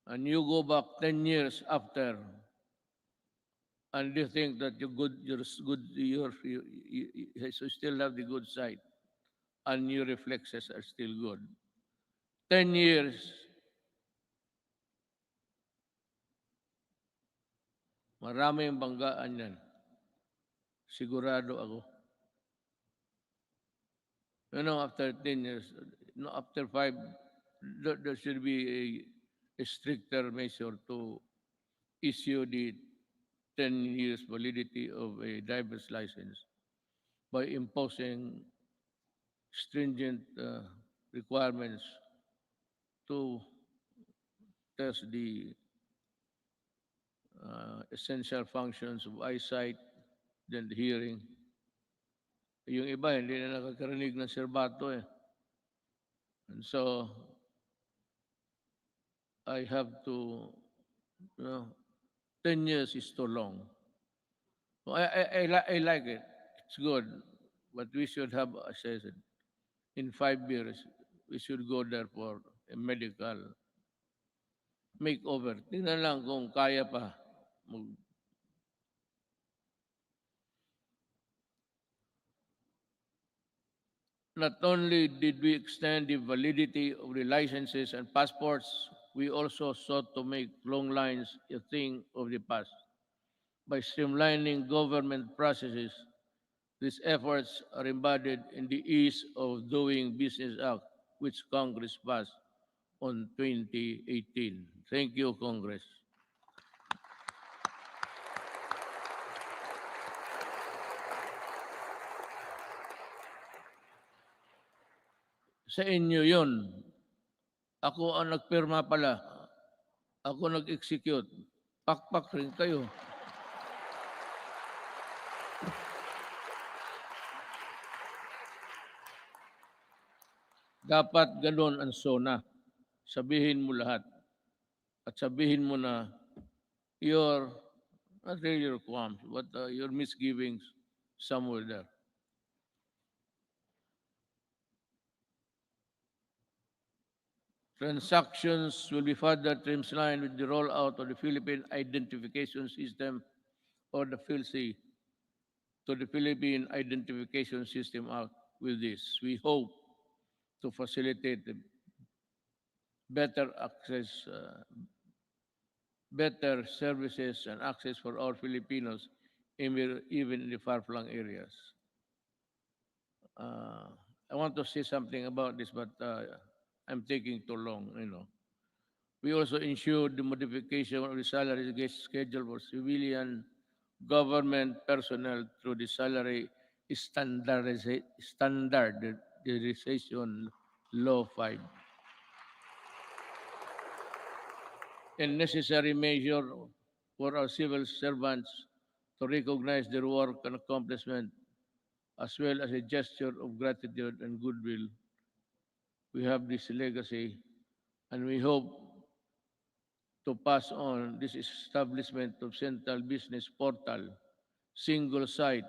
And you go back 10 years after, and you think that you still have the good sight, and your reflexes are still good. 10 years, maraming banggaan yan. Sigurado ako. After 10 years, after 5, there should be a stricter measure to issue the 10 years validity of a driver's license by imposing stringent requirements to test the essential functions of eyesight, then the hearing. Yung iba, hindi na nakakarinig ng serbato eh. And so, I have to, you know, 10 years is too long. So I like it. It's good. But we should have, as I said, in 5 years, we should go there for a medical makeover. Tingnan lang kung kaya pa. Not only did we extend the validity of the licenses and passports, we also sought to make long lines a thing of the past. By streamlining government processes, these efforts are embodied in the Ease of Doing Business Act, which Congress passed on 2018. Thank you, Congress. Sa inyo yun. Ako ang nagpirma pala. Ako nag-execute. Pakpak rin kayo. Dapat ganun ang SONA. Sabihin mo lahat. At sabihin mo na your, not really your qualms, but your misgivings somewhere there. Transactions will be further streamlined with the rollout of the Philippine Identification System, or the PhilSy, to the Philippine Identification System Act. With this, we hope to facilitate the better access, better services and access for all Filipinos, even in the far-flung areas. I want to say something about this, but I'm taking too long, you know. We also ensured the modification of the salary schedule for civilian government personnel through the salary standardization law 5. A necessary measure for our civil servants to recognize their work and accomplishment, as well as a gesture of gratitude and goodwill. We have this legacy, and we hope to pass on this establishment of central business portal, single site,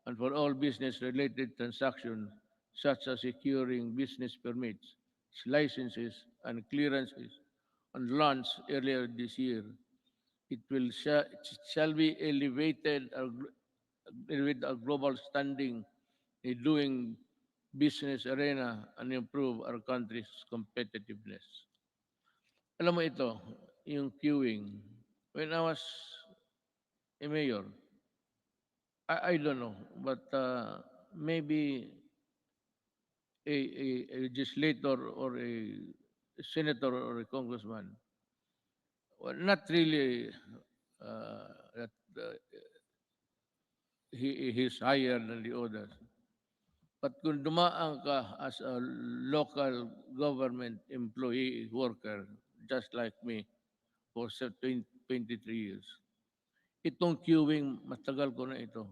and for all business-related transactions, such as securing business permits, licenses, and clearances, and launch earlier this year. It shall be elevated our global standing in doing business arena and improve our country's competitiveness. Alam mo ito, yung queuing. When I was a mayor, I don't know, but maybe a legislator or a senator or a congressman, well, not really that he's higher than the others. But kung dumaan ka as a local government employee worker, just like me, for 23 years, itong queuing, matagal ko na ito.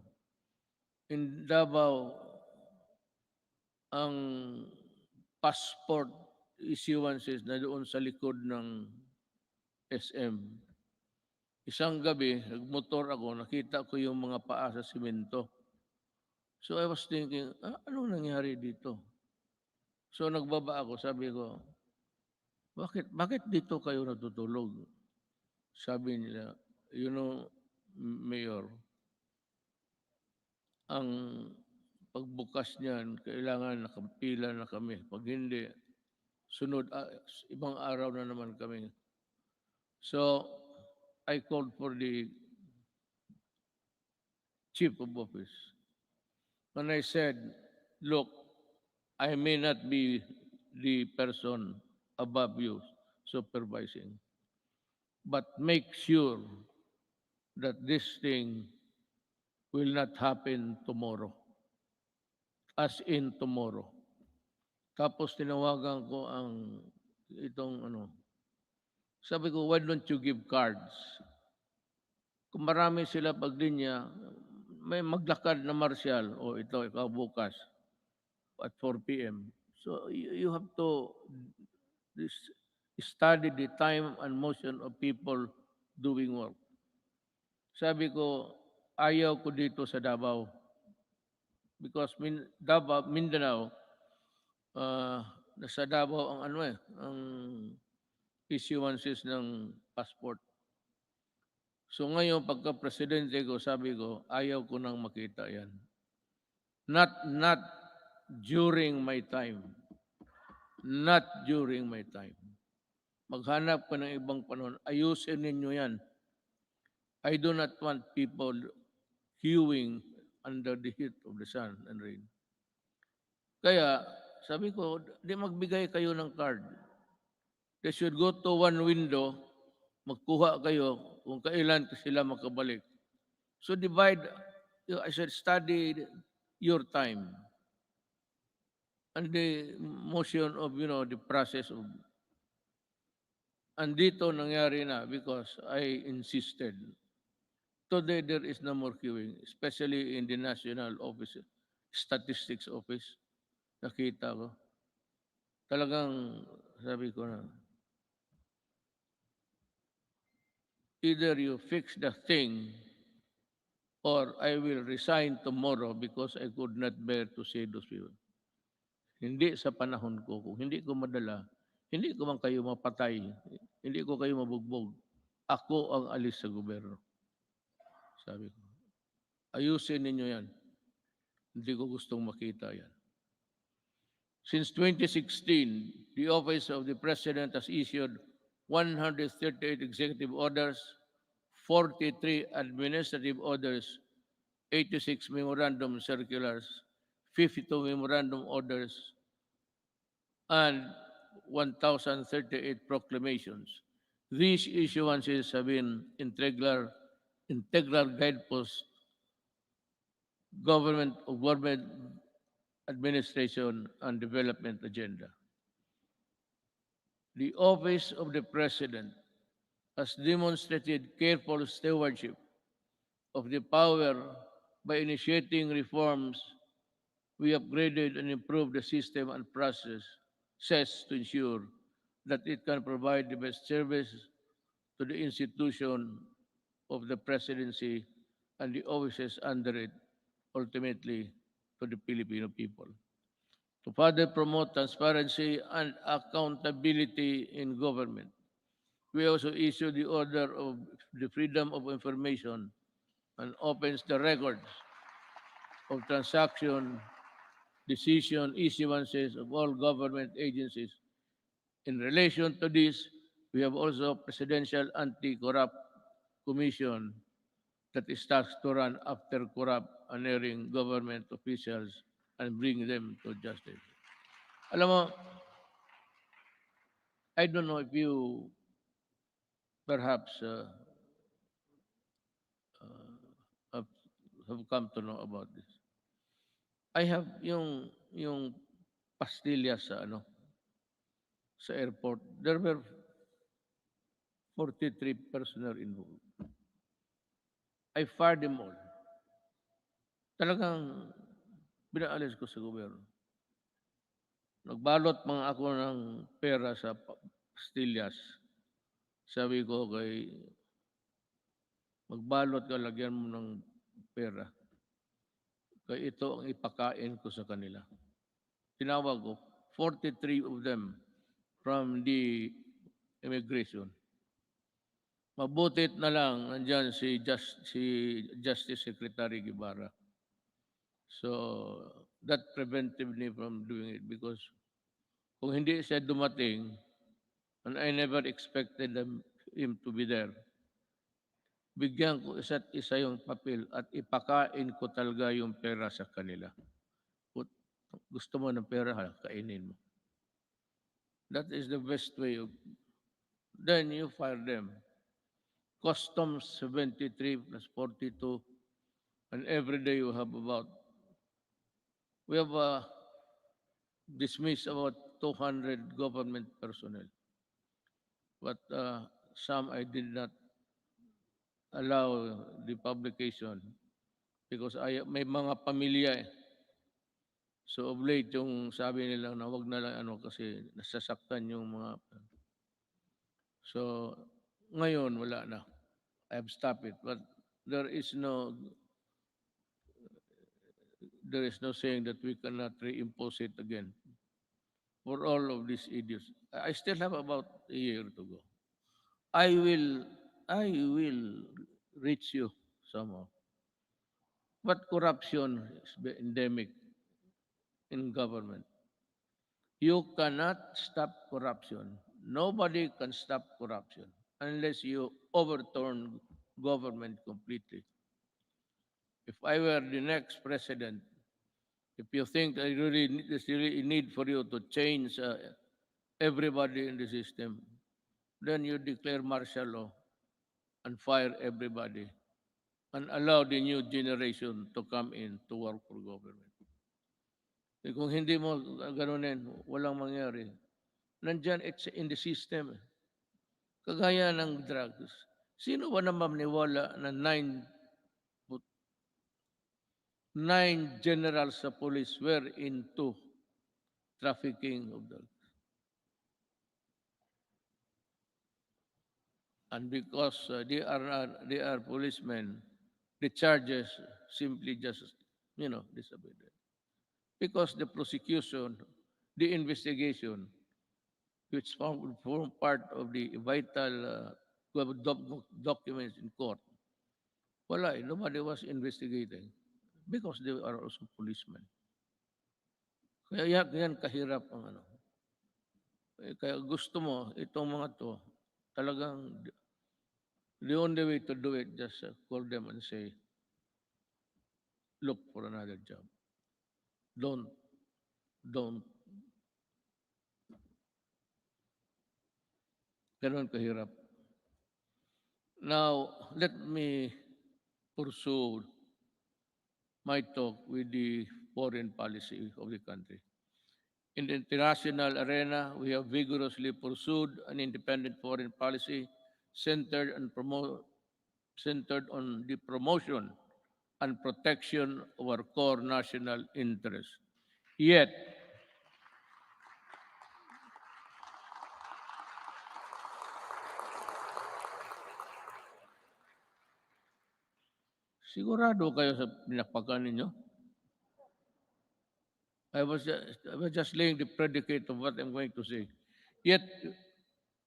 In Davao, ang passport issuances na doon sa likod ng SM. Isang gabi, nagmotor ako, nakita ko yung mga paa sa simento. So I was thinking, anong nangyari dito? So nagbaba ako, sabi ko, bakit dito kayo natutulog? Sabi nila, you know, Mayor, ang pagbukas niyan, kailangan nakapila na kami. Pag hindi, sunod, ibang araw na naman kami. So, I called for the chief of office. And I said, look, I may not be the person above you supervising, but make sure that this thing will not happen tomorrow. As in tomorrow. Tapos tinawagan ko ang itong Sabi ko, why don't you give cards? Kung marami sila paglinya, may maglakad na martial, o ito, ikaw bukas, at 4 p.m. So you have to this, study the time and motion of people doing work. Sabi ko, ayaw ko dito sa Davao. Because Davao, Mindanao, nasa Davao ang ang issuances ng passport. So ngayon, pagka-presidente ko, sabi ko, ayaw ko nang makita yan. Not during my time. Not during my time. Maghanap ka ng ibang panahon. Ayusin ninyo yan. I do not want people queuing under the heat of the sun and rain. Kaya, sabi ko, di magbigay kayo ng card. They should go to one window, magkuha kayo kung kailan sila makabalik. So divide, I said, study your time and the motion of, the process of. Andito nangyari na because I insisted. Today, there is no more queuing, especially in the National Office, Statistics Office. Nakita ko. Talagang, sabi ko na, either you fix the thing or I will resign tomorrow because I could not bear to see those people. Hindi sa panahon ko. Kung hindi ko madala, hindi ko man kayo mapatay. Hindi ko kayo mabugbog. Ako ang alis sa gobyerno. Sabi ko. Ayusin ninyo yan. Hindi ko gustong makita yan. Since 2016, the Office of the President has issued 138 executive orders, 43 administrative orders, 86 memorandum circulars, 52 memorandum orders, and 1,038 proclamations. These issuances have been integral guideposts government administration and development agenda. The Office of the President has demonstrated careful stewardship of the power by initiating reforms. We upgraded and improved the system and process to ensure that it can provide the best service to the institution of the presidency and the offices under it, ultimately to the Filipino people. To further promote transparency and accountability in government, we also issued the Order of the Freedom of Information and opens the records of transaction, decision, issuances of all government agencies. In relation to this, we have also Presidential Anti-Corrupt Commission that is tasked to run after corrupt and erring government officials and bring them to justice. Alam mo, I don't know if you perhaps have, have come to know about this. I have yung pastillas sa airport. There were 43 personnel involved. I fired them all. Talagang binaalis ko sa gobyerno. Nagbalot mga ako ng pera sa pastillas. Sabi ko magbalot ka, lagyan mo ng pera. Kaya ito ang ipakain ko sa kanila. Tinawag ko, 43 of them from the immigration. Mabutit na lang nandyan si Justice Secretary Guevara. So that prevented me from doing it because kung hindi siya dumating, and I never expected him to be there, bigyan ko isa't isa yung papel at ipakain ko talaga yung pera sa kanila. Gusto mo ng pera, kainin mo. That is the best way of, then you fire them. Customs 73 plus 42, and every day you have we have dismissed about 200 government personnel. but some I did not allow the publication because may mga pamilya eh. So of late yung sabi nila na wag na lang ano kasi nasasaktan yung mga so ngayon wala na. I have stopped it but there is no saying that we cannot reimpose it again for all of these idiots. I still have about a year to go. I will reach you somehow. But corruption is endemic in government. You cannot stop corruption. Nobody can stop corruption unless you overturn government completely. If I were the next president, if you think that there's really a need for you to change everybody in the system, then you declare martial law and fire everybody and allow the new generation to come in to work for government. Eh, kung hindi mo ganunin, walang mangyari. Nandyan, it's in the system. Kagaya ng drugs. Sino ba naman maniwala na nine generals sa police were into trafficking of drugs? And because they are policemen, the charges simply just, disobedient. Because the prosecution, the investigation, which form part of the vital documents in court, wala eh, nobody was investigating because they are also policemen. Kaya yan kahirap ang ano. Eh, kaya gusto mo, itong mga to, talagang the only way to do it, just call them and say, look for another job. Don't. Ganon kahirap. Now, let me pursue my talk with the foreign policy of the country. In the international arena, we have vigorously pursued an independent foreign policy centered on the promotion and protection of our core national interests. Yet, sigurado kayo sa pinakpakan ninyo? I was just laying the predicate of what I'm going to say. Yet,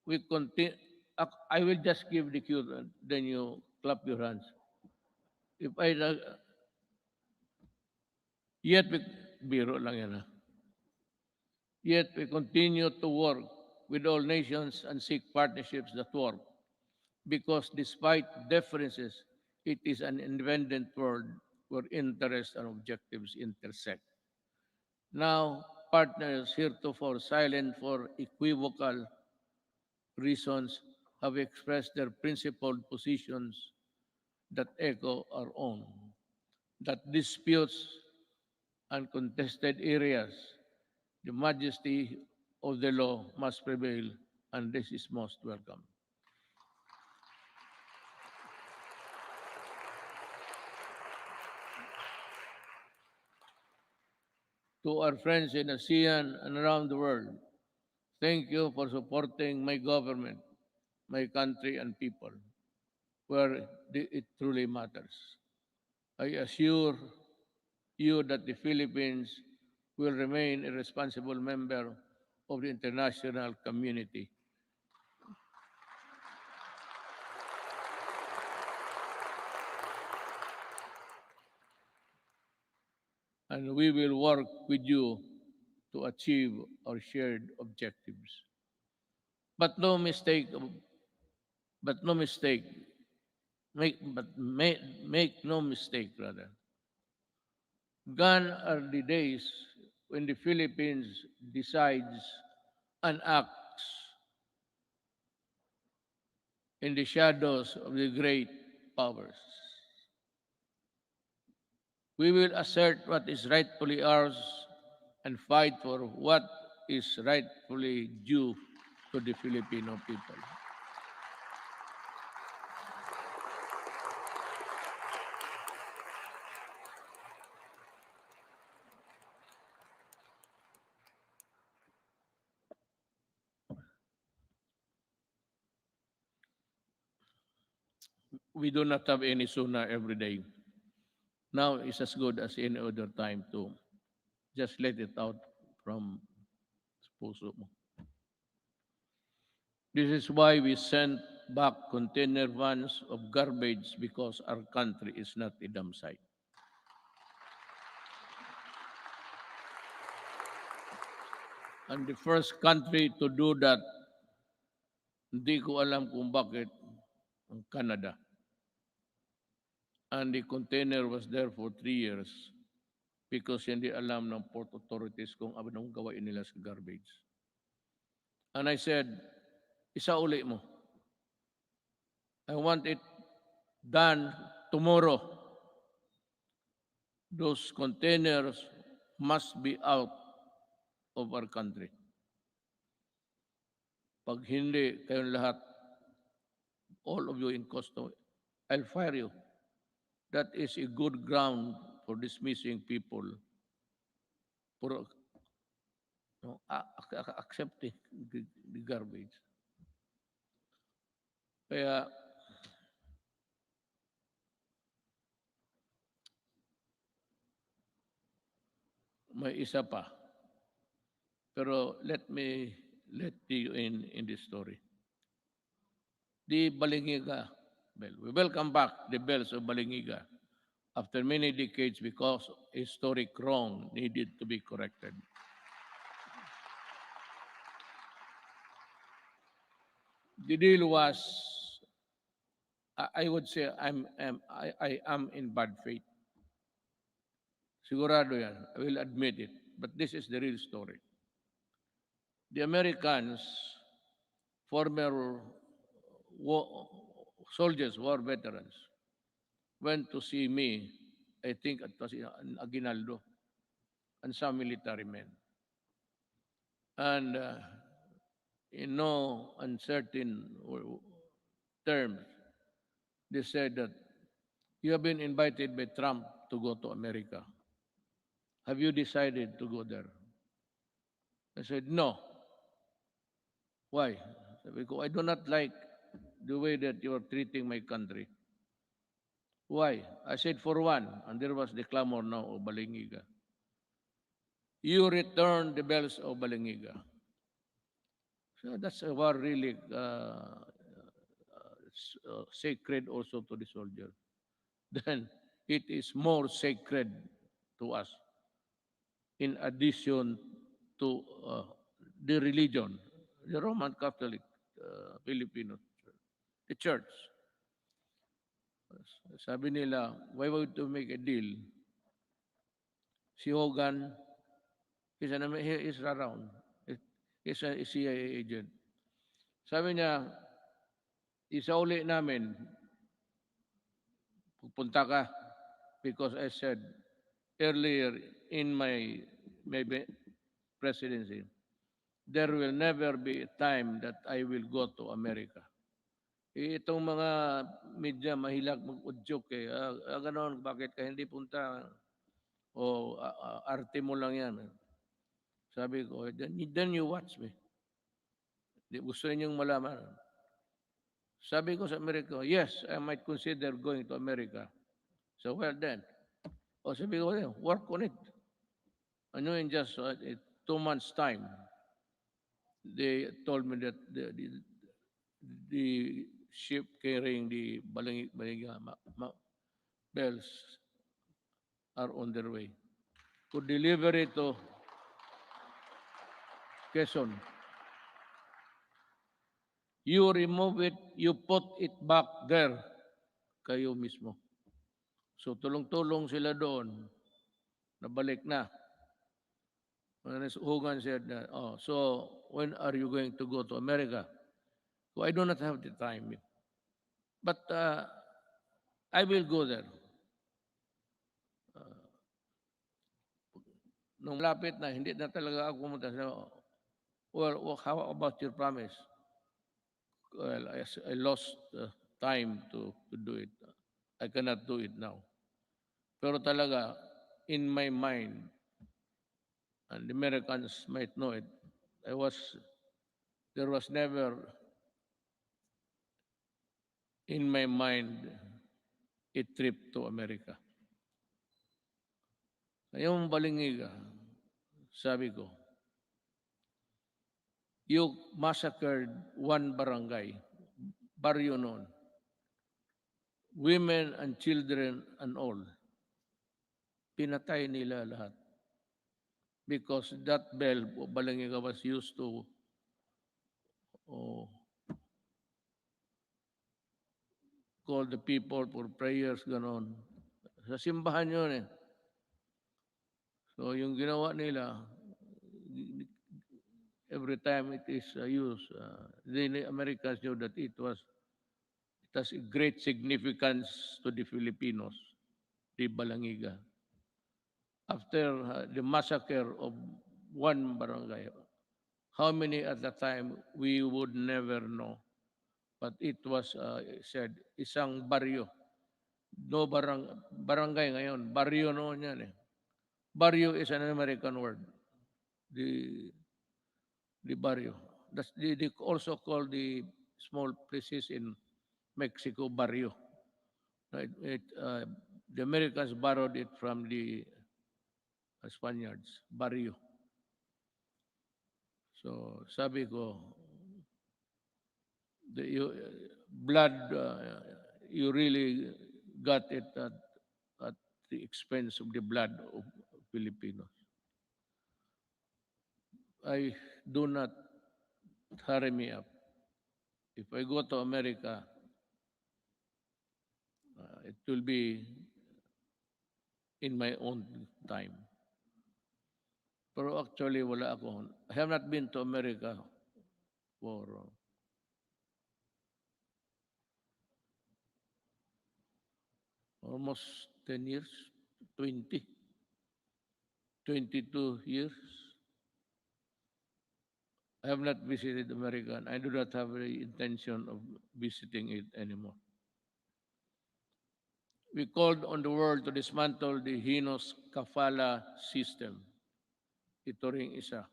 we continue. I will just give the cue, then you clap your hands. Yet, biro lang yan ha. Yet, we continue to work with all nations and seek partnerships that work. Because despite differences, it is an independent world where interests and objectives intersect. Now, partners heretofore silent for equivocal reasons have expressed their principled positions that echo our own, that disputes and contested areas, the majesty of the law must prevail, and this is most welcome. To our friends in ASEAN and around the world, thank you for supporting my government, my country and people, where it truly matters. I assure you that the Philippines will remain a responsible member of the international community. And we will work with you to achieve our shared objectives. But no mistake, make no mistake rather. Gone are the days when the Philippines decides and acts in the shadows of the great powers. We will assert what is rightfully ours and fight for what is rightfully due to the Filipino people. we do not have any SONA every day. Now is as good as any other time to just let it out from puso mo. This is why we sent back container vans of garbage because our country is not a dump site. And the first country to do that, hindi ko alam kung bakit, ang Canada. And the container was there for 3 years because hindi alam ng port authorities kung anong gawain nila sa garbage. And I said, isauli mo. I want it done tomorrow. Those containers must be out of our country. Pag hindi, kayong lahat, all of you in custody, I'll fire you. That is a good ground for dismissing people for accepting the garbage. Kaya, may isa pa. Pero let you in this story. The Balingiga bell. We welcome back the bells of Balingiga after many decades because a historic wrong needed to be corrected. The deal was, I would say, I am in bad faith. Sigurado yan. I will admit it. But this is the real story. The Americans, former soldiers, war veterans, went to see me, I think it was in Aguinaldo, and some military men. And in no uncertain terms, they said that you have been invited by Trump to go to America. Have you decided to go there? I said, no. Why? Because I do not like the way that you are treating my country. Why? I said, for one, and there was the clamor now of Balingiga. You return the bells of Balingiga. So that's a war really sacred also to the soldier. Then it is more sacred to us in addition to the religion, the Roman Catholic Filipino, the church. Sabi nila, why would to make a deal? Si Hogan, he is around. He's a CIA agent. Sabi niya, isauli namin, pupunta ka, because I said earlier in my presidency, there will never be a time that I will go to America. Itong mga media mahilag mag-udyok eh. Ganon, bakit ka hindi punta? O arte mo lang yan. Sabi ko, then you watch me. Gusto ninyong malaman. Sabi ko sa Amerika, yes, I might consider going to America. So well then. O sabi ko, work on it. Ano in just 2 months' time, they told me that the ship carrying the Balingiga bells are on their way to deliver it to Quezon. You remove it, you put it back there, kayo mismo. So tulong-tulong sila doon, nabalik na. Hogan said, so when are you going to go to America? So I do not have the time. But I will go there. Nung lapit na, hindi na talaga ako pumunta. Well, how about your promise? Well, I lost time to do it. I cannot do it now. Pero talaga, in my mind, and the Americans might know it, there was never in my mind a trip to America. Ngayong balingiga, sabi ko, you massacred one barangay, baryo noon, women and children and all. Pinatay nila lahat. Because that bell, balingiga, was used to call the people for prayers, ganon. Sa simbahan yun eh. So yung ginawa nila, every time it is used, the Americans knew that it has a great significance to the Filipinos, the Balangiga. After the massacre of one barangay, how many at the time, we would never know. But it was said, isang baryo. No barangay ngayon, baryo noon yan eh. Baryo is an American word. The barrio. They also call the small places in Mexico barrio. The Americans borrowed it from the Spaniards, barrio. So sabi ko, blood, you really got it at the expense of the blood of Filipinos. I do not hurry me up. If I go to America, it will be in my own time. Pero actually, wala ako. I have not been to America for almost 10 years, 20, 22 years. I have not visited America, and I do not have the intention of visiting it anymore. We called on the world to dismantle the heinous kafala system. Ito ring isa.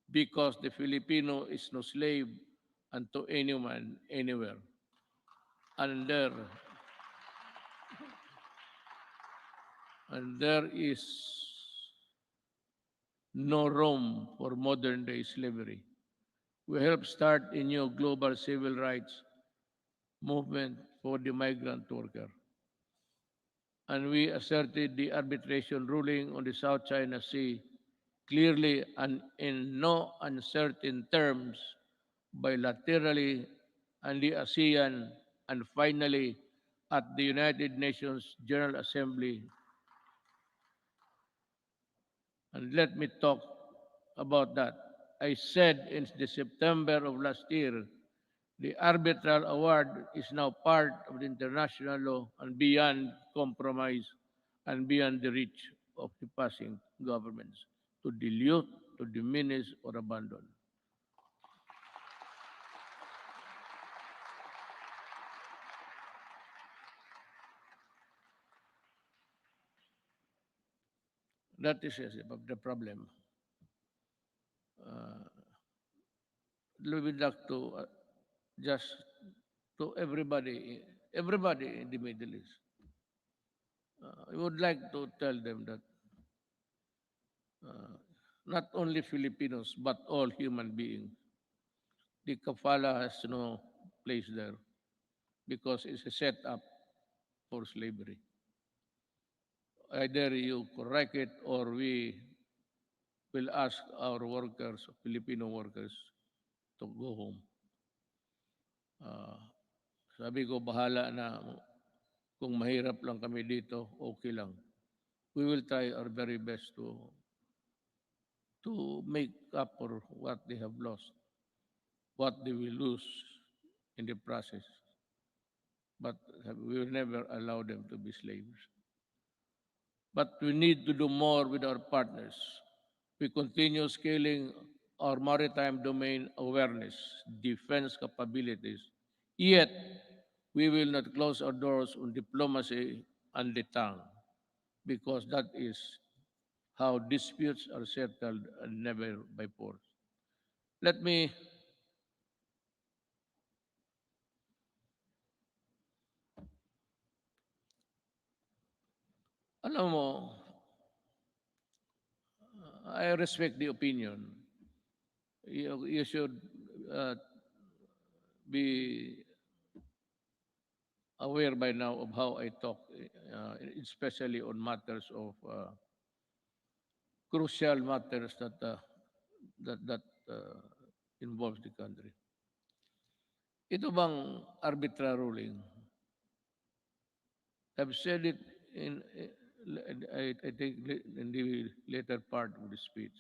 Because the Filipino is no slave unto anyone, anywhere. And there is no room for modern day slavery. We helped start a new global civil rights movement for the migrant worker. And we asserted the arbitration ruling on the South China Sea clearly and in no uncertain terms, bilaterally, and the ASEAN, and finally at the United Nations General Assembly. And let me talk about that. I said in the September of last year, the arbitral award is now part of the international law and beyond compromise and beyond the reach of the passing governments to dilute, to diminish, or abandon. That is the problem. We would like to just to everybody in the Middle East. I would like to tell them that not only Filipinos, but all human beings, the kafala has no place there because it's a setup for slavery. Either you correct it or we will ask our workers, Filipino workers, to go home. Sabi ko, bahala na. Kung mahirap lang kami dito, okay lang. We will try our very best to make up for what they have lost, what they will lose in the process. But we will never allow them to be slaves. But we need to do more with our partners. We continue scaling our maritime domain awareness, defense capabilities. Yet, we will not close our doors on diplomacy and the tongue, because that is how disputes are settled and never by force. Let me Alam mo, I respect the opinion. You should be aware by now of how I talk, especially on matters of crucial matters that involves the country. Ito bang arbitral ruling? I've said it in, I think, in the later part of the speech.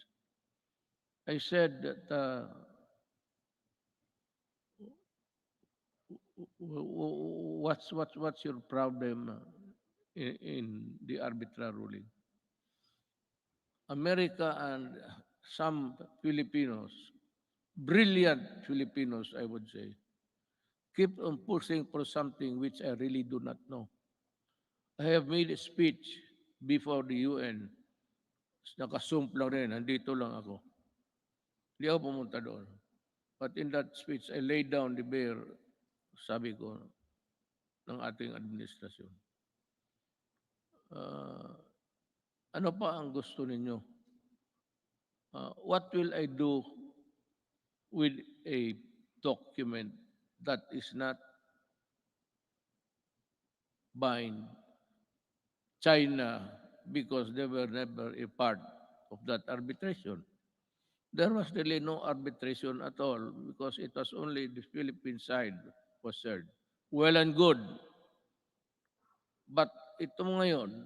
I said that what's your problem in the arbitral ruling? America and some Filipinos, brilliant Filipinos, I would say, keep on pushing for something which I really do not know. I have made a speech before the UN. Nakasump lang rin, nandito lang ako. Hindi ako pumunta doon. But in that speech, I laid down the bare, sabi ko, ng ating administrasyon. Ano pa ang gusto ninyo? What will I do with a document that is not bind China because they were never a part of that arbitration? There was really no arbitration at all because it was only the Philippine side was served. Well and good. But ito ngayon,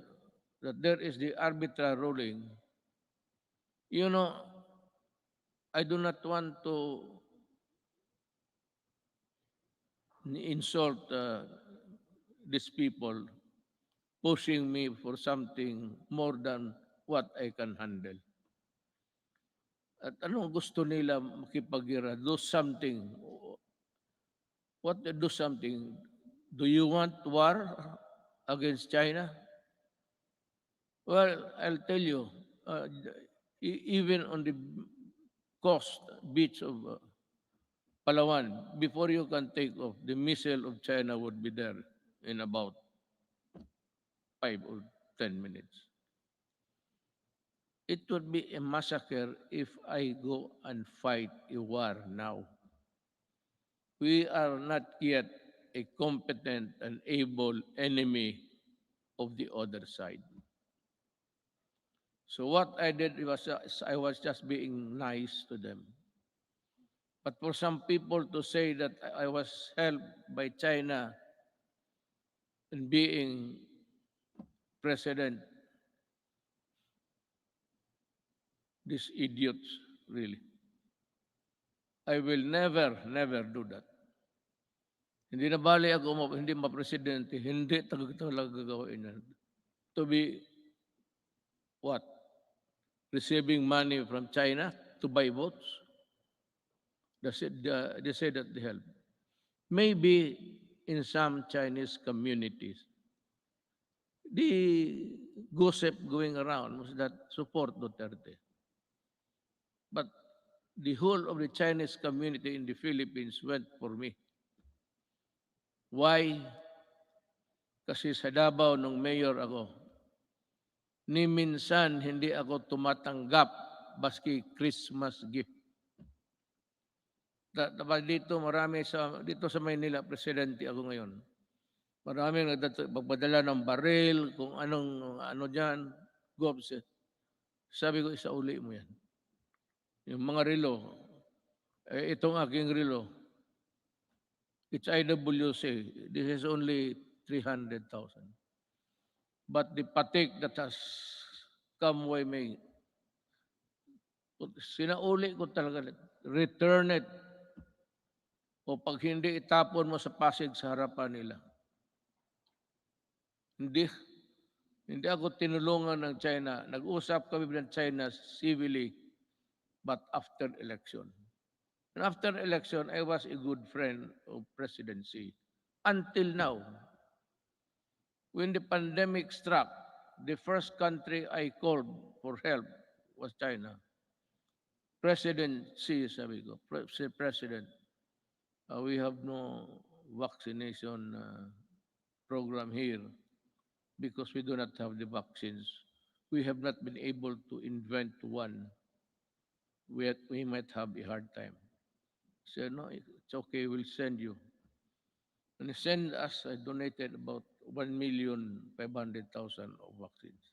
that there is the arbitral ruling, you know, I do not want to insult these people pushing me for something more than what I can handle. At anong gusto nila makipagira? Do something. What do something? Do you want war against China? Well, I'll tell you, even on the coast beach of Palawan, before you can take off, the missile of China would be there in about 5 or 10 minutes. It would be a massacre if I go and fight a war now. We are not yet a competent and able enemy of the other side. So what I did was I was just being nice to them. But for some people to say that I was helped by China in being president, these idiots, really. I will never, never do that. Hindi na bali ako, hindi ma-presidente, hindi talaga gagawin yan. To be, what? Receiving money from China to buy votes? They said that they help. Maybe in some Chinese communities, the gossip going around was that support Duterte. But the whole of the Chinese community in the Philippines went for me. Why? Kasi sa Davao nung mayor ako, ni minsan hindi ako tumatanggap baski Christmas gift. Dito marami dito sa Maynila, presidente ako ngayon. Maraming magpadala ng baril, kung anong ano diyan, gobs. Sabi ko, isauli mo yan. Yung mga relo, itong aking relo, it's IWC. This is only 300,000. But the patik that has come way me, sinauli ko talaga, return it. O pag hindi, itapon mo sa Pasig sa harapan nila. Hindi ako tinulungan ng China. Nag-usap kami ng China civilly, but after election. And after election, I was a good friend of presidency. Until now, when the pandemic struck, the first country I called for help was China. President Xi, sabi ko, President, we have no vaccination program here. because we do not have the vaccines. We have not been able to invent one. We might have a hard time. Said, no, it's okay, we'll send you. And he sent us, I donated about 1,500,000 of vaccines.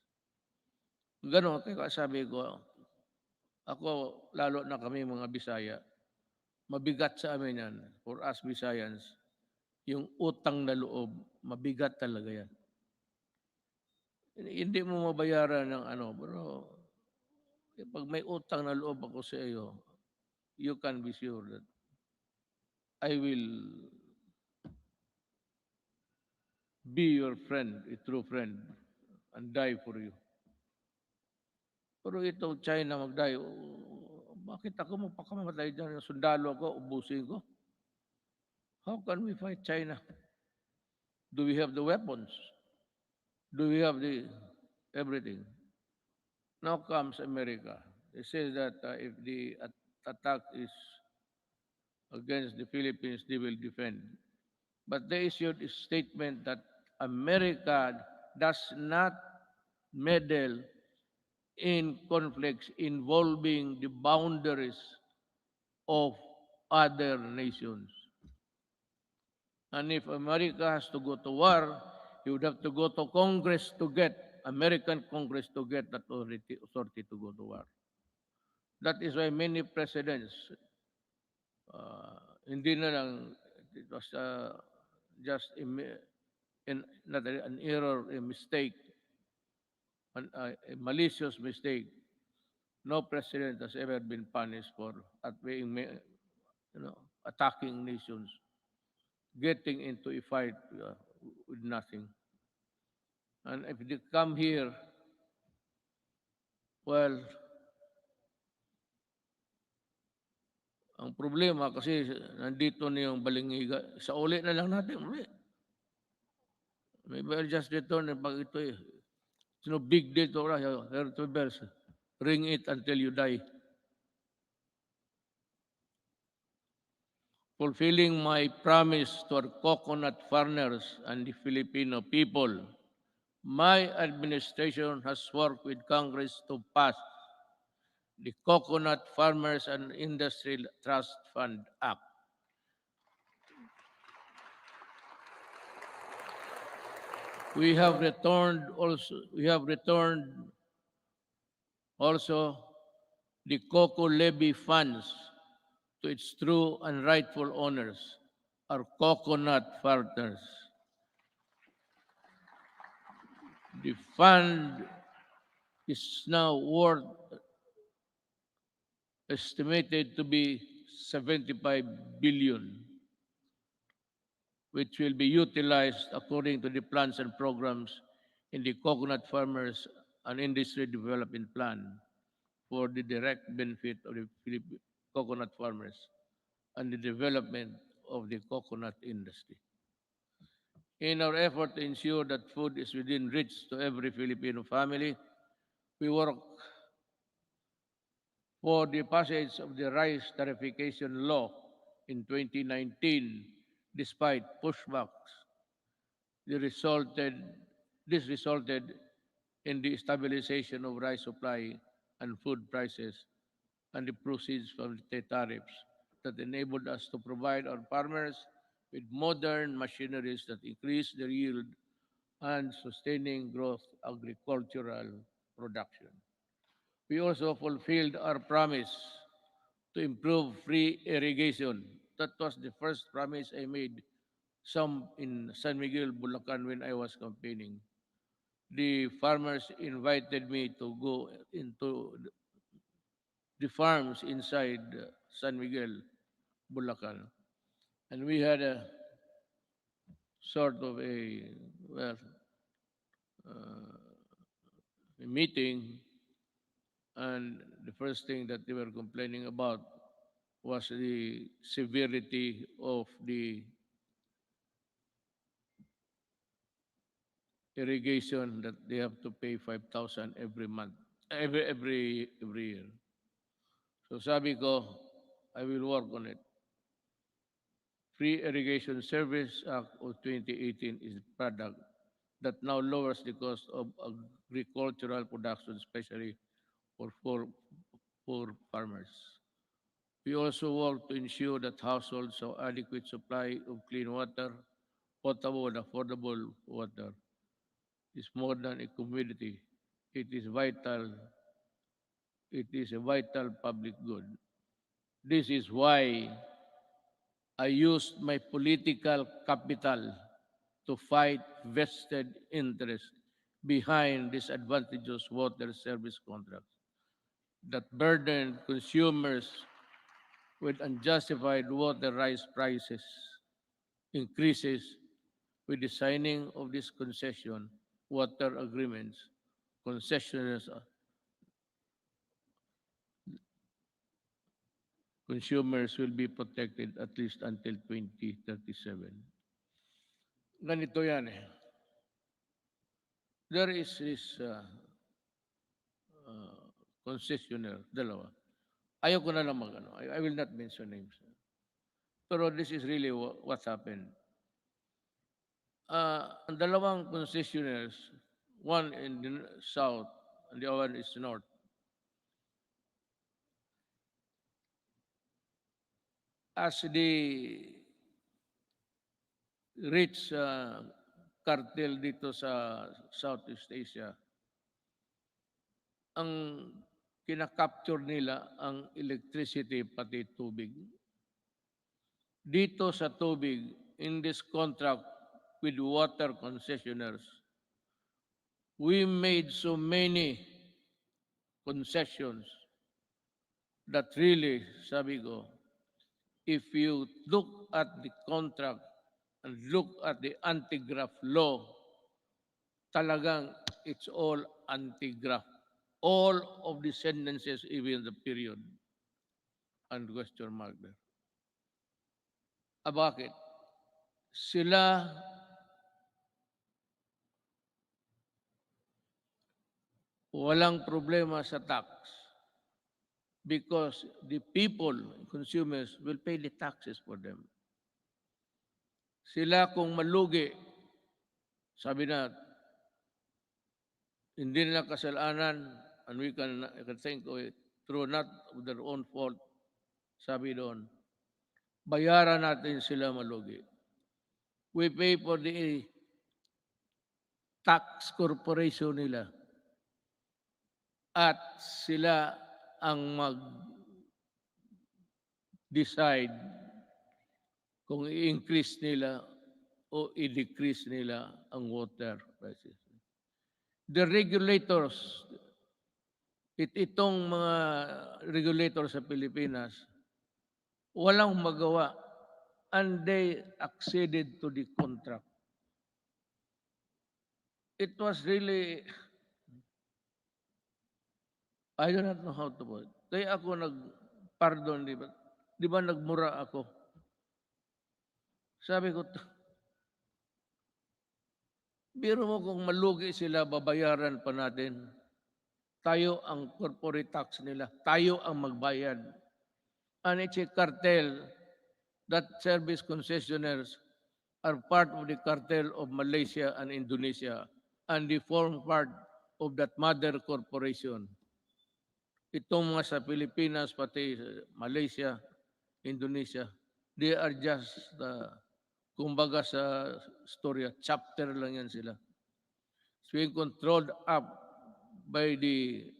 Ganon, kaya sabi ko, ako, lalo na kami mga Bisaya, mabigat sa amin yan, for us Bisayans, yung utang na loob, mabigat talaga yan. Hindi mo mabayaran ng ano, pero pag may utang na loob ako sa iyo, you can be sure that I will be your friend, a true friend, and die for you. Pero ito, China mag-die, bakit ako magpakamatay dyan? Sundalo ako, ubusin ko. How can we fight China? Do we have the weapons? Do we have the everything? Now comes America. They say that if the attack is against the Philippines, they will defend. But they issued a statement that America does not meddle in conflicts involving the boundaries of other nations. And if America has to go to war, you would have to go to Congress to get, American Congress to get that authority to go to war. That is why many presidents, hindi na lang, it was just not an error, a mistake, a malicious mistake. No president has ever been punished for attacking nations, getting into a fight with nothing. And if they come here, well, ang problema kasi nandito na yung balingiga. Sa uli na lang natin, uli. Maybe I'll just return and pag ito it's no big deal to hear to bells. Ring it until you die. Fulfilling my promise to our coconut farmers and the Filipino people, my administration has worked with Congress to pass the Coconut Farmers and Industry Trust Fund Act. We have returned also the cocoa levy funds to its true and rightful owners, our coconut farmers. The fund is now worth estimated to be 75 billion, which will be utilized according to the plans and programs in the Coconut Farmers and Industry Development Plan for the direct benefit of the coconut farmers and the development of the coconut industry. In our effort to ensure that food is within reach to every Filipino family, we work for the passage of the rice tariffication law in 2019 despite pushbacks. This resulted in the stabilization of rice supply and food prices and the proceeds from the tariffs that enabled us to provide our farmers with modern machineries that increase their yield and sustaining growth agricultural production. We also fulfilled our promise to improve free irrigation. That was the first promise I made some in San Miguel, Bulacan when I was campaigning. The farmers invited me to go into the farms inside San Miguel, Bulacan. And we had a sort of a meeting, and the first thing that they were complaining about was the severity of the irrigation that they have to pay 5,000 every month, every year. So sabi ko, I will work on it. Free Irrigation Service Act of 2018 is the product that now lowers the cost of agricultural production, especially for poor farmers. We also work to ensure that households have adequate supply of clean water, potable and affordable water. Is more than a commodity. It is vital. It is a vital public good. This is why I used my political capital to fight vested interests behind disadvantageous water service contracts that burden consumers with unjustified water rights prices increases with the signing of this concession water agreements. Concessioners, consumers will be protected at least until 2037. Ganito yan eh. There is this concessionaire, dalawa. Ayaw ko na lang mag-ano. I will not mention names. Pero this is really what happened. Ang dalawang concessionaires, one in the south and the other is north. As the rich cartel dito sa Southeast Asia, ang kinakapture nila ang electricity pati tubig. Dito sa tubig, in this contract with water concessionaires, we made so many concessions that really, sabi ko, if you look at the contract and look at the anti-graft law, talagang it's all anti-graft. All of the sentences, even the period, and question mark there. Bakit? Sila walang problema sa tax because the people, consumers, will pay the taxes for them. Sila kung malugi, sabi na, hindi nila kasalanan, and we can think of it, through not of their own fault, sabi doon, bayaran natin sila malugi. We pay for the tax corporation nila. At sila ang mag-decide kung i-increase nila o i-decrease nila ang water prices. The regulators, itong mga regulators sa Pilipinas, walang magawa and they acceded to the contract. It was really, I do not know how to put it. Kaya ako nag-pardon, di ba? Di ba nagmura ako? Sabi ko, biro mo kung malugi sila, babayaran pa natin. Tayo ang corporate tax nila. Tayo ang magbayad. And it's a cartel that service concessionaires are part of the cartel of Malaysia and Indonesia and they form part of that mother corporation. Itong mga sa Pilipinas, pati Malaysia, Indonesia, they are just, kumbaga sa storya, chapter lang yan sila. So being controlled up by the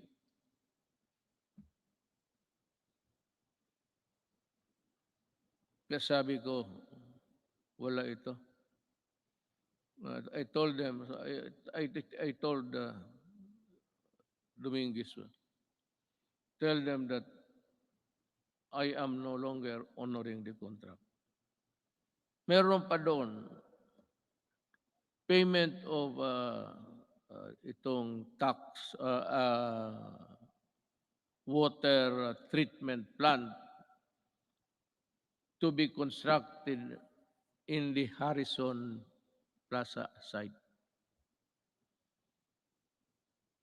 kaya sabi ko, wala ito. I told them, I told Dominguez, tell them that I am no longer honoring the contract. Meron pa doon, payment of itong tax, water treatment plant to be constructed in the Harrison Plaza site.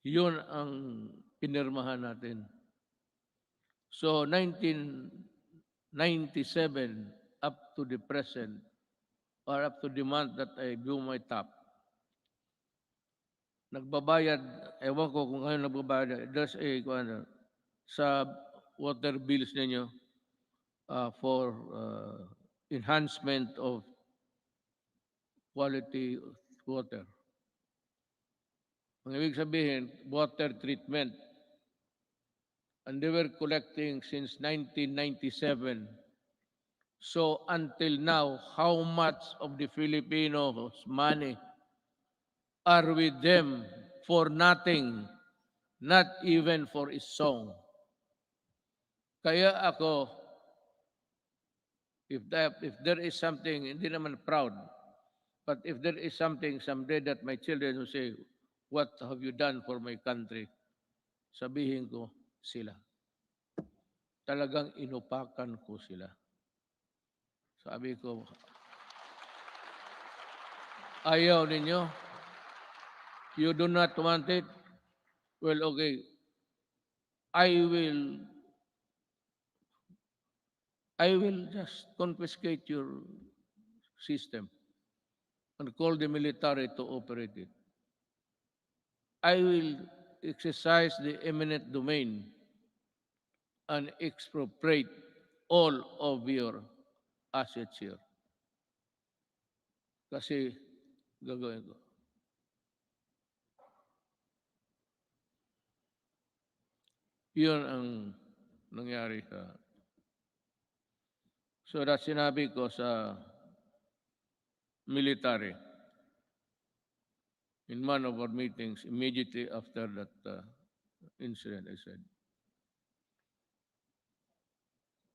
Yun ang pinirmahan natin. So 1997 up to the present, or up to the month that I do my top, nagbabayad, ewan ko kung ngayon nagbabayad, there's a, sa water bills ninyo for enhancement of quality of water. Ang ibig sabihin, water treatment. And they were collecting since 1997. So until now, how much of the Filipinos' money are with them for nothing, not even for a song? Kaya ako, if there is something, hindi naman proud, but if there is something someday that my children will say, what have you done for my country? Sabihin ko, sila. Talagang inupakan ko sila. Sabi ko, ayaw ninyo? You do not want it? Well, okay. I will just confiscate your system and call the military to operate it. I will exercise the eminent domain and expropriate all of your assets here. Kasi gagawin ko. Yun ang nangyari sa... So that sinabi ko sa military in one of our meetings immediately after that incident, I said,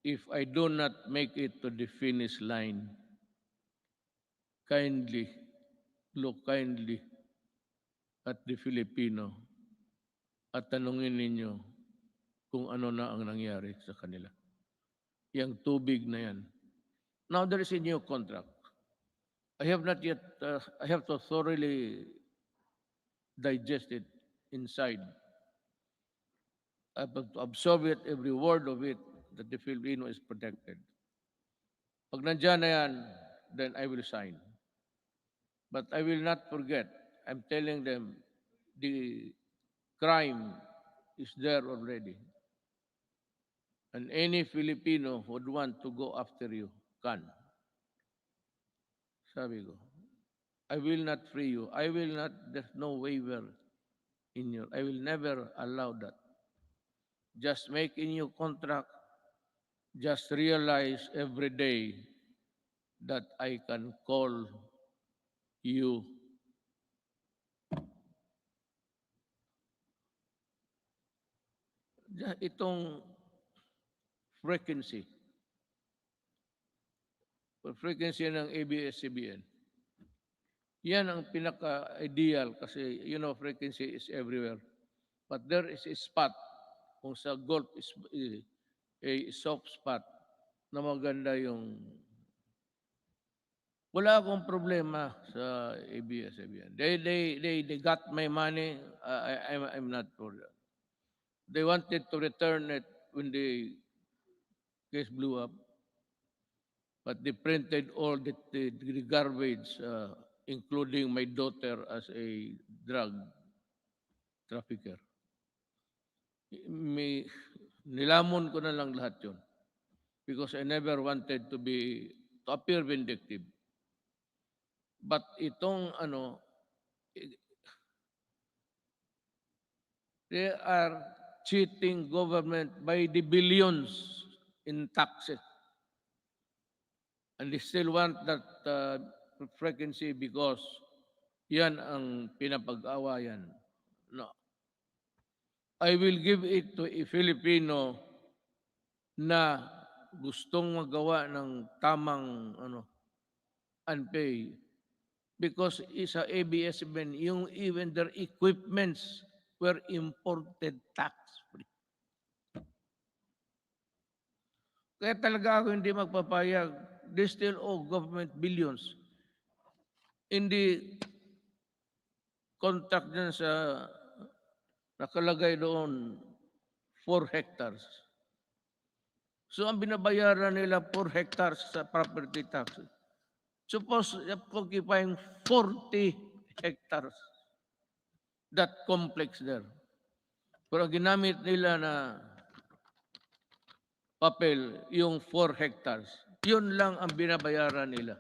if I do not make it to the finish line, kindly, look kindly at the Filipino at tanungin ninyo kung ano na ang nangyari sa kanila. Yang tubig na yan. Now there is a new contract. I have not yet, I have to thoroughly digest it inside. I have to absorb it, every word of it, that the Filipino is protected. Pag nandyan na yan, then I will sign. But I will not forget. I'm telling them the crime is there already. And any Filipino who would want to go after you can. Sabi ko, I will not free you. I will not, there's no waiver in your, I will never allow that. Just make a new contract. Just realize every day that I can call you itong frequency ng ABS-CBN. Yan ang pinaka-ideal kasi, you know, frequency is everywhere. But there is a spot kung sa Gulf is a soft spot na maganda yung... Wala akong problema sa ABS-CBN. They got my money. I'm not for that. They wanted to return it when the case blew up. But they printed all the garbage, including my daughter as a drug trafficker. Nilamon ko na lang lahat yun because I never wanted to appear vindictive. But itong they are cheating government by the billions in taxes. And they still want that frequency because yan ang pinapag-awayan. No. I will give it to a Filipino na gustong magawa ng tamang unpay because isa ABS-CBN, yung even their equipments were imported tax-free. Kaya talaga ako hindi magpapayag. They still owe government billions. In the contract dyan sa nakalagay doon 4 hectares. So ang binabayaran nila 4 hectares sa property tax. Suppose occupying 40 hectares. that complex there. Pero ang ginamit nila na papel, yung 4 hectares, yun lang ang binabayaran nila.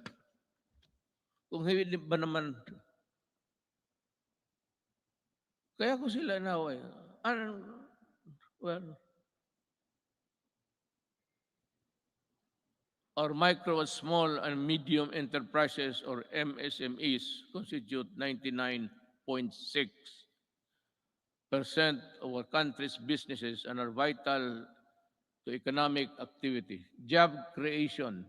Kung hindi ba naman, kaya ko sila inaway. Well, our micro, small, and medium enterprises, or MSMEs, constitute 99.6% of our country's businesses and are vital to economic activity, job creation,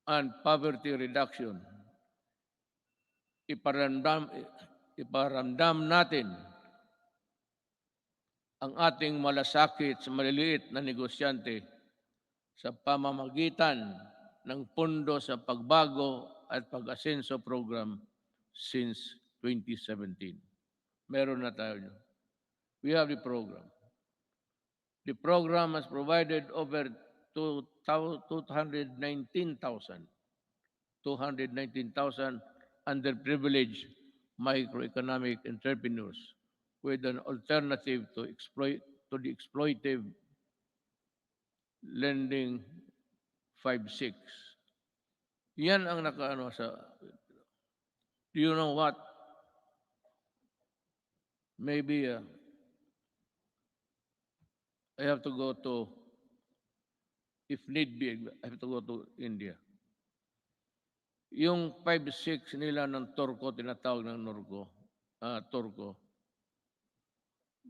and poverty reduction. Iparamdam natin ang ating malasakit sa maliliit na negosyante sa pamamagitan ng Pondo sa Pagbago at Pag-asenso Program since 2017. Meron na tayo. We have the program. The program has provided over 219,000 underprivileged microeconomic entrepreneurs with an alternative to the exploitive lending 5-6. Yan ang nakaano sa. Do you know what? Maybe I have to go to, if need be, I have to go to India. Yung 5-6 nila ng Turko, tinatawag ng Turko,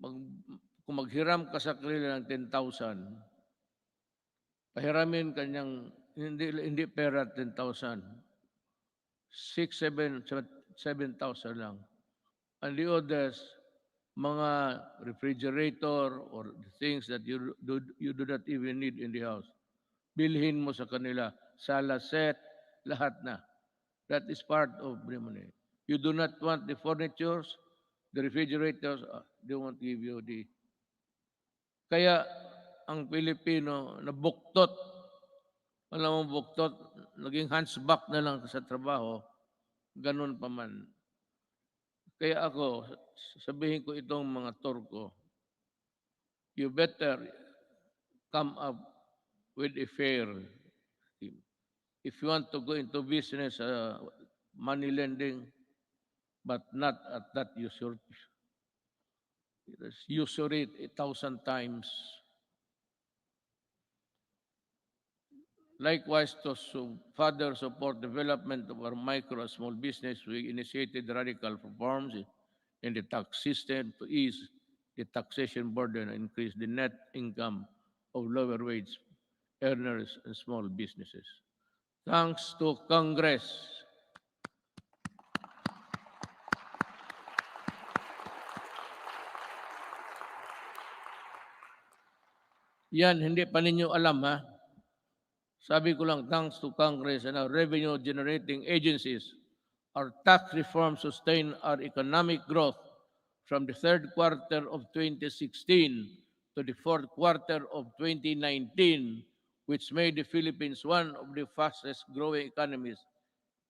kung maghiram ka sa kanila ng 10,000, pahiramin kanyang, hindi pera 10,000, 7,000 lang. And the others, mga refrigerator or things that you do not even need in the house, bilhin mo sa kanila, sala set, lahat na. That is part of the money. You do not want the furnitures, the refrigerators, they won't give you the. Kaya ang Pilipino na buktot, alam mo buktot, naging hunchback na lang sa trabaho, ganun pa man. Kaya ako, sabihin ko itong mga Turko, you better come up with a fair scheme. If you want to go into business, money lending, but not at that usury 1,000 times. Likewise, to further support development of our micro and small business, we initiated radical reforms in the tax system to ease the taxation burden and increase the net income of lower wage earners and small businesses. Thanks to Congress. Yan, hindi pa ninyo alam ha. Sabi ko lang, thanks to Congress and our revenue-generating agencies, our tax reform sustained our economic growth from the third quarter of 2016 to the fourth quarter of 2019, which made the Philippines one of the fastest-growing economies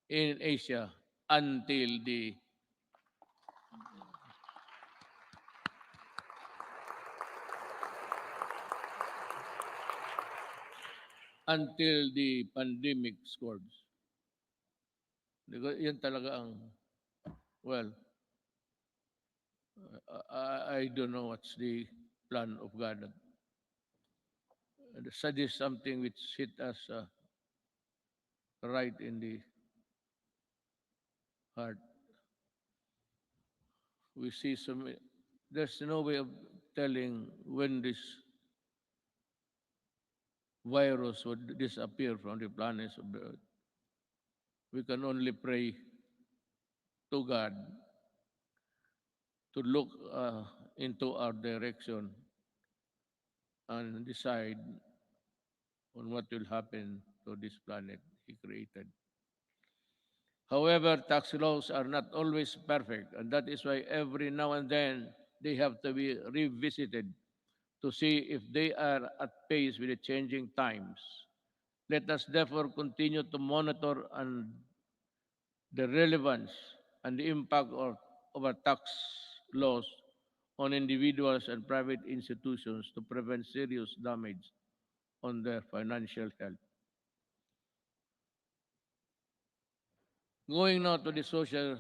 in Asia until the pandemic scourge. Yan talaga ang, well, I don't know what's the plan of God. That is something which hit us right in the heart. We see there's no way of telling when this virus would disappear from the planets of the earth. We can only pray to God to look into our direction and decide on what will happen to this planet He created. However, tax laws are not always perfect, and that is why every now and then they have to be revisited to see if they are at pace with the changing times. Let us therefore continue to monitor the relevance and the impact of overtax laws on individuals and private institutions to prevent serious damage on their financial health. Going now to the social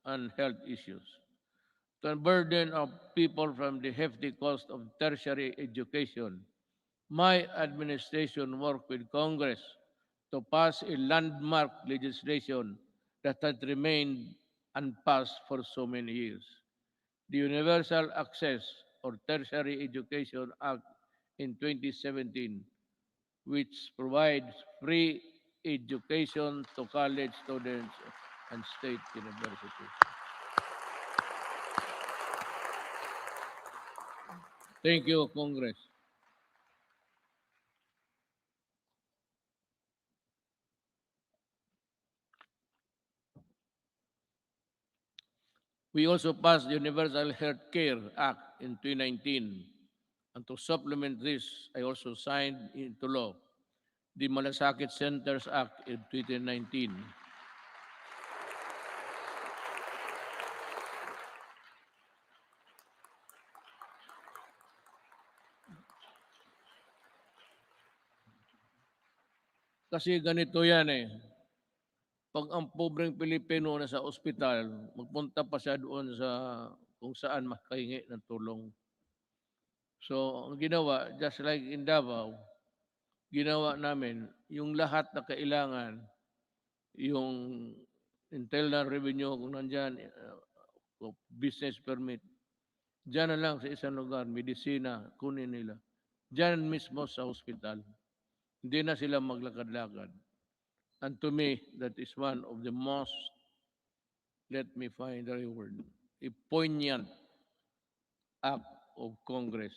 and health issues. To unburden of people from the hefty cost of tertiary education, my administration worked with Congress to pass a landmark legislation that had remained unpassed for so many years. The Universal Access or Tertiary Education Act in 2017, which provides free education to college students and state universities. Thank you, Congress. We also passed the Universal Health Care Act in 2019. And to supplement this, I also signed into law the Malasakit Centers Act in 2019. Kasi ganito yan eh. Pag ang pobreng Pilipino na sa ospital, magpunta pa siya doon sa kung saan makahingi ng tulong. So, ang ginawa, just like in Davao, ginawa namin, yung lahat na kailangan, yung internal revenue kung nandyan, business permit, dyan na lang sa isang lugar, medisina, kunin nila. Dyan mismo sa hospital. Hindi na sila maglakad-lakad. And to me, that is one of the most, let me find the right word, a poignant act of Congress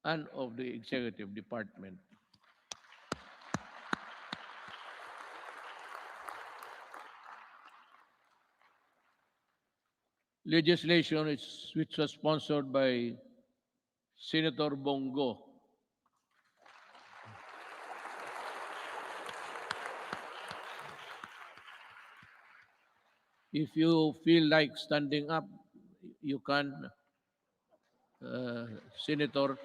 and of the Executive Department. Legislation which was sponsored by Senator Bongo. If you feel like standing up, you can, Senator.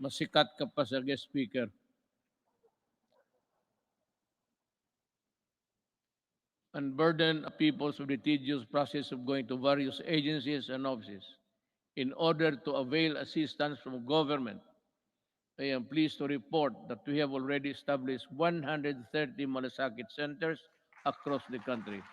Masikat ka pa sa guest speaker. Unburden peoples of the tedious process of going to various agencies and offices in order to avail assistance from government. I am pleased to report that we have already established 130 malasakit centers across the country.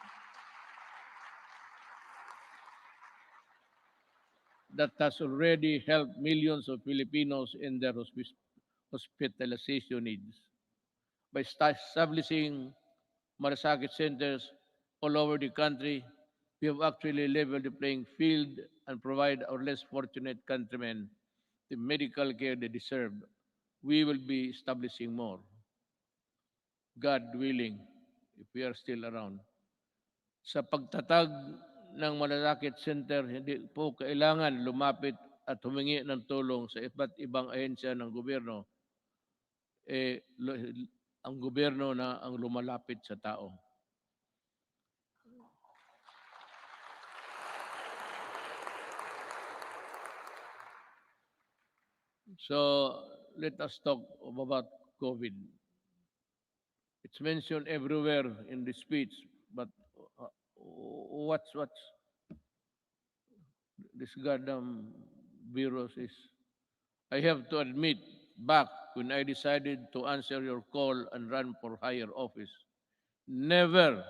That has already helped millions of Filipinos in their hospitalization needs. By establishing malasakit centers all over the country, we have actually leveled the playing field and provide our less fortunate countrymen the medical care they deserve. We will be establishing more, God willing, if we are still around. Sa pagtatag ng malasakit center, hindi po kailangan lumapit at humingi ng tulong sa iba't ibang ahensya ng gobyerno. Ang gobyerno na ang lumalapit sa tao. So, let us talk about COVID. It's mentioned everywhere in the speech, but what's this goddamn virus is? I have to admit, back when I decided to answer your call and run for higher office, never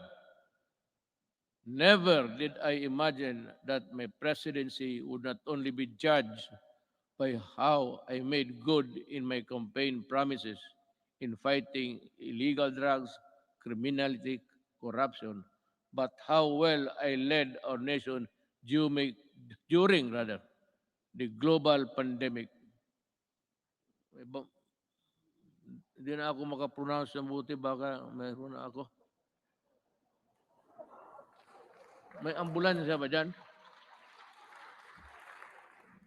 did I imagine that my presidency would not only be judged by how I made good in my campaign promises in fighting illegal drugs, criminality, corruption, but how well I led our nation during the global pandemic. Hindi na ako makapronounce ng buti, baka mayroon na ako. May ambulansya ba dyan?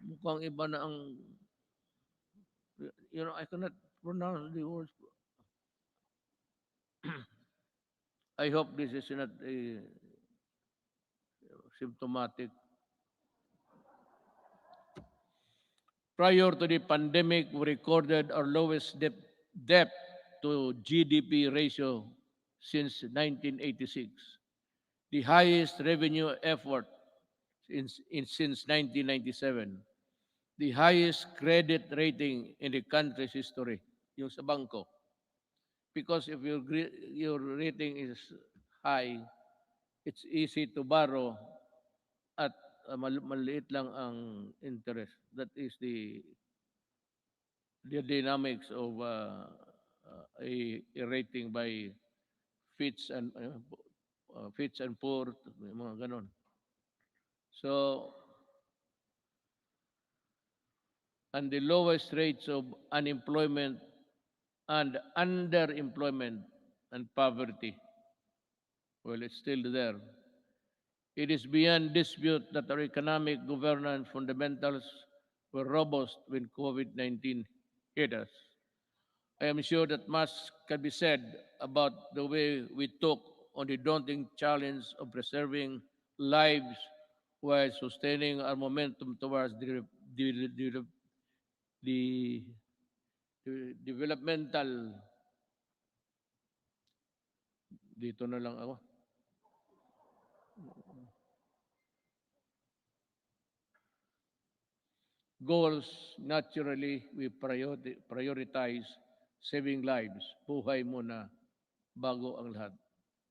Mukhang iba na ang, I cannot pronounce the words. I hope this is not a symptomatic. Prior to the pandemic, we recorded our lowest debt to GDP ratio since 1986, the highest revenue effort since 1997, the highest credit rating in the country's history, yung sa bangko. Because if your rating is high, it's easy to borrow at maliit lang ang interest. That is the dynamics of a rating by Fitch and Poor, mga ganon. So, and the lowest rates of unemployment and underemployment and poverty. Well, it's still there. It is beyond dispute that our economic governance fundamentals were robust when COVID-19 hit us. I am sure that much can be said about the way we took on the daunting challenge of preserving lives while sustaining our momentum towards the developmental. Dito na lang ako. Goals, naturally, we prioritize saving lives. Buhay muna bago ang lahat.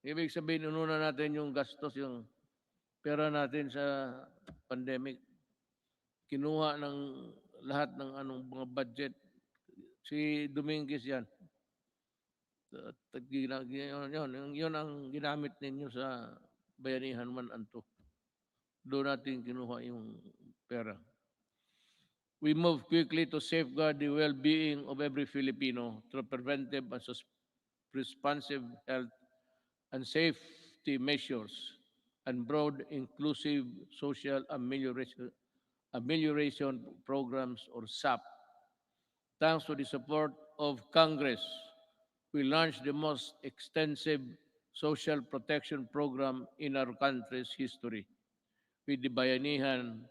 Ibig sabihin, inuna natin yung gastos, yung pera natin sa pandemic. Kinuha ng lahat ng mga budget. Si Dominguez yan. Yun ang ginamit ninyo sa Bayanihan 1 and 2. Doon natin kinuha yung pera. We move quickly to safeguard the well-being of every Filipino through preventive and responsive health and safety measures and broad inclusive social amelioration programs or SAP. Thanks to the support of Congress, we launched the most extensive social protection program in our country's history with the Bayanihan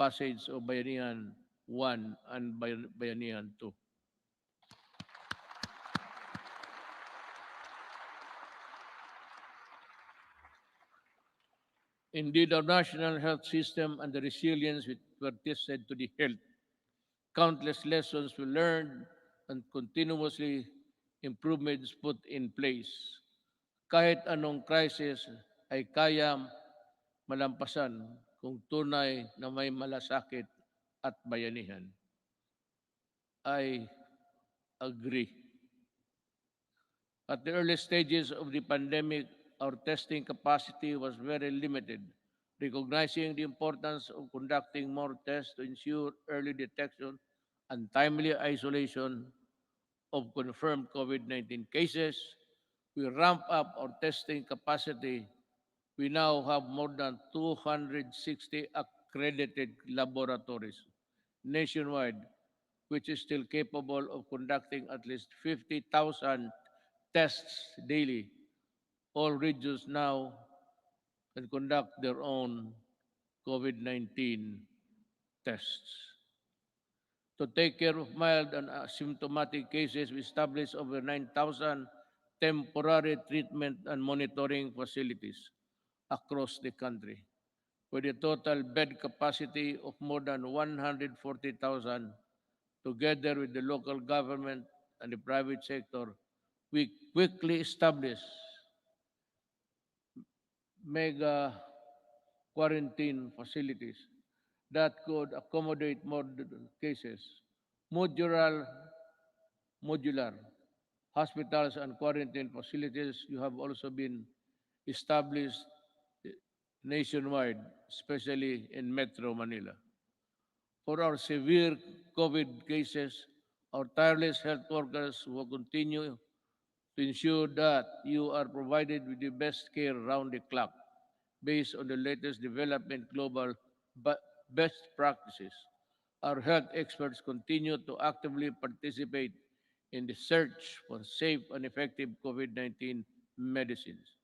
passage of Bayanihan 1 and Bayanihan 2. Indeed, our national health system and the resilience were tested to the hilt. Countless lessons we learned and continuously improvements put in place. Kahit anong crisis ay kaya malampasan kung tunay na may malasakit at bayanihan. I agree. At the early stages of the pandemic, our testing capacity was very limited. Recognizing the importance of conducting more tests to ensure early detection and timely isolation of confirmed COVID-19 cases, we ramp up our testing capacity. We now have more than 260 accredited laboratories nationwide, which is still capable of conducting at least 50,000 tests daily. All regions now can conduct their own COVID-19 tests. To take care of mild and asymptomatic cases, we established over 9,000 temporary treatment and monitoring facilities across the country, with a total bed capacity of more than 140,000. Together with the local government and the private sector, we quickly established mega quarantine facilities that could accommodate more cases. Modular hospitals and quarantine facilities you have also been established nationwide, especially in Metro Manila. For our severe COVID cases, our tireless health workers will continue to ensure that you are provided with the best care around the clock based on the latest development global best practices. Our health experts continue to actively participate in the search for safe and effective COVID-19 medicines.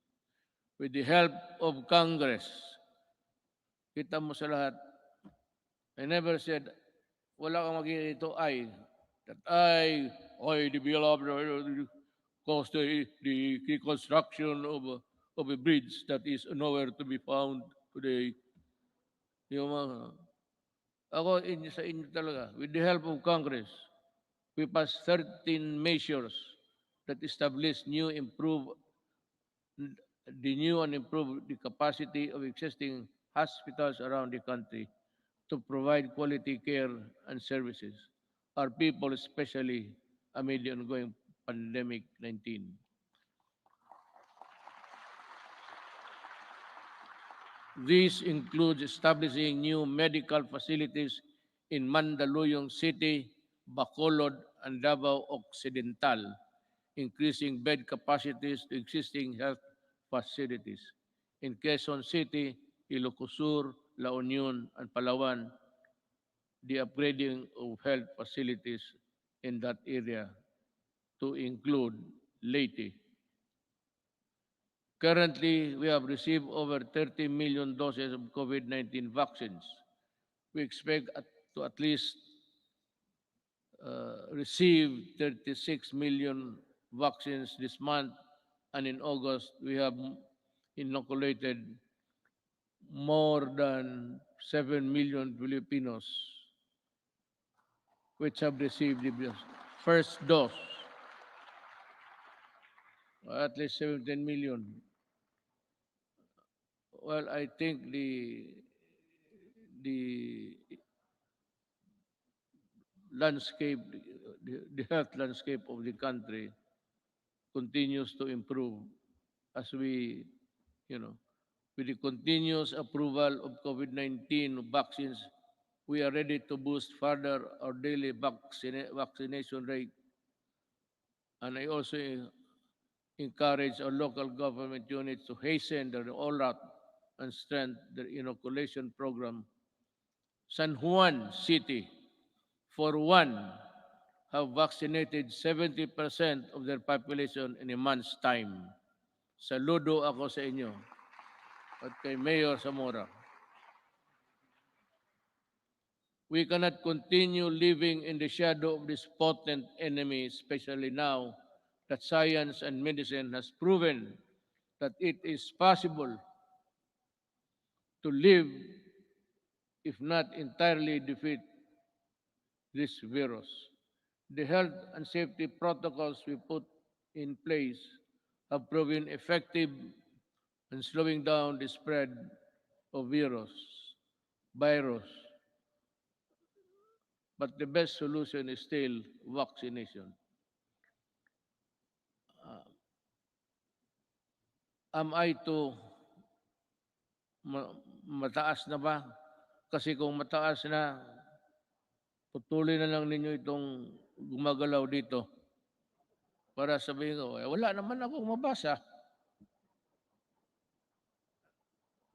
With the help of Congress, kita mo sa lahat, I never said, wala kang magiging ito, that I developed cause the construction of a bridge that is nowhere to be found today. Yung mga, sa inyo talaga, with the help of Congress, we passed 13 measures that establish the new and improve the capacity of existing hospitals around the country to provide quality care and services. Our people, especially amid the ongoing pandemic 19. This includes establishing new medical facilities in Mandaluyong City, Bacolod, and Davao Occidental, increasing bed capacities to existing health facilities. In Quezon City, Ilocos Sur, La Union, and Palawan, the upgrading of health facilities in that area to include Leyte. Currently, we have received over 30 million doses of COVID-19 vaccines. We expect to at least receive 36 million vaccines this month, and in August, we have inoculated more than 7 million Filipinos which have received the first dose, at least 17 million. Well, I think the landscape, the health landscape of the country continues to improve as we, with the continuous approval of COVID-19 vaccines, we are ready to boost further our daily vaccination rate. And I also encourage our local government units to hasten their rollout and strengthen their inoculation program. San Juan City, for one, have vaccinated 70% of their population in a month's time. Saludo ako sa inyo at kay Mayor Zamora. We cannot continue living in the shadow of this potent enemy, especially now that science and medicine has proven that it is possible to live, if not entirely defeat this virus. The health and safety protocols we put in place have proven effective in slowing down the spread of virus. But the best solution is still vaccination. Am I to mataas na ba? Kasi kung mataas na, putulin na lang ninyo itong gumagalaw dito para sabihin ko, wala naman akong mabasa.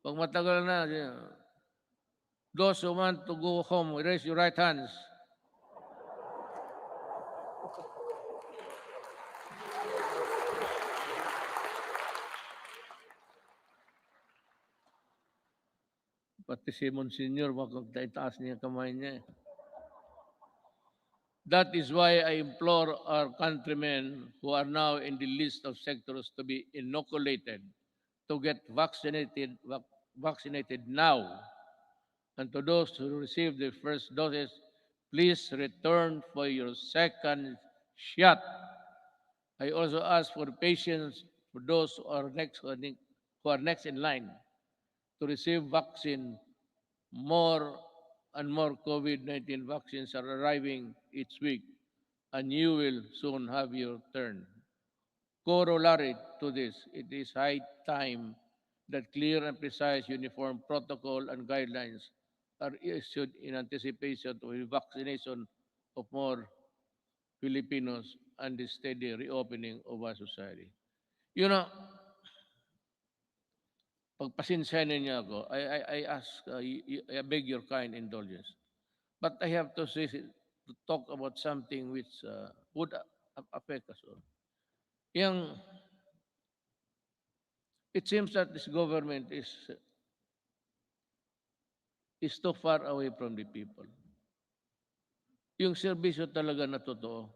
Pag matagal na, those who want to go home, raise your right hands. Pati si Monsignor, makagtaitaas niya kamay niya. That is why I implore our countrymen who are now in the list of sectors to be inoculated to get vaccinated now. And to those who receive their first doses, please return for your second shot. I also ask for patience for those who are next in line to receive vaccine. More and more COVID-19 vaccines are arriving each week, and you will soon have your turn. Corollary to this, it is high time that clear and precise uniform protocol and guidelines are issued in anticipation of the vaccination of more Filipinos and the steady reopening of our society. Pagpasensyahan niyo ako, I ask, I beg your kind indulgence. But I have to talk about something which would affect us all. Yang, it seems that this government is too far away from the people. Yung serbisyo talaga na totoo.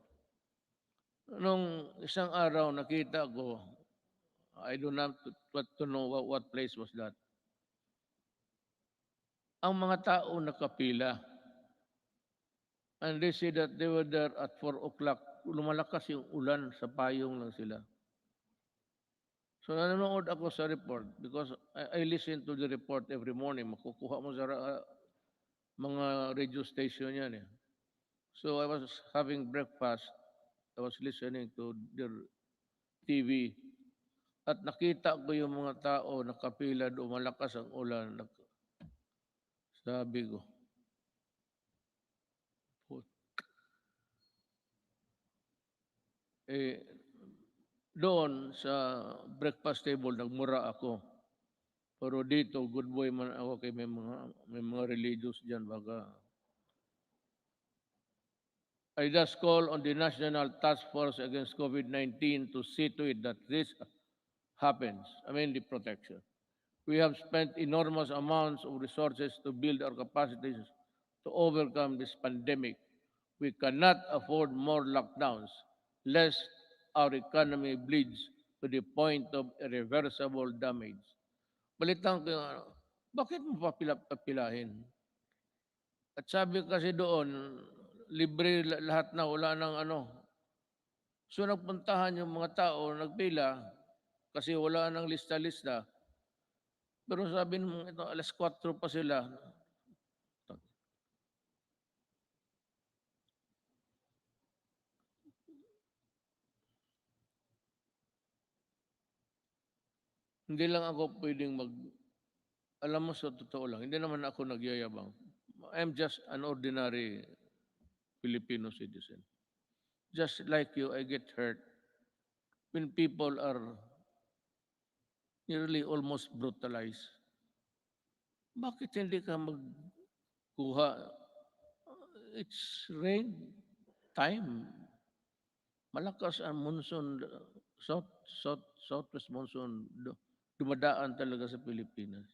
Nung isang araw nakita ko, I don't have to know what place was that. Ang mga tao nakapila. And they say that they were there at 4 o'clock. Lumalakas yung ulan, sa payong lang sila. So nanonood ako sa report because I listen to the report every morning. Makukuha mo sa mga radio station yan eh. So I was having breakfast. I was listening to their TV. At nakita ko yung mga tao nakapila doon, malakas ang ulan. Sabi ko, doon sa breakfast table, nagmura ako. Pero dito, good boy man ako kay may mga religious dyan. Baka I just call on the National Task Force Against COVID-19 to see to it that this happens. I mean, the protection. We have spent enormous amounts of resources to build our capacities to overcome this pandemic. We cannot afford more lockdowns, lest our economy bleeds to the point of irreversible damage. Balitan ko yung bakit mo papilahin? At sabi kasi doon, libre lahat na, wala nang ano. So nagpuntahan yung mga tao, nagpila, kasi wala nang lista-lista. Pero sabi nung ito, alas 4 pa sila. Hindi lang ako pwedeng alam mo sa totoo lang, hindi naman ako nagyayabang. I'm just an ordinary Filipino citizen. Just like you, I get hurt when people are nearly almost brutalized. Bakit hindi ka magkuha? It's rain time. Malakas ang monsoon, southwest monsoon, dumadaan talaga sa Pilipinas.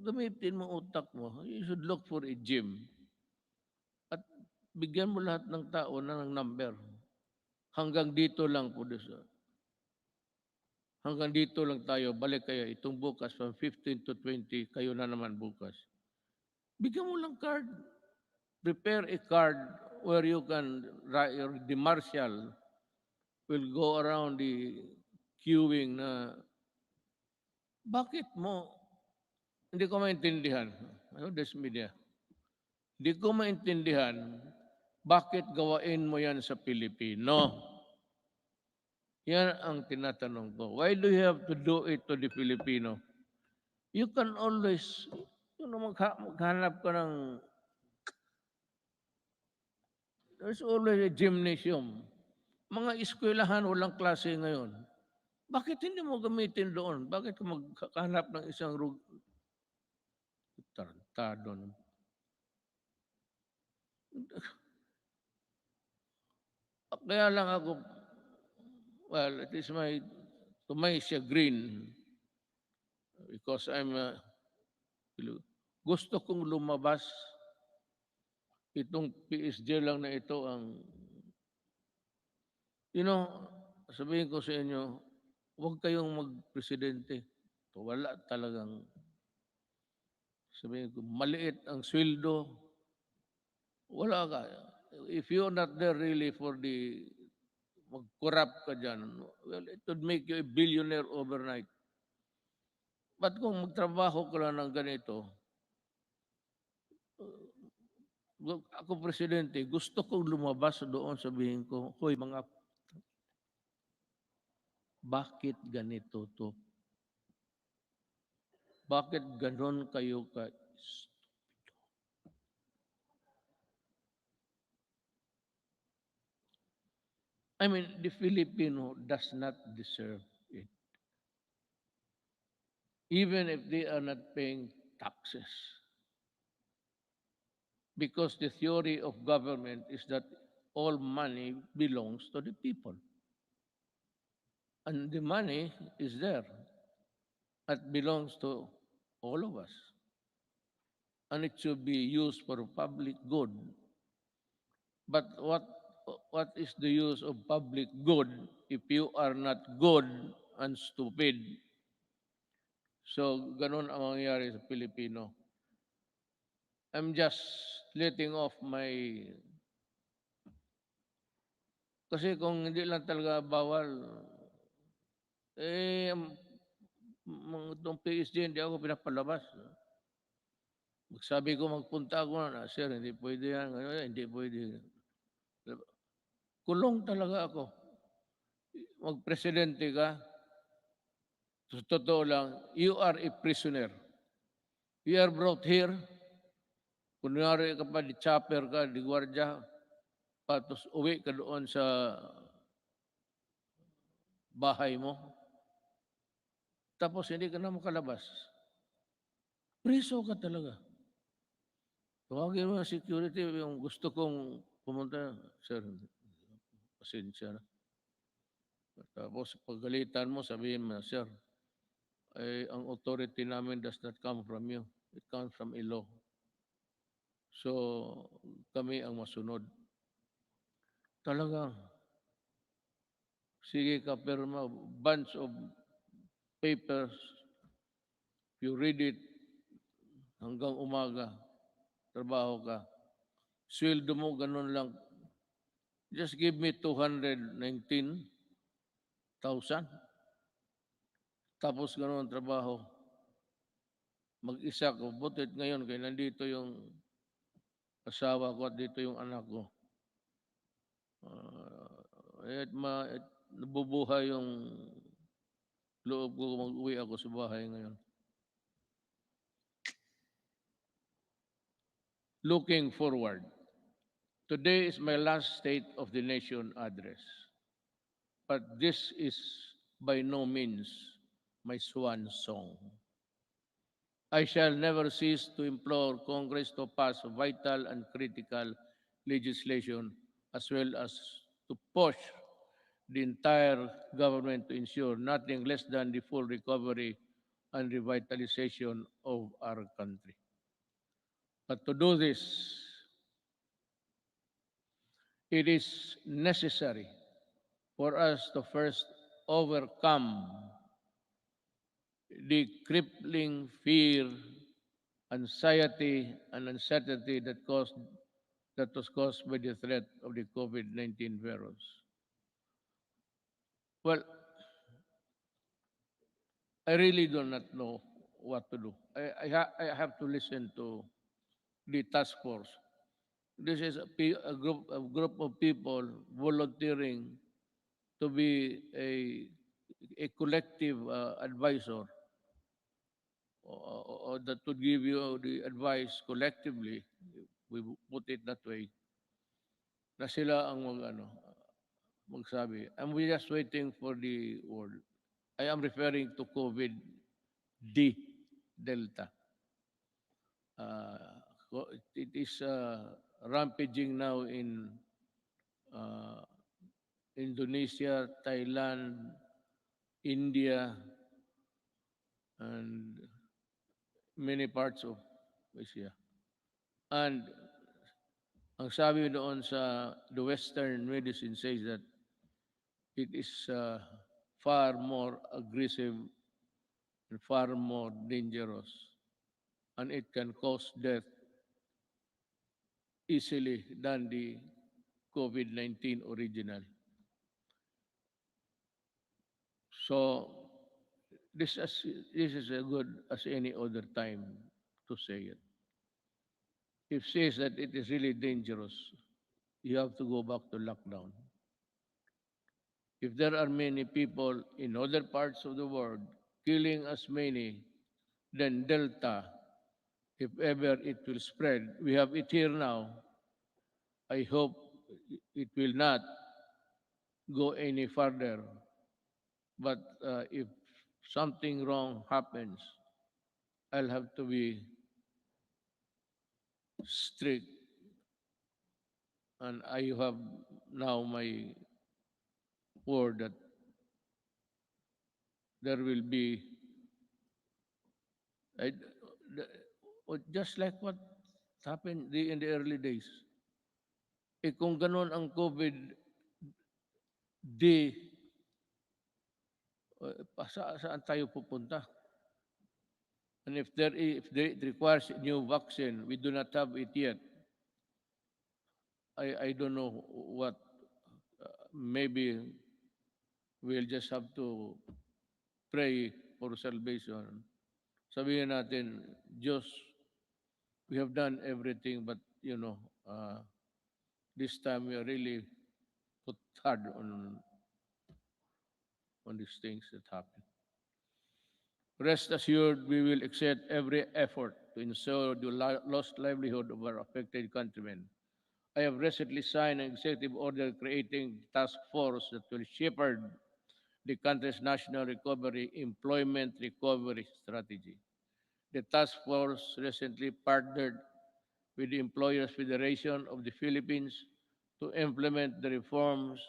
Gamitin mo utak mo. You should look for a gym. At bigyan mo lahat ng tao ng number. Hanggang dito lang po. Hanggang dito lang tayo. Balik kayo. Itong bukas, from 15 to 20, kayo na naman bukas. Bigyan mo lang card. Prepare a card where you can, the marshal will go around the queuing na bakit mo, hindi ko maintindihan. Ano, this media. Hindi ko maintindihan bakit gawain mo yan sa Pilipino. Yan ang tinatanong ko. Why do you have to do it to the Filipino? You can always, maghanap ka ng, there's always a gymnasium. Mga eskwelahan, walang klase ngayon. Bakit hindi mo gamitin doon? Bakit ka maghanap ng isang tarantado? Kaya lang ako, well, it is to my chagrin, because gusto kong lumabas. Itong PSG lang na ito ang, sabihin ko sa inyo, huwag kayong magpresidente. Wala talagang, sabihin ko, maliit ang sweldo. Wala ka. If you're not there really for mag-corrupt ka dyan, well, it would make you a billionaire overnight. But kung magtrabaho ka lang ng ganito, ako presidente, gusto kong lumabas doon, sabihin ko, hoy mga, bakit ganito to? Bakit ganon kayo ka? I mean, the Filipino does not deserve it. Even if they are not paying taxes. Because the theory of government is that all money belongs to the people. And the money is there. It belongs to all of us. And it should be used for public good. But what is the use of public good if you are not good and stupid? So, ganun ang mangyayari sa Pilipino. I'm just letting off my... Kasi kung hindi lang talaga bawal, itong PSG, hindi ako pinapalabas. Sabi ko, magpunta ako na, sir, hindi pwede yan, hindi pwede. Kulong talaga ako. Magpresidente ka, sa totoo lang, you are a prisoner. You are brought here, kunyari ka pa, di chopper ka, di gwardya, patos uwi ka doon sa bahay mo, tapos hindi ka na makalabas. Priso ka talaga. Tawagin mo ang security, yung gusto kong pumunta, sir, pasensya na. Tapos paggalitan mo, sabihin mo, sir, ang authority namin does not come from you. It comes from a law. So, kami ang masunod. Talagang, sige ka, pero bunch of papers, you read it hanggang umaga, trabaho ka. Sweldo mo, ganun lang. Just give me 219,000. Tapos ganun ang trabaho. Mag-isa ko. Butit ngayon, kaya nandito yung asawa ko at dito yung anak ko. Nabubuhay yung loob ko mag-uwi ako sa bahay ngayon. Looking forward. Today is my last State of the Nation address. But this is by no means my swan song. I shall never cease to implore Congress to pass vital and critical legislation as well as to push the entire government to ensure nothing less than the full recovery and revitalization of our country. But to do this, it is necessary for us to first overcome the crippling fear, anxiety, and uncertainty that was caused by the threat of the COVID-19 virus. Well, I really do not know what to do. I have to listen to the task force. This is a group of people volunteering to be a collective advisor or that would give you the advice collectively, we put it that way, na sila ang magsabi. And we're just waiting for the word. I am referring to COVID-D, Delta. It is rampaging now in Indonesia, Thailand, India, and many parts of Asia. And ang sabi doon sa the Western medicine says that it is far more aggressive and far more dangerous, and it can cause death easily than the COVID-19 original. So this is as good as any other time to say it. If says that it is really dangerous, you have to go back to lockdown. If there are many people in other parts of the world killing as many than Delta, if ever it will spread, we have it here now. I hope it will not go any further. But if something wrong happens, I'll have to be strict and I have now my word that there will be I, just like what happened in the early days. Kung ganun ang COVID, di saan tayo pupunta? And if it requires a new vaccine, we do not have it yet. I don't know what. Maybe we'll just have to pray for salvation. Sabihin natin, Diyos, we have done everything, but this time we are really put hard on these things that happen. Rest assured, we will exert every effort to ensure the lost livelihood of our affected countrymen. I have recently signed an executive order creating a task force that will shepherd the country's national recovery employment recovery strategy. The task force recently partnered with the Employers Federation of the Philippines to implement the reforms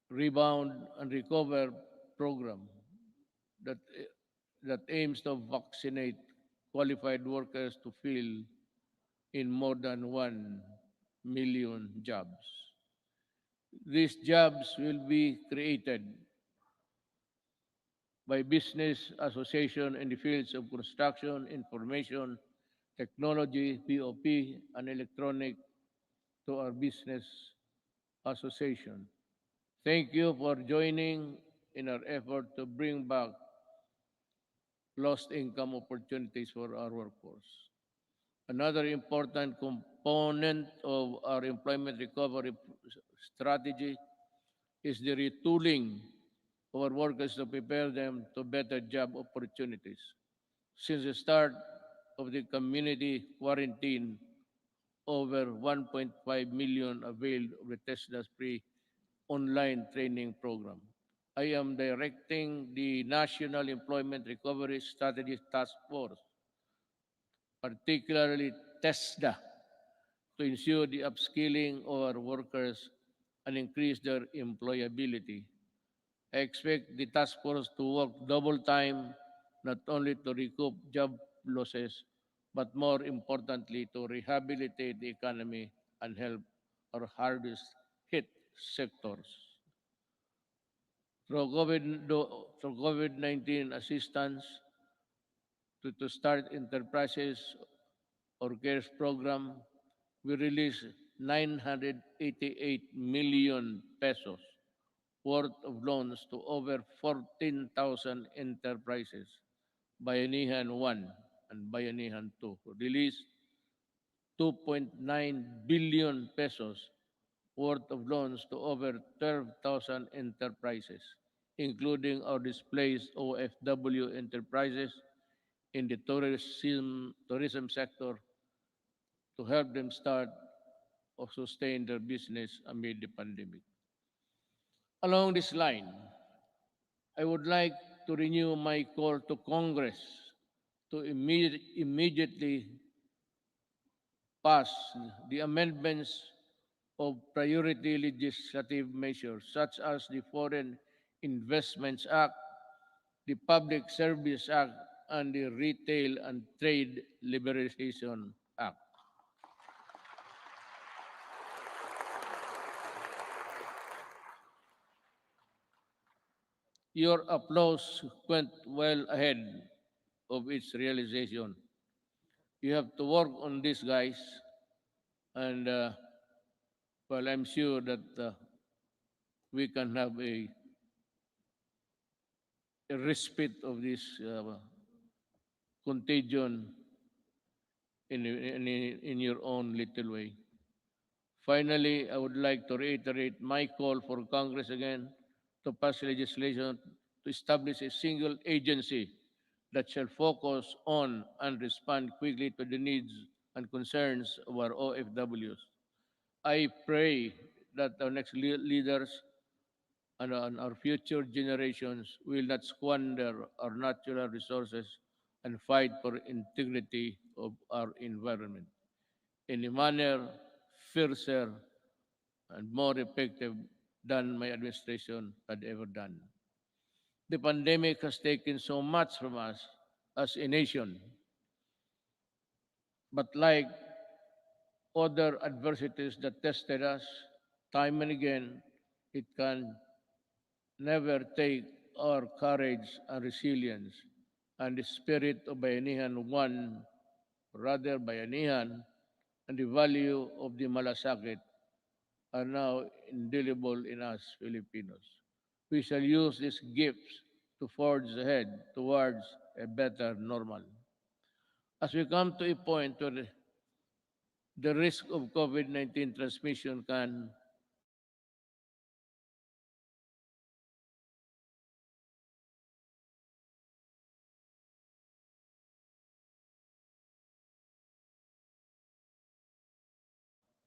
Rebound and Recover program that that aims to vaccinate qualified workers to fill in more than 1 million jobs. These jobs will be created by business association in the fields of construction, information, technology, POP, and electronic to our business association. Thank you for joining in our effort to bring back lost income opportunities for our workforce. Another important component of our employment recovery strategy is the retooling of our workers to prepare them to better job opportunities. Since the start of the community quarantine, over 1.5 million availed of the TESDA's free online training program. I am directing the National Employment Recovery Strategy Task Force, particularly TESDA, to ensure the upskilling of our workers and increase their employability. I expect the task force to work double time, not only to recoup job losses, but more importantly, to rehabilitate the economy and help our hardest hit sectors. Through COVID-19 assistance to start enterprises or CARES program, we released 988 million pesos worth of loans to over 14,000 enterprises, Bayanihan 1 and Bayanihan 2. Released 2.9 billion pesos worth of loans to over 12,000 enterprises, including our displaced OFW enterprises in the tourism sector to help them start or sustain their business amid the pandemic. Along this line, I would like to renew my call to Congress to immediately pass the amendments of priority legislative measures such as the Foreign Investments Act, the Public Service Act, and the Retail and Trade Liberalization Act. Your applause went well ahead of its realization. You have to work on this, guys, and well, I'm sure that we can have a respite of this contagion in your own little way. Finally, I would like to reiterate my call for Congress again to pass legislation to establish a single agency that shall focus on and respond quickly to the needs and concerns of our OFWs. I pray that our next leaders and our future generations will not squander our natural resources and fight for integrity of our environment in a manner fiercer and more effective than my administration had ever done. The pandemic has taken so much from us as a nation, but like other adversities that tested us time and again, it can never take our courage and resilience and the spirit of bayanihan one, rather bayanihan, and the value of the malasakit are now indelible in us Filipinos. We shall use these gifts to forge ahead towards a better normal. As we come to a point where the risk of COVID-19 transmission can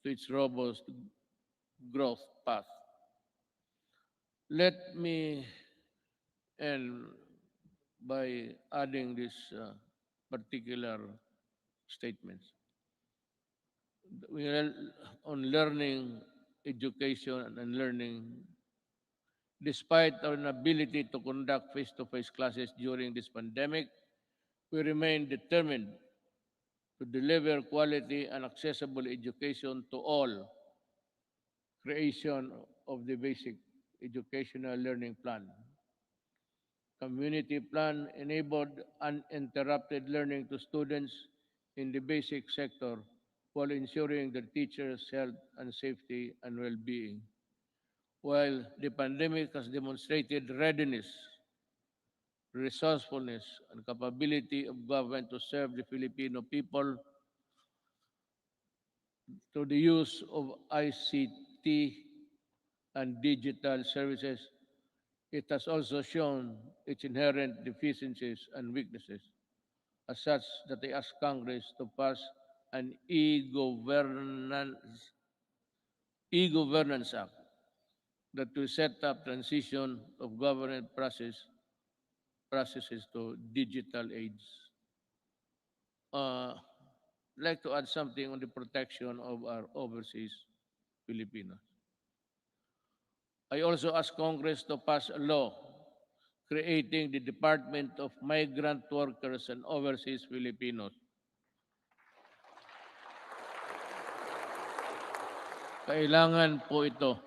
to its robust growth path. Let me end by adding this particular statements. We are on learning, education, and learning. Despite our inability to conduct face-to-face classes during this pandemic, we remain determined to deliver quality and accessible education to all. Creation of the basic educational learning plan. Community plan enabled uninterrupted learning to students in the basic sector while ensuring the teachers' health and safety and well-being. While the pandemic has demonstrated readiness, resourcefulness, and capability of government to serve the Filipino people through the use of ICT and digital services, it has also shown its inherent deficiencies and weaknesses, as such that they ask Congress to pass an e-governance act that will set up transition of government processes to digital age. I'd like to add something on the protection of our overseas Filipinos. I also ask Congress to pass a law creating the Department of Migrant Workers and Overseas Filipinos. Kailangan po ito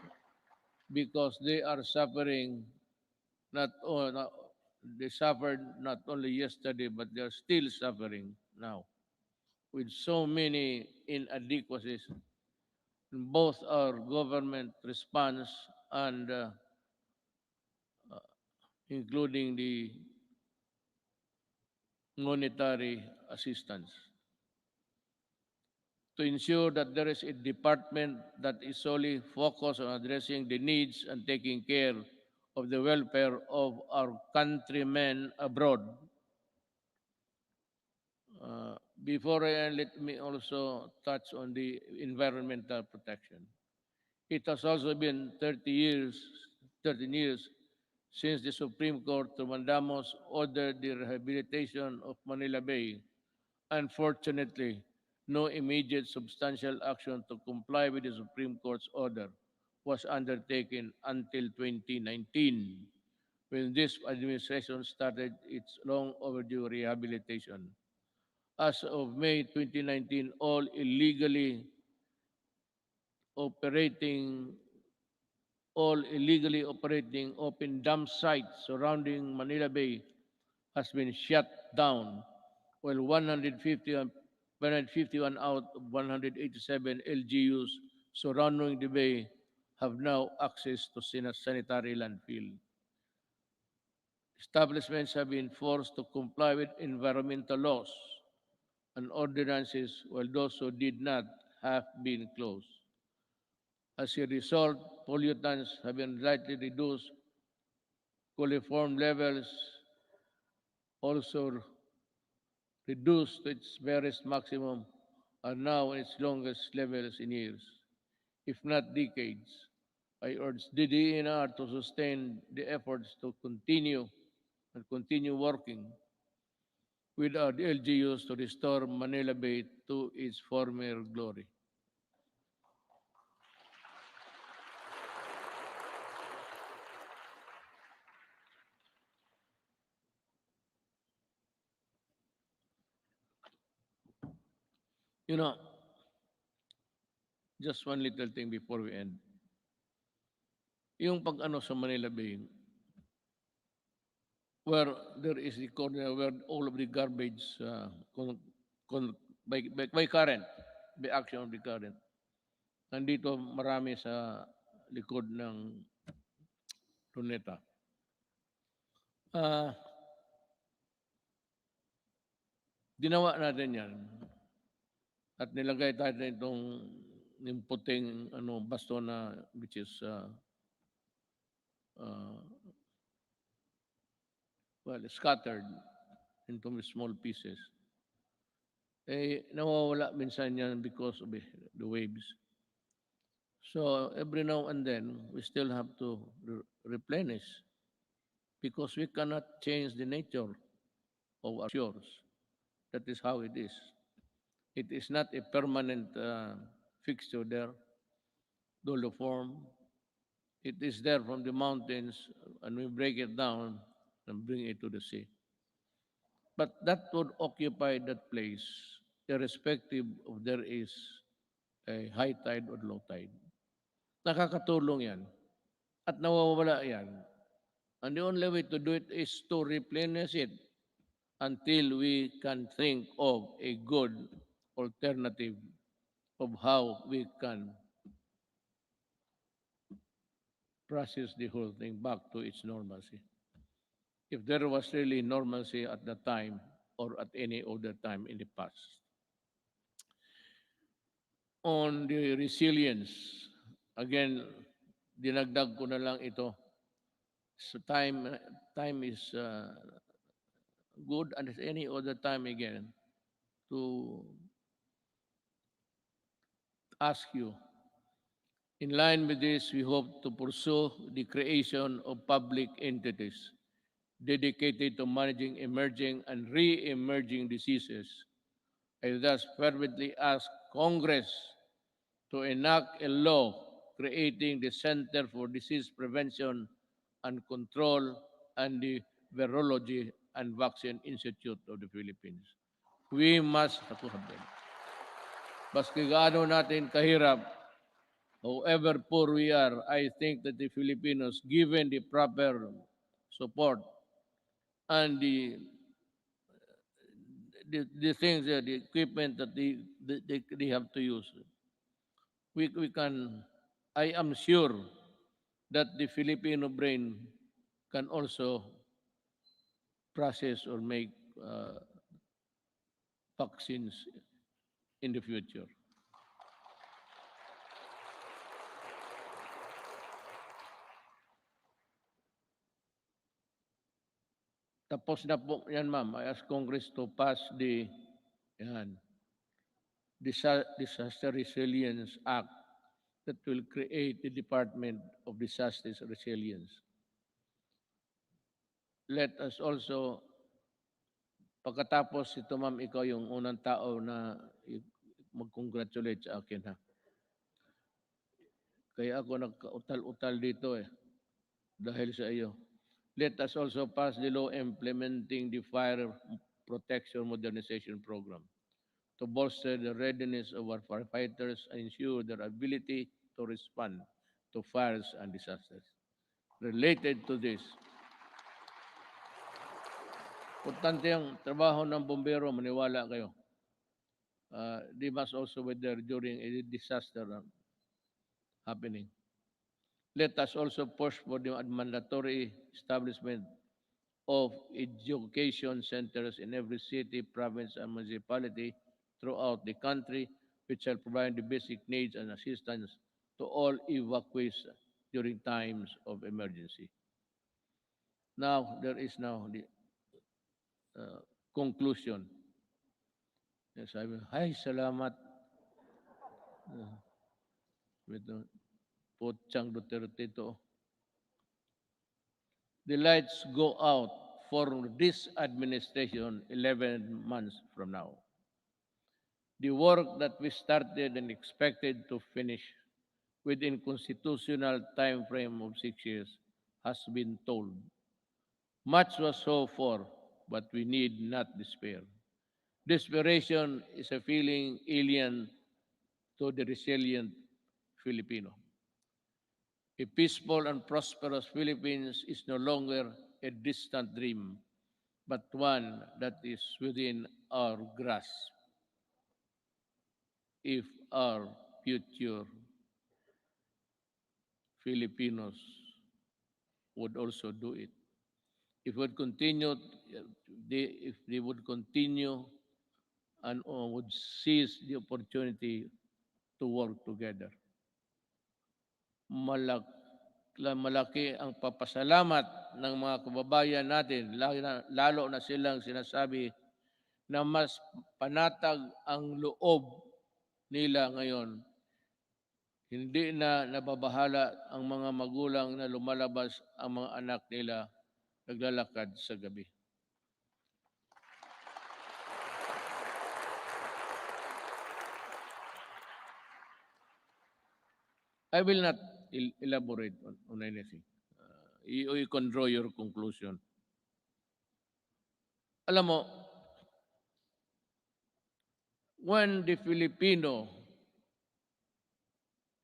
because they are suffering they suffered not only yesterday but they are still suffering now with so many inadequacies in both our government response and including the monetary assistance. To ensure that there is a department that is solely focused on addressing the needs and taking care of the welfare of our countrymen abroad. Before I end, let me also touch on the environmental protection. It has also been 13 years since the Supreme Court to Mandamos ordered the rehabilitation of Manila Bay. Unfortunately, no immediate substantial action to comply with the Supreme Court's order was undertaken until 2019, when this administration started its long overdue rehabilitation. As of May 2019, operating all illegally operating open dump sites surrounding Manila Bay has been shut down, while 151 out of 187 LGUs surrounding the bay have now access to sanitary landfill. Establishments have been forced to comply with environmental laws and ordinances, while those who did not have been closed. As a result, pollutants have been slightly reduced, coliform levels also reduced to its barest maximum, are now in its longest levels in years, if not decades. I urge DDNR to sustain the efforts to continue working with our LGUs to restore Manila Bay to its former glory. You know, just one little thing before we end. Yung pag-ano sa Manila Bay, where there is the corner where all of the garbage con, by current, by action of the current. Nandito marami sa likod ng Luneta. Ah, ginawa natin yan at nilagay tayo itong yung puting basto na which is uh, well scattered into small pieces. Eh nawawala minsan yan because of the waves. So every now and then we still have to replenish because we cannot change the nature of our shores. That is how it is. It is not a permanent fixture there, doliform. It is there from the mountains, and we break it down and bring it to the sea. But that would occupy that place, irrespective of there is a high tide or low tide. Nakakatulong yan. At nawawala yan. And the only way to do it is to replenish it until we can think of a good alternative of how we can process the whole thing back to its normalcy. If there was really normalcy at that time or at any other time in the past. On the resilience, again, dinagdag ko na lang ito. So time is good and as any other time again to ask you. In line with this, we hope to pursue the creation of public entities dedicated to managing emerging and re-emerging diseases. I thus fervently ask Congress to enact a law creating the Center for Disease Prevention and Control and the Virology and Vaccine Institute of the Philippines. We must have them. Baski gaano natin kahirap, however poor we are, I think that the Filipinos, given the proper support and the things, the equipment that they have to use, we can, I am sure that the Filipino brain can also process or make vaccines in the future. Tapos na po yan, ma'am. I ask Congress to pass the Disaster Resilience Act that will create the Department of Disaster Resilience. Let us also, pagkatapos ito ma'am, ikaw yung unang tao na mag-congratulate sa akin ha. Kaya ako nagkautal-utal dito dahil sa iyo. Let us also pass the law implementing the Fire Protection Modernization Program to bolster the readiness of our firefighters and ensure their ability to respond to fires and disasters. Related to this, importante ang trabaho ng bombero, maniwala kayo. They must also be there during a disaster happening. Let us also push for the mandatory establishment of education centers in every city, province, and municipality throughout the country, which shall provide the basic needs and assistance to all evacuees during times of emergency. Now, there is now the conclusion. Yes, I will. Ay, salamat. Potsang Duterte to. The lights go out for this administration 11 months from now. The work that we started and expected to finish within constitutional time frame of 6 years has been told. Much was hoped for, but we need not despair. Desperation is a feeling alien to the resilient Filipino. A peaceful and prosperous Philippines is no longer a distant dream, but one that is within our grasp if our future Filipinos would also do it. If would continue, if they would continue and would seize the opportunity to work together. Malaki ang papasalamat ng mga kababayan natin, lalo na silang sinasabi na mas panatag ang loob nila ngayon. Hindi na nababahala ang mga magulang na lumalabas ang mga anak nila naglalakad sa gabi. I will not elaborate on anything. You can draw your conclusion. Alam mo, when the Filipino,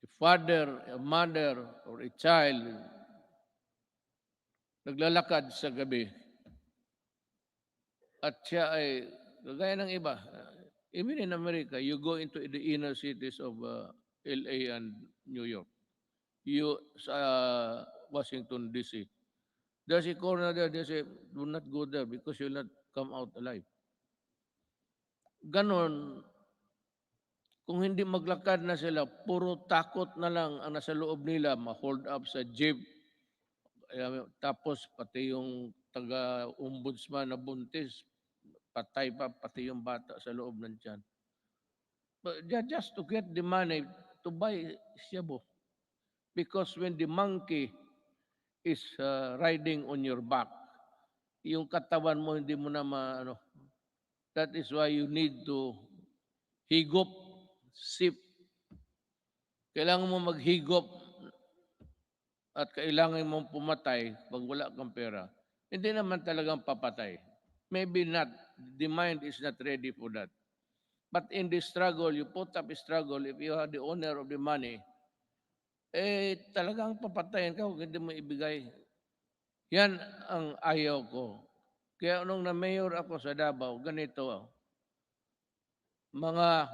a father, a mother, or a child naglalakad sa gabi at siya ay gaya ng iba, even in America, you go into the inner cities of LA and New York, you sa Washington DC, there's a corner there, they say, do not go there because you'll not come out alive. Ganon, kung hindi maglakad na sila, puro takot na lang ang nasa loob nila, ma-hold up sa jeep, tapos pati yung taga-ombudsman na buntis, patay pa, pati yung bata sa loob ng tiyan. But just to get the money to buy shabu. Because when the monkey is riding on your back, yung katawan mo hindi mo na maano. That is why you need to higop, sip. Kailangan mo maghigop at kailangan mong pumatay pag wala kang pera. Hindi naman talagang papatay. Maybe not. The mind is not ready for that. But in the struggle, you put up a struggle, if you are the owner of the money, talagang papatayin ka kung hindi mo ibigay. Yan ang ayaw ko. Kaya nung na-mayor ako sa Davao, ganito, mga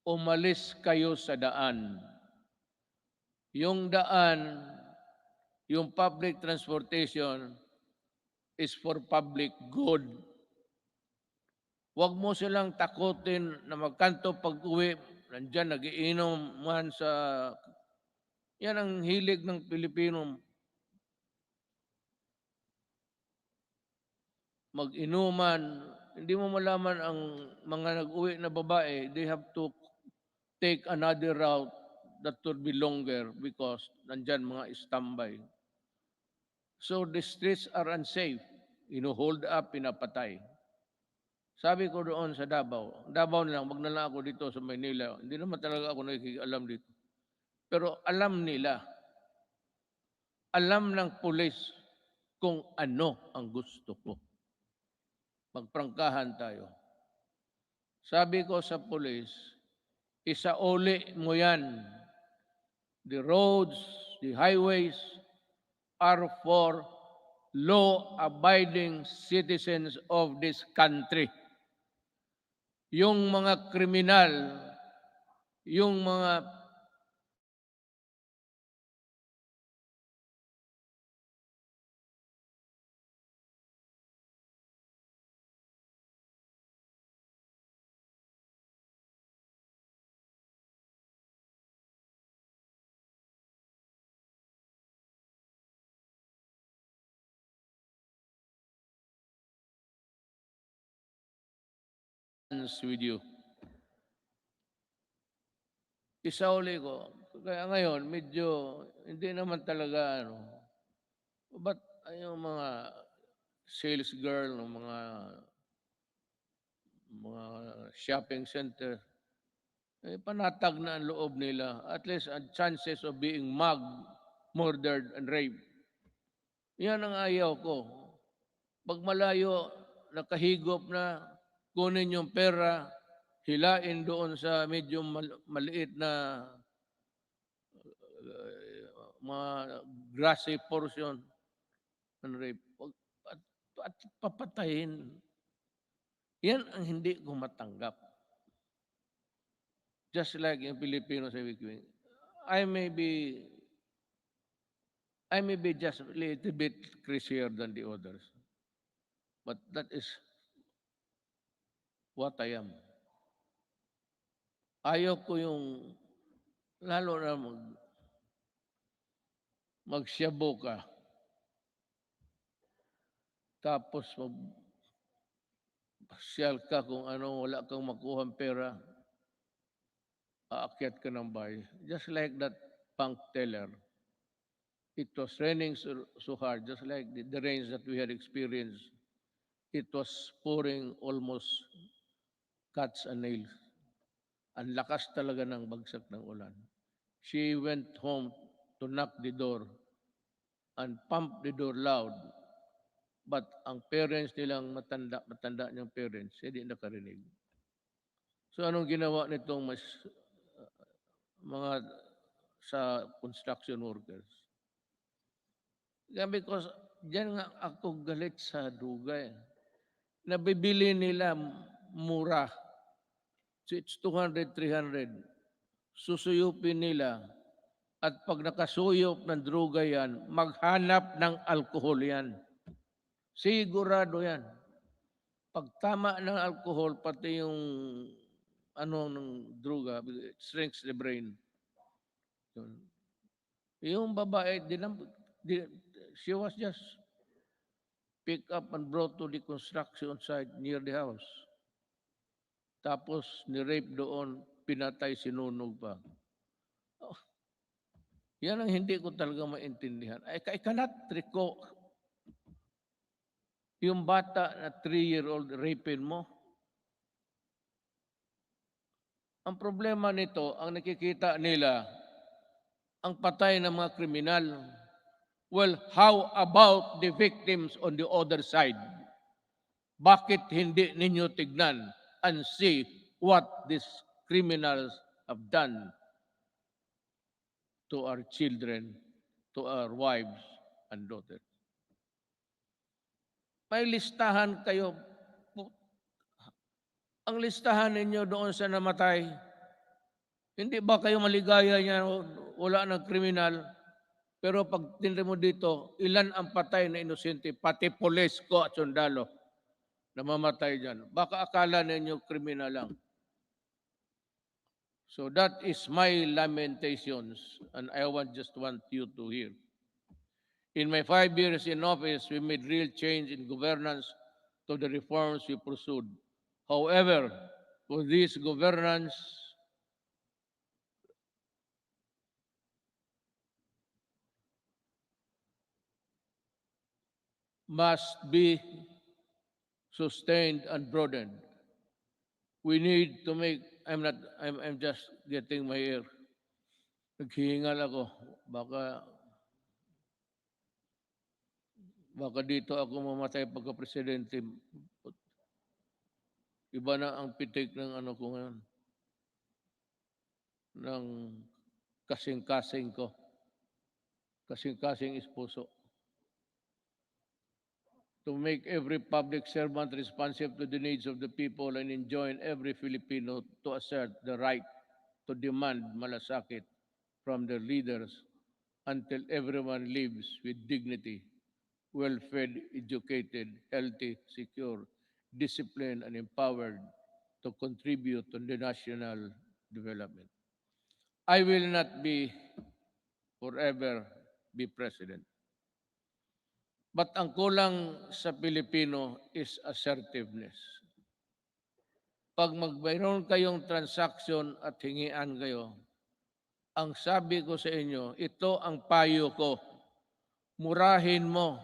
umalis kayo sa daan. Yung daan, yung public transportation is for public good. Huwag mo silang takutin na magkanto pag-uwi. Nandyan, nagiinom man sa... Yan ang hilig ng Pilipino. Mag-inuman. Hindi mo malaman ang mga nag-uwi na babae, they have to take another route that would be longer because nandyan mga standby. So the streets are unsafe. Hold up, pinapatay. Sabi ko doon sa Davao na lang, wag na lang ako dito sa Maynila. Hindi naman talaga ako nakikialam dito. Pero alam nila, alam ng pulis kung ano ang gusto ko. Magprangkahan tayo. Sabi ko sa pulis, isauli mo yan. The roads, the highways are for law-abiding citizens of this country. Yung mga kriminal, yung mga with you. Isauli ko. Kaya ngayon, medyo hindi naman talaga But yung mga sales girl, ng mga shopping center, panatag na ang loob nila. At least ang chances of being mugged, murdered, and raped Yan ang ayaw ko. Pag malayo, nakahigop na, kunin yung pera, hilain doon sa medyo maliit na mga grassy portion ng rape. At papatayin. Yan ang hindi ko matanggap. Just like yung Pilipino sa Wikipedia. I may be just a little bit crazier than the others. But that is what I am. Ayaw ko yung, lalo na magsyabo ka, tapos magpasyal ka kung ano, wala kang makuha pera, aakyat ka ng bahay. Just like that bank teller. It was raining so hard, just like the rains that we had experienced. It was pouring almost cats and nails. Ang lakas talaga ng bagsak ng ulan. She went home to knock the door and pump the door loud. But ang parents nilang matanda niyang parents, hindi nakarinig. So anong ginawa nitong mga sa construction workers? Because diyan nga ako galit sa dugay. Nabibili nila mura. So it's 200, 300. Susuyupin nila. At pag nakasuyop ng droga yan, maghanap ng alkohol yan. Sigurado yan. Pag tama ng alcohol, pati yung ng droga, it shrinks the brain. Yung babae, she was just picked up and brought to the construction site near the house. Tapos, ni-rape doon, pinatay, sinunog pa. Oh, yan ang hindi ko talaga maintindihan. I cannot recall yung bata na 3-year-old rapin mo. Ang problema nito, ang nakikita nila, ang patay ng mga kriminal. Well, how about the victims on the other side? Bakit hindi ninyo tignan and see what these criminals have done to our children, to our wives and daughters? May listahan kayo. Ang listahan ninyo doon sa namatay, hindi ba kayo maligaya niya, wala ng kriminal? Pero pag tinre mo dito, ilan ang patay na inosente, pati polesko at sundalo na mamatay dyan. Baka akala ninyo kriminal lang. So that is my lamentations, and I just want you to hear. In my 5 years in office, we made real change in governance to the reforms we pursued. However, for this governance, must be sustained and broadened. We need to make, I'm just getting my ear. Naghihingal ako. Baka dito ako mamatay pagka-presidente. Iba na ang pitik ng ano ko ngayon. Ng kasing-kasing ko. Kasing-kasing is puso. To make every public servant responsive to the needs of the people and enjoin every Filipino to assert the right to demand malasakit from their leaders until everyone lives with dignity, well-fed, educated, healthy, secure, disciplined, and empowered to contribute to the national development. I will not forever be president. But ang kulang sa Pilipino is assertiveness. Pag mayroon kayong transaction at hingian kayo, ang sabi ko sa inyo, ito ang payo ko. Murahin mo,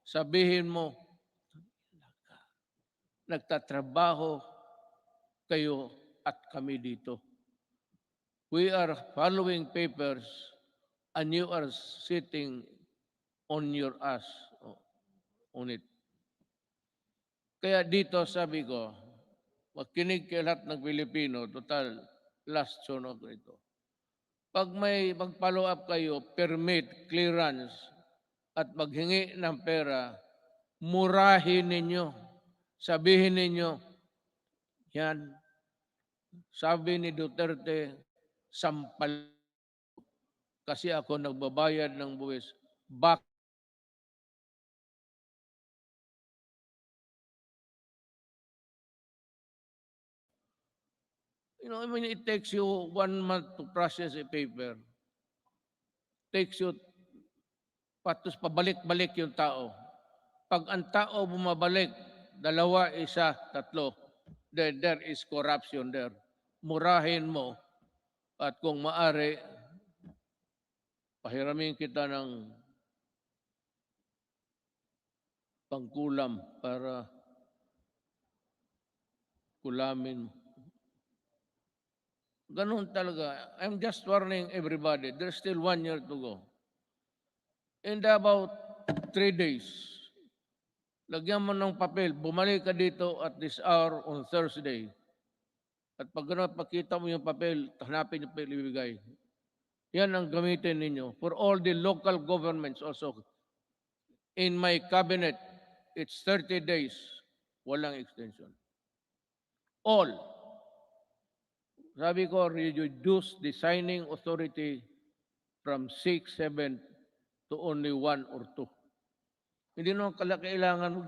sabihin mo, nagtatrabaho kayo at kami dito. We are following papers and you are sitting on your ass Ngunit, kaya dito sabi ko, makinig kayo lahat ng Pilipino, total, last SONA ko ito. Pag may mag-follow up kayo, permit, clearance, at maghingi ng pera, murahin ninyo. Sabihin ninyo, yan, sabi ni Duterte, sampal kasi ako nagbabayad ng buwis. Bakit? You know, I mean, it takes you 1 month to process a paper. Takes you, patos pabalik-balik yung tao. Pag ang tao bumabalik, 2, 1, 3, then there is corruption there. Murahin mo at kung maari, pahiramin kita ng pangkulam para kulamin. Ganun talaga. I'm just warning everybody. There's still 1 year to go. In about 3 days, lagyan mo ng papel, bumalik ka dito at this hour on Thursday. At pag pakita mo yung papel, hanapin yung papel ibigay. Yan ang gamitin ninyo. For all the local governments also. In my cabinet, it's 30 days. Walang extension. All. Sabi ko, reduce the signing authority from 6, 7 to only 1 or 2. Hindi naman kailangan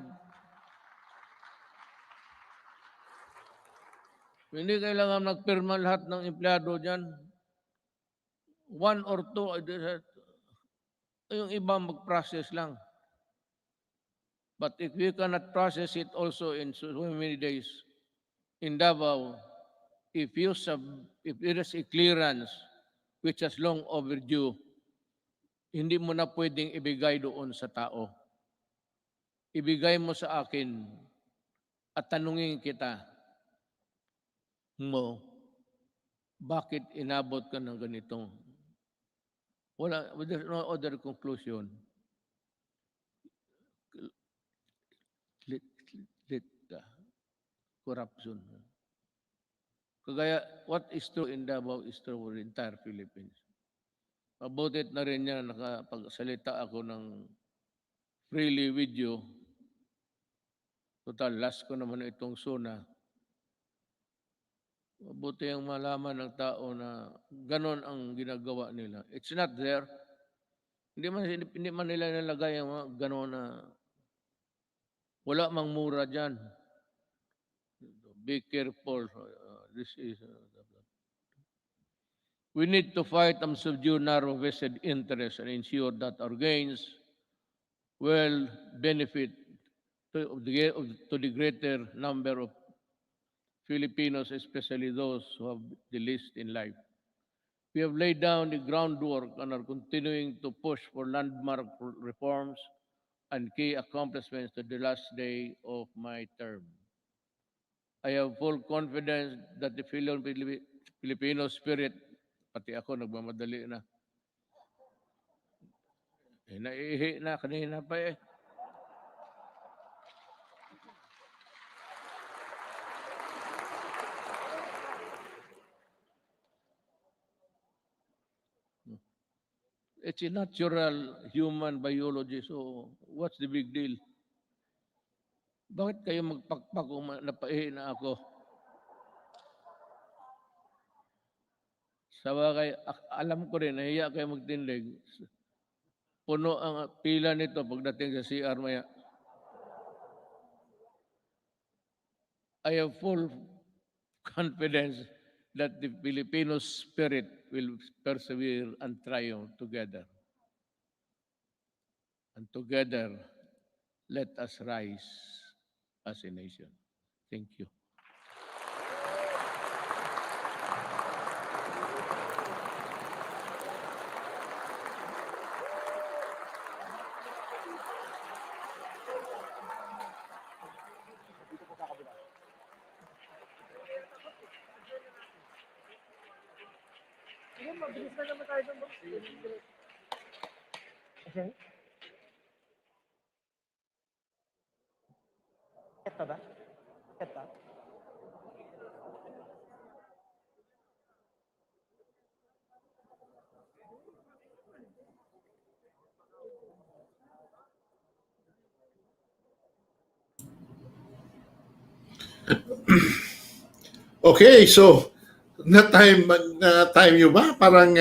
hindi kailangan magpirma lahat ng empleyado dyan. 1 or 2, yung iba mag-process lang. But if you cannot process it also in so many days, in Davao, if there is a clearance which is long overdue, hindi mo na pwedeng ibigay doon sa tao. Ibigay mo sa akin at tanungin kita mo, bakit inabot ka ng ganitong? There's no other conclusion. Corruption. Kagaya, what is true in Davao is true for the entire Philippines. Mabutit na rin yan, nakapagsalita ako ng freely with you. Total, last ko naman itong SONA. Mabuti ang malaman ng tao na ganon ang ginagawa nila. It's not there. Hindi man nila nalagay ang mga ganon na wala mang mura dyan. Be careful. We need to fight and subdue narrow vested interests and ensure that our gains will benefit to the greater number of Filipinos, especially those who have the least in life. We have laid down the groundwork and are continuing to push for landmark reforms and key accomplishments to the last day of my term. I have full confidence that the Filipino spirit, pati ako nagmamadali na. Naiihi na, kanina pa eh. It's a natural human biology, so what's the big deal? Bakit kayo magpakpak kung napaihi na ako? Sa bagay, alam ko rin, nahiya kayo magtindig. Puno ang pila nito pagdating sa CR maya. I have full confidence that the Filipino spirit will persevere and triumph together. And together, let us rise as a nation. Thank you. Mabilis na naman tayo ng okay. Ito ba? Ito. Okay, so na-time nyo ba? Parang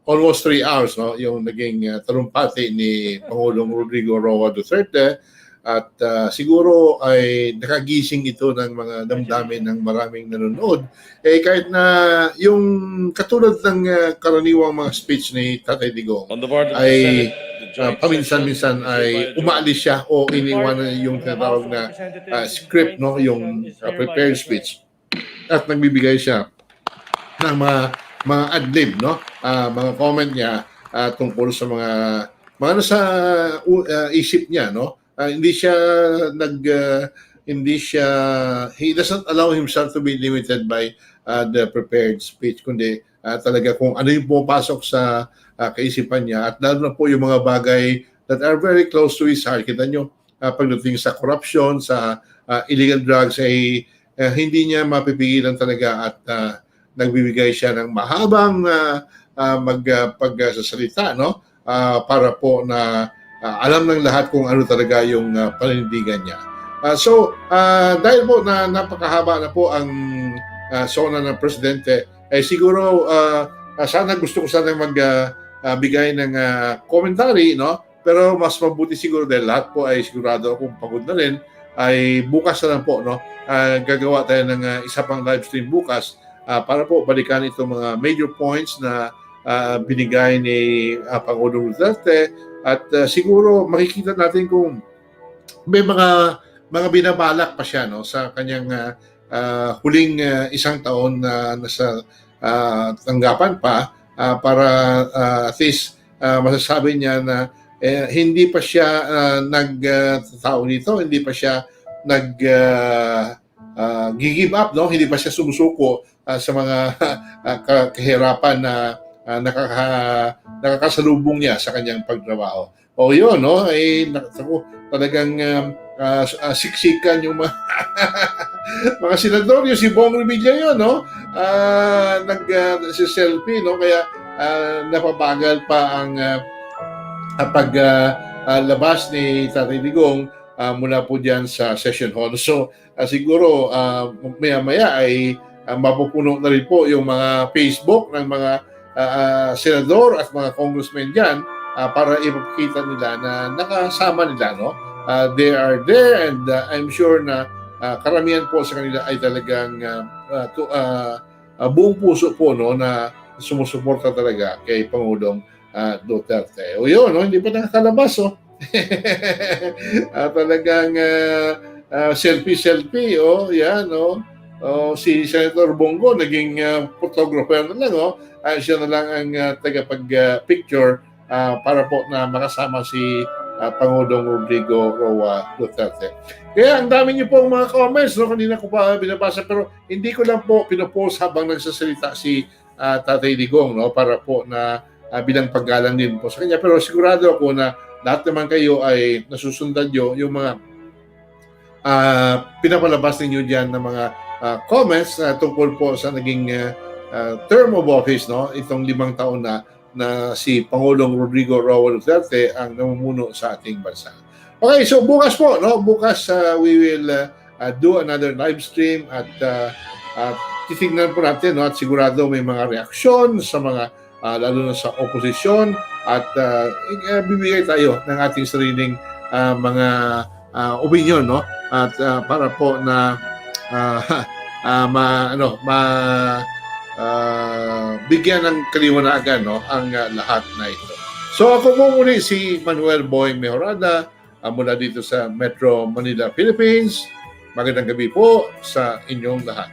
almost 3 hours, no? Yung naging talumpati ni Pangulong Rodrigo Roa Duterte. At siguro ay nakagising ito ng mga damdamin ng maraming nanonood. Eh kahit na yung katulad ng karaniwang mga speech ni Tatay Digong ay paminsan-minsan ay umaalis siya o iniwanan yung tinatawag na script, no, yung prepared speech, at nagbibigay siya ng mga adlib, no, mga comment niya tungkol sa mga nasa isip niya, no. Hindi siya he doesn't allow himself to be limited by the prepared speech, kundi talaga kung ano yung pumapasok sa kaisipan niya, at lalo na po yung mga bagay that are very close to his heart. Kita nyo, pagdating sa corruption, sa illegal drugs, ay hindi niya mapipigilan talaga, at nagbibigay siya ng mahabang pagsasalita, no? Para po na alam ng lahat kung ano talaga yung panindigan niya. So, dahil po na napakahaba na po ang SONA ng Presidente, eh siguro sana gusto ko sana magbigay ng commentary, no? Pero mas mabuti siguro dahil lahat po ay sigurado akong pagod na rin, ay bukas na lang po, no? Gagawa tayo ng isa pang live stream bukas para po balikan itong mga major points na binigay ni Pangulong Duterte, at siguro makikita natin kung may mga binabalak pa siya, no, sa kanyang huling isang taon na nasa tanggapan pa, para at least masasabi niya na hindi pa siya nagtatao dito, hindi pa siya give up, no, hindi pa siya sumusuko sa mga kahirapan na nakakasalubong niya sa kanyang pagtrabaho. O yun, no, ay talagang siksikan yung mga mga senador, yung si Bong Revilla yun, no, nag-selfie, no, kaya napabagal pa ang labas ni Tatay Digong mula po dyan sa session hall. So siguro maya-maya ay mapupuno na rin po yung mga Facebook ng mga senador at mga congressmen dyan, para ipakita nila na nakasama nila, no? They are there, and I'm sure na karamihan po sa kanila ay talagang buong puso po, no, na sumusuporta talaga kay Pangulong Duterte. O yun, no? Hindi pa nakakalabas, oh. Talagang selfie, oh, yan, oh. Si Senator Bongo naging photographer na lang, oh. Siya na lang ang tagapag-picture para po na makasama si Pangulong Rodrigo Roa Duterte. Kaya ang dami niyo pong mga comments, no, kanina ko pa binabasa, pero hindi ko lang po pinopost habang nagsasalita si Tatay Digong, no, para po na bilang paggalang din po sa kanya. Pero sigurado ako na lahat naman kayo ay nasusundan nyo yung mga pinapalabas ninyo dyan ng mga comments tungkol po sa naging term of office, no, itong 5 taon na si Pangulong Rodrigo Roa Duterte ang namumuno sa ating bansa. Okay, so bukas po, no, bukas we will do another live stream, at titingnan po natin, no, at sigurado may mga reaksyon sa mga lalo na sa oposisyon, at bibigay tayo ng ating sariling mga opinion, no, at para po na bigyan ng kaliwanagan, no, ang lahat na ito. So ako po muli si Manuel Mejorada mula dito sa Metro Manila, Philippines. Magandang gabi po sa inyong lahat.